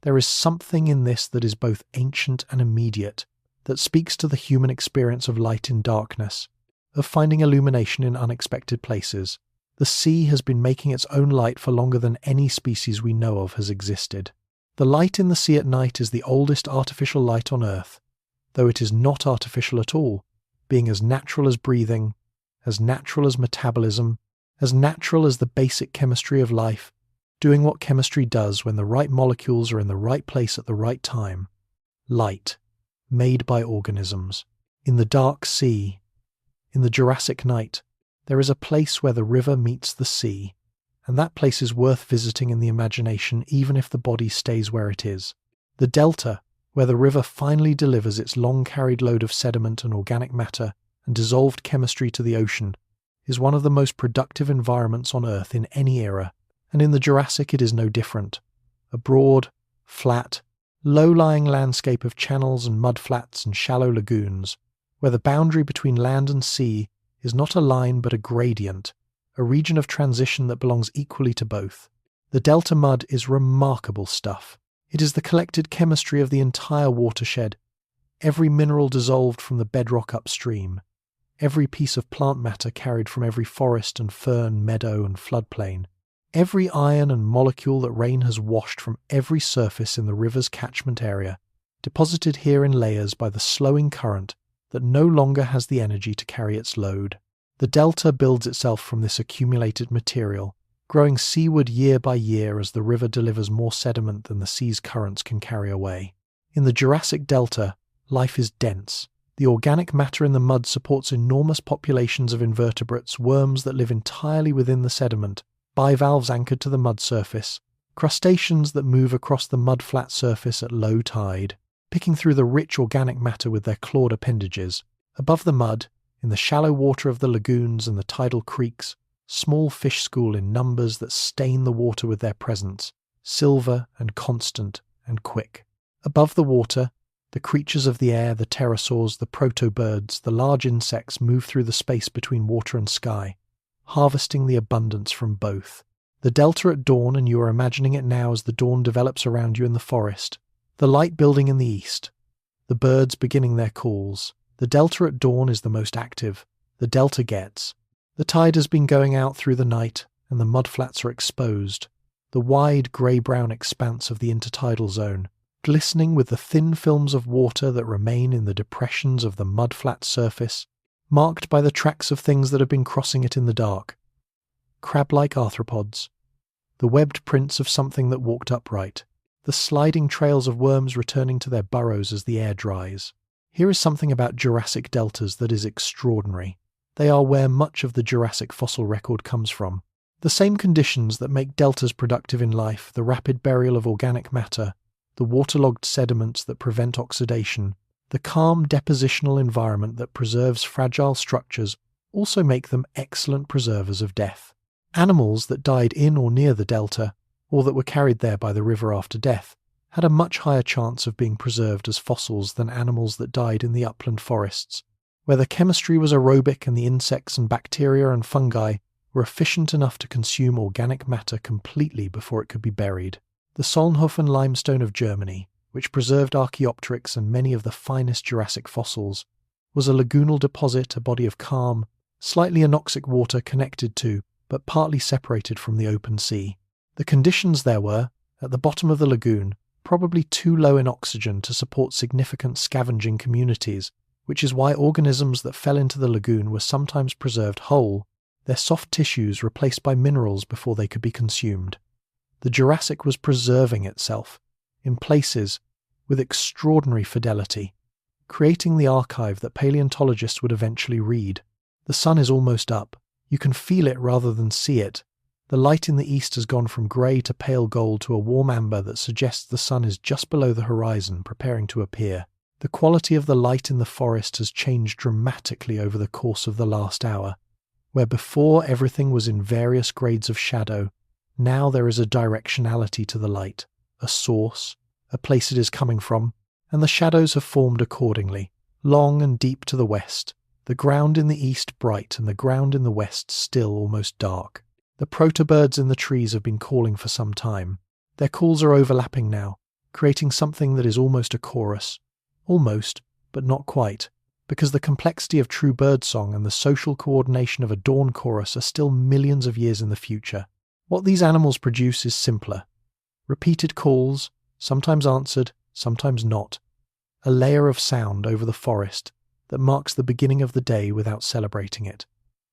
There is something in this that is both ancient and immediate, that speaks to the human experience of light in darkness, of finding illumination in unexpected places. The sea has been making its own light for longer than any species we know of has existed. The light in the sea at night is the oldest artificial light on Earth, though it is not artificial at all, being as natural as breathing, as natural as metabolism, as natural as the basic chemistry of life, doing what chemistry does when the right molecules are in the right place at the right time. Light, made by organisms. In the dark sea, in the Jurassic night, there is a place where the river meets the sea, and that place is worth visiting in the imagination even if the body stays where it is. The delta, where the river finally delivers its long-carried load of sediment and organic matter and dissolved chemistry to the ocean, is one of the most productive environments on Earth in any era, and in the Jurassic it is no different. A broad, flat, low-lying landscape of channels and mudflats and shallow lagoons, where the boundary between land and sea is not a line but a gradient, a region of transition that belongs equally to both. The delta mud is remarkable stuff. It is the collected chemistry of the entire watershed, every mineral dissolved from the bedrock upstream, every piece of plant matter carried from every forest and fern, meadow and floodplain. Every ion and molecule that rain has washed from every surface in the river's catchment area, deposited here in layers by the slowing current that no longer has the energy to carry its load. The delta builds itself from this accumulated material, growing seaward year by year as the river delivers more sediment than the sea's currents can carry away. In the Jurassic Delta, life is dense. The organic matter in the mud supports enormous populations of invertebrates, worms that live entirely within the sediment, bivalves anchored to the mud surface, crustaceans that move across the mud-flat surface at low tide, picking through the rich organic matter with their clawed appendages. Above the mud, in the shallow water of the lagoons and the tidal creeks, small fish school in numbers that stain the water with their presence, silver and constant and quick. Above the water, the creatures of the air, the pterosaurs, the protobirds, the large insects move through the space between water and sky, harvesting the abundance from both. The delta at dawn, and you are imagining it now as the dawn develops around you in the forest, the light building in the east, the birds beginning their calls. The delta at dawn is the most active. The delta gets. The tide has been going out through the night, and the mudflats are exposed. The wide grey-brown expanse of the intertidal zone, glistening with the thin films of water that remain in the depressions of the mudflat surface, marked by the tracks of things that have been crossing it in the dark. Crab-like arthropods, the webbed prints of something that walked upright, the sliding trails of worms returning to their burrows as the air dries. Here is something about Jurassic deltas that is extraordinary. They are where much of the Jurassic fossil record comes from. The same conditions that make deltas productive in life, the rapid burial of organic matter, the waterlogged sediments that prevent oxidation, the calm depositional environment that preserves fragile structures, also make them excellent preservers of death. Animals that died in or near the delta, or that were carried there by the river after death, had a much higher chance of being preserved as fossils than animals that died in the upland forests, where the chemistry was aerobic and the insects and bacteria and fungi were efficient enough to consume organic matter completely before it could be buried. The Solnhofen limestone of Germany, which preserved Archaeopteryx and many of the finest Jurassic fossils, was a lagoonal deposit, a body of calm, slightly anoxic water connected to, but partly separated from the open sea. The conditions there were, at the bottom of the lagoon, probably too low in oxygen to support significant scavenging communities, which is why organisms that fell into the lagoon were sometimes preserved whole, their soft tissues replaced by minerals before they could be consumed. The Jurassic was preserving itself, in places, with extraordinary fidelity, creating the archive that paleontologists would eventually read. The sun is almost up. You can feel it rather than see it. The light in the east has gone from grey to pale gold to a warm amber that suggests the sun is just below the horizon, preparing to appear. The quality of the light in the forest has changed dramatically over the course of the last hour. Where before everything was in various grades of shadow, now there is a directionality to the light, a source, a place it is coming from, and the shadows have formed accordingly, long and deep to the west, the ground in the east bright and the ground in the west still almost dark. The protobirds in the trees have been calling for some time. Their calls are overlapping now, creating something that is almost a chorus. Almost, but not quite, because the complexity of true birdsong and the social coordination of a dawn chorus are still millions of years in the future. What these animals produce is simpler. Repeated calls, sometimes answered, sometimes not. A layer of sound over the forest that marks the beginning of the day without celebrating it.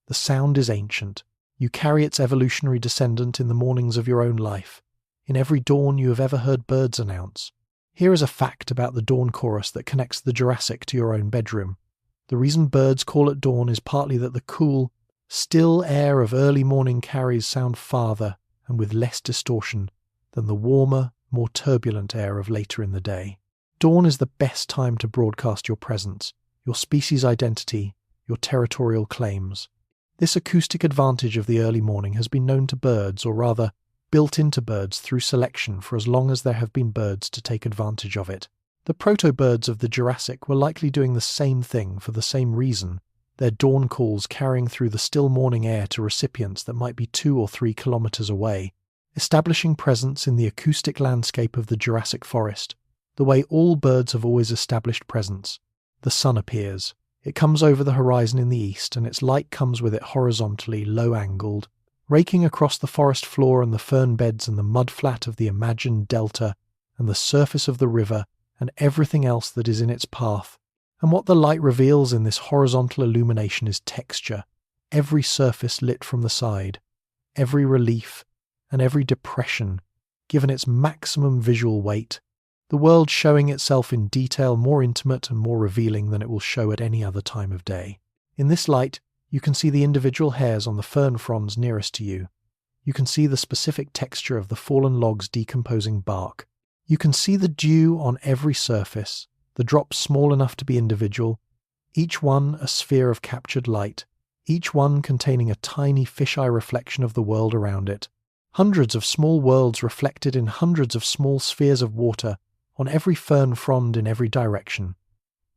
The sound is ancient. You carry its evolutionary descendant in the mornings of your own life. In every dawn you have ever heard birds announce. Here is a fact about the dawn chorus that connects the Jurassic to your own bedroom. The reason birds call at dawn is partly that the cool, still air of early morning carries sound farther and with less distortion than the warmer, more turbulent air of later in the day. Dawn is the best time to broadcast your presence, your species identity, your territorial claims. This acoustic advantage of the early morning has been known to birds, or rather, built into birds through selection for as long as there have been birds to take advantage of it. The protobirds of the Jurassic were likely doing the same thing for the same reason, their dawn calls carrying through the still morning air to recipients that might be 2 or 3 kilometers away, establishing presence in the acoustic landscape of the Jurassic forest, the way all birds have always established presence. The sun appears. It comes over the horizon in the east, and its light comes with it horizontally, low-angled, raking across the forest floor and the fern beds and the mudflat of the imagined delta and the surface of the river and everything else that is in its path. And what the light reveals in this horizontal illumination is texture, every surface lit from the side, every relief and every depression given its maximum visual weight, the world showing itself in detail more intimate and more revealing than it will show at any other time of day. In this light, you can see the individual hairs on the fern fronds nearest to you. You can see the specific texture of the fallen log's decomposing bark. You can see the dew on every surface, the drops small enough to be individual, each one a sphere of captured light, each one containing a tiny fisheye reflection of the world around it. Hundreds of small worlds reflected in hundreds of small spheres of water on every fern frond in every direction.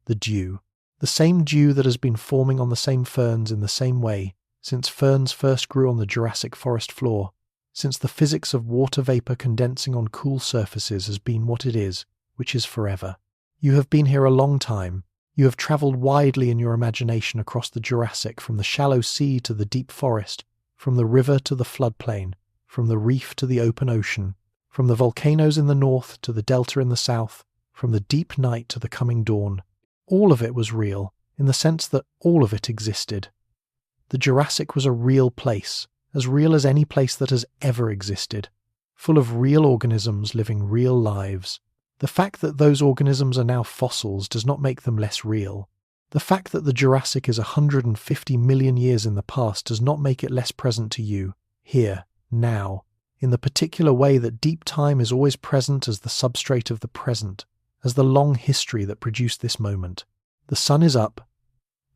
The dew. The same dew that has been forming on the same ferns in the same way since ferns first grew on the Jurassic forest floor, since the physics of water vapor condensing on cool surfaces has been what it is, which is forever. You have been here a long time. You have travelled widely in your imagination across the Jurassic, from the shallow sea to the deep forest, from the river to the floodplain, from the reef to the open ocean, from the volcanoes in the north to the delta in the south, from the deep night to the coming dawn. All of it was real, in the sense that all of it existed. The Jurassic was a real place, as real as any place that has ever existed, full of real organisms living real lives. The fact that those organisms are now fossils does not make them less real. The fact that the Jurassic is 150 million years in the past does not make it less present to you, here, now, in the particular way that deep time is always present as the substrate of the present, as the long history that produced this moment. The sun is up.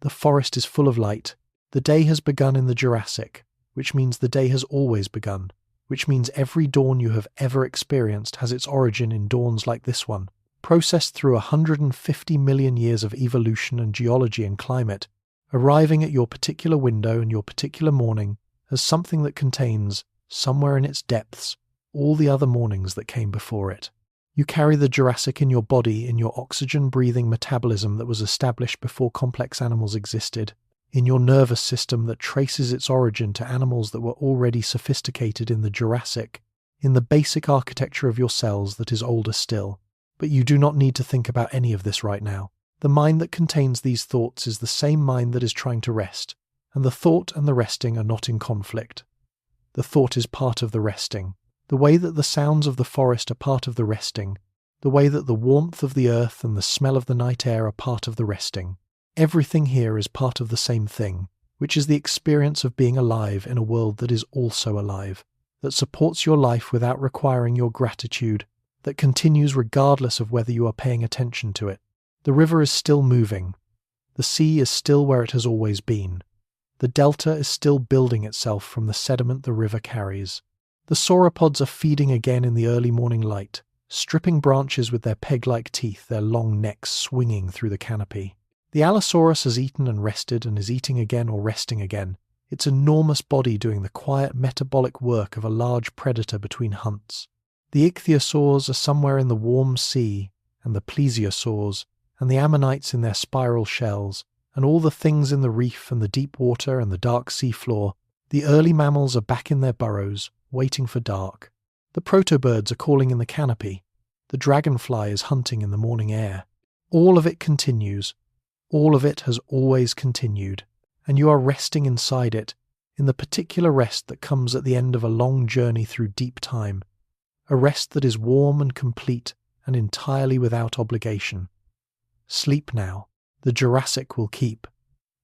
The forest is full of light. The day has begun in the Jurassic, which means the day has always begun, which means every dawn you have ever experienced has its origin in dawns like this one, processed through 150 million years of evolution and geology and climate, arriving at your particular window and your particular morning as something that contains, somewhere in its depths, all the other mornings that came before it. You carry the Jurassic in your body, in your oxygen-breathing metabolism that was established before complex animals existed, in your nervous system that traces its origin to animals that were already sophisticated in the Jurassic, in the basic architecture of your cells that is older still. But you do not need to think about any of this right now. The mind that contains these thoughts is the same mind that is trying to rest, and the thought and the resting are not in conflict. The thought is part of the resting. The way that the sounds of the forest are part of the resting, the way that the warmth of the earth and the smell of the night air are part of the resting. Everything here is part of the same thing, which is the experience of being alive in a world that is also alive, that supports your life without requiring your gratitude, that continues regardless of whether you are paying attention to it. The river is still moving. The sea is still where it has always been. The delta is still building itself from the sediment the river carries. The sauropods are feeding again in the early morning light, stripping branches with their peg-like teeth, their long necks swinging through the canopy. The Allosaurus has eaten and rested and is eating again or resting again, its enormous body doing the quiet metabolic work of a large predator between hunts. The ichthyosaurs are somewhere in the warm sea, and the plesiosaurs, and the ammonites in their spiral shells, and all the things in the reef and the deep water and the dark seafloor. The early mammals are back in their burrows, waiting for dark. The protobirds are calling in the canopy. The dragonfly is hunting in the morning air. All of it continues. All of it has always continued, and you are resting inside it, in the particular rest that comes at the end of a long journey through deep time, a rest that is warm and complete and entirely without obligation. Sleep now. The Jurassic will keep.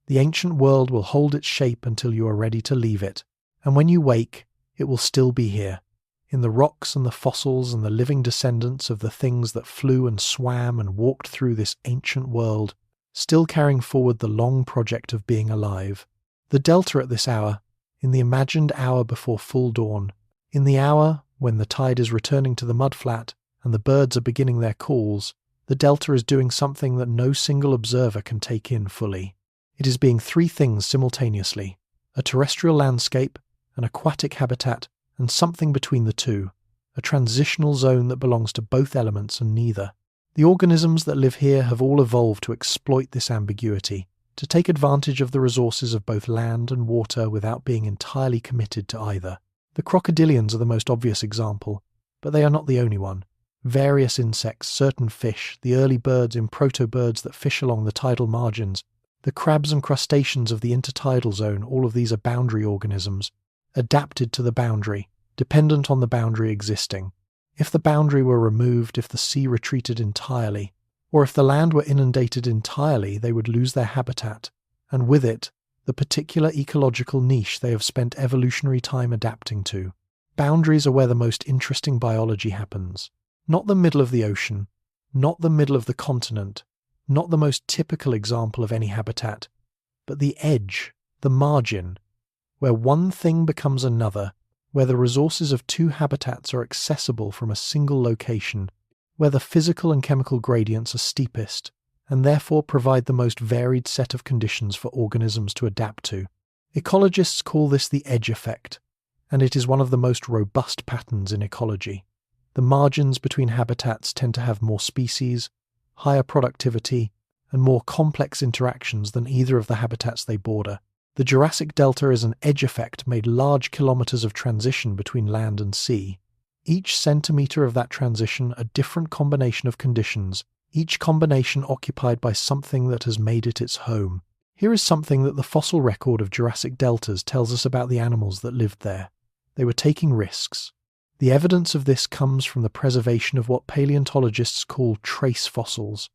The ancient world will hold its shape until you are ready to leave it, and when you wake, it will still be here, in the rocks and the fossils and the living descendants of the things that flew and swam and walked through this ancient world, still carrying forward the long project of being alive. The delta at this hour, in the imagined hour before full dawn, in the hour when the tide is returning to the mudflat and the birds are beginning their calls, the delta is doing something that no single observer can take in fully. It is being three things simultaneously: a terrestrial landscape, an aquatic habitat, and something between the two, a transitional zone that belongs to both elements and neither. The organisms that live here have all evolved to exploit this ambiguity, to take advantage of the resources of both land and water without being entirely committed to either. The crocodilians are the most obvious example, but they are not the only one. Various insects, certain fish, the early birds and proto-birds that fish along the tidal margins, the crabs and crustaceans of the intertidal zone, all of these are boundary organisms, adapted to the boundary, dependent on the boundary existing. If the boundary were removed, if the sea retreated entirely, or if the land were inundated entirely, they would lose their habitat, and with it, the particular ecological niche they have spent evolutionary time adapting to. Boundaries are where the most interesting biology happens. Not the middle of the ocean, not the middle of the continent, not the most typical example of any habitat, but the edge, the margin, where one thing becomes another, where the resources of two habitats are accessible from a single location, where the physical and chemical gradients are steepest, and therefore provide the most varied set of conditions for organisms to adapt to. Ecologists call this the edge effect, and it is one of the most robust patterns in ecology. The margins between habitats tend to have more species, higher productivity, and more complex interactions than either of the habitats they border. The Jurassic Delta is an edge effect made large kilometers of transition between land and sea. Each centimeter of that transition a different combination of conditions, each combination occupied by something that has made it its home. Here is something that the fossil record of Jurassic deltas tells us about the animals that lived there. They were taking risks. The evidence of this comes from the preservation of what paleontologists call trace fossils.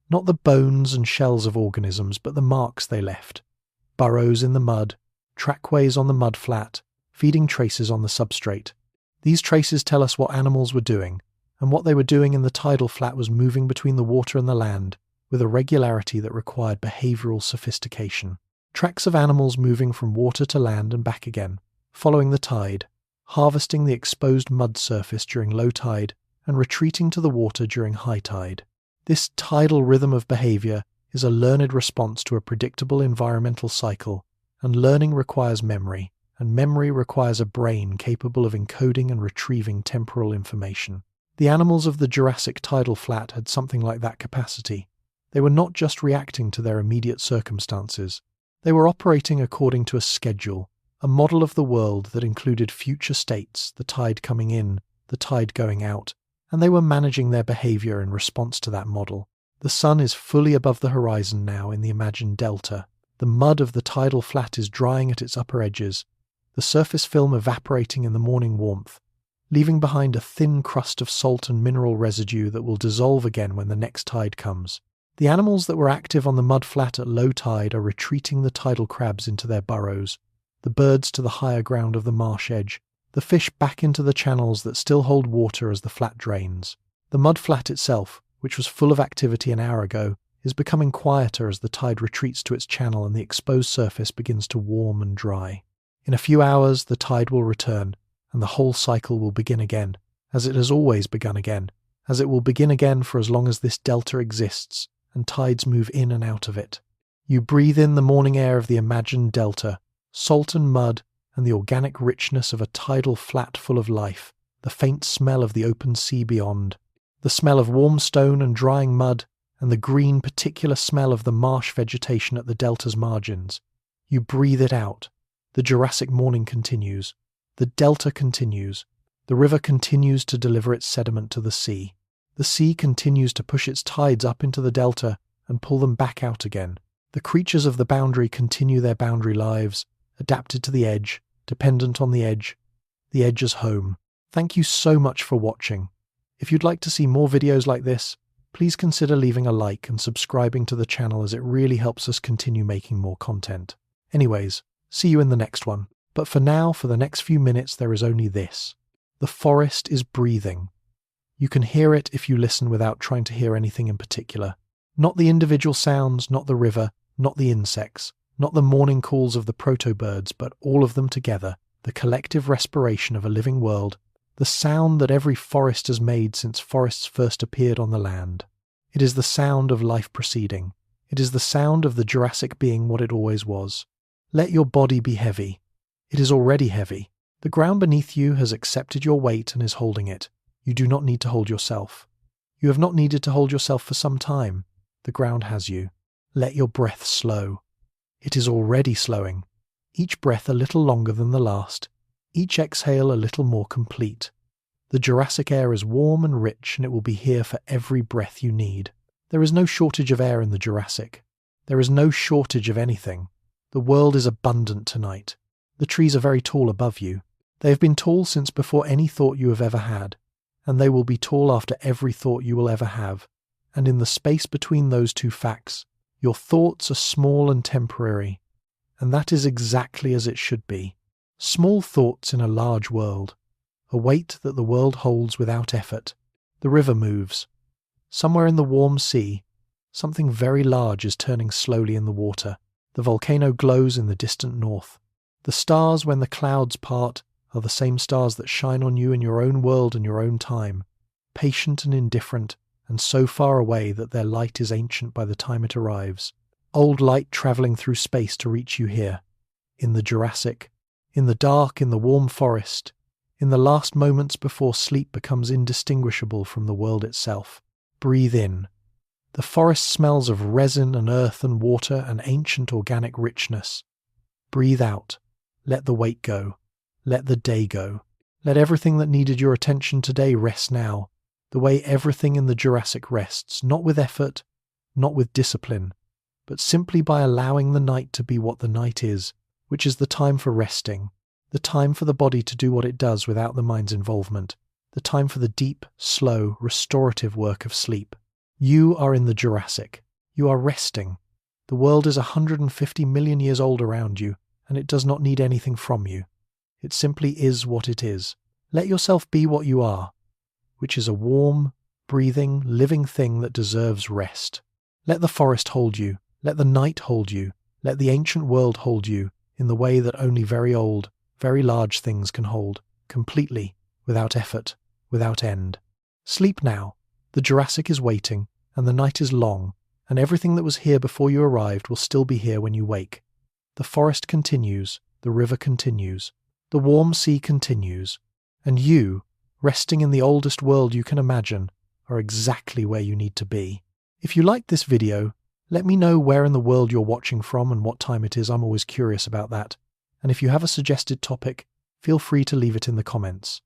Not the bones and shells of organisms, but the marks they left. Burrows in the mud, trackways on the mudflat, feeding traces on the substrate. These traces tell us what animals were doing, and what they were doing in the tidal flat was moving between the water and the land with a regularity that required behavioral sophistication. Tracks of animals moving from water to land and back again, following the tide, harvesting the exposed mud surface during low tide and retreating to the water during high tide. This tidal rhythm of behavior is a learned response to a predictable environmental cycle, and learning requires memory, and memory requires a brain capable of encoding and retrieving temporal information. The animals of the Jurassic tidal flat had something like that capacity. They were not just reacting to their immediate circumstances. They were operating according to a schedule, a model of the world that included future states, the tide coming in, the tide going out, and they were managing their behavior in response to that model. The sun is fully above the horizon now in the imagined delta. The mud of the tidal flat is drying at its upper edges, the surface film evaporating in the morning warmth, leaving behind a thin crust of salt and mineral residue that will dissolve again when the next tide comes. The animals that were active on the mudflat at low tide are retreating the tidal crabs into their burrows, the birds to the higher ground of the marsh edge, the fish back into the channels that still hold water as the flat drains. The mudflat itself, which was full of activity an hour ago, is becoming quieter as the tide retreats to its channel and the exposed surface begins to warm and dry. In a few hours, the tide will return, and the whole cycle will begin again, as it has always begun again, as it will begin again for as long as this delta exists, and tides move in and out of it. You breathe in the morning air of the imagined delta, salt and mud, and the organic richness of a tidal flat full of life, the faint smell of the open sea beyond, the smell of warm stone and drying mud, and the green particular smell of the marsh vegetation at the delta's margins. You breathe it out. The Jurassic morning continues. The delta continues. The river continues to deliver its sediment to the sea. The sea continues to push its tides up into the delta and pull them back out again. The creatures of the boundary continue their boundary lives, adapted to the edge, dependent on the edge as home. Thank you so much for watching. If you'd like to see more videos like this, please consider leaving a like and subscribing to the channel, as it really helps us continue making more content. Anyways, see you in the next one. But for now, for the next few minutes, there is only this. The forest is breathing. You can hear it if you listen without trying to hear anything in particular. Not the individual sounds, not the river, not the insects, not the morning calls of the proto-birds, but all of them together, the collective respiration of a living world, the sound that every forest has made since forests first appeared on the land. It is the sound of life proceeding. It is the sound of the Jurassic being what it always was. Let your body be heavy. It is already heavy. The ground beneath you has accepted your weight and is holding it. You do not need to hold yourself. You have not needed to hold yourself for some time. The ground has you. Let your breath slow. It is already slowing, each breath a little longer than the last, each exhale a little more complete. The Jurassic air is warm and rich, and it will be here for every breath you need. There is no shortage of air in the Jurassic. There is no shortage of anything. The world is abundant tonight. The trees are very tall above you. They have been tall since before any thought you have ever had, and they will be tall after every thought you will ever have. And in the space between those two facts, your thoughts are small and temporary, and that is exactly as it should be. Small thoughts in a large world, a weight that the world holds without effort. The river moves. Somewhere in the warm sea, something very large is turning slowly in the water. The volcano glows in the distant north. The stars, when the clouds part, are the same stars that shine on you in your own world and your own time, patient and indifferent, and so far away that their light is ancient by the time it arrives. Old light travelling through space to reach you here, in the Jurassic, in the dark, in the warm forest, in the last moments before sleep becomes indistinguishable from the world itself. Breathe in. The forest smells of resin and earth and water and ancient organic richness. Breathe out. Let the weight go. Let the day go. Let everything that needed your attention today rest now, the way everything in the Jurassic rests, not with effort, not with discipline, but simply by allowing the night to be what the night is, which is the time for resting, the time for the body to do what it does without the mind's involvement, the time for the deep, slow, restorative work of sleep. You are in the Jurassic. You are resting. The world is 150 million years old around you, and it does not need anything from you. It simply is what it is. Let yourself be what you are, which is a warm, breathing, living thing that deserves rest. Let the forest hold you. Let the night hold you. Let the ancient world hold you in the way that only very old, very large things can hold, completely, without effort, without end. Sleep now. The Jurassic is waiting, and the night is long, and everything that was here before you arrived will still be here when you wake. The forest continues, the river continues, the warm sea continues, and you, resting in the oldest world you can imagine, are exactly where you need to be. If you liked this video, let me know where in the world you're watching from and what time it is. I'm always curious about that. And if you have a suggested topic, feel free to leave it in the comments.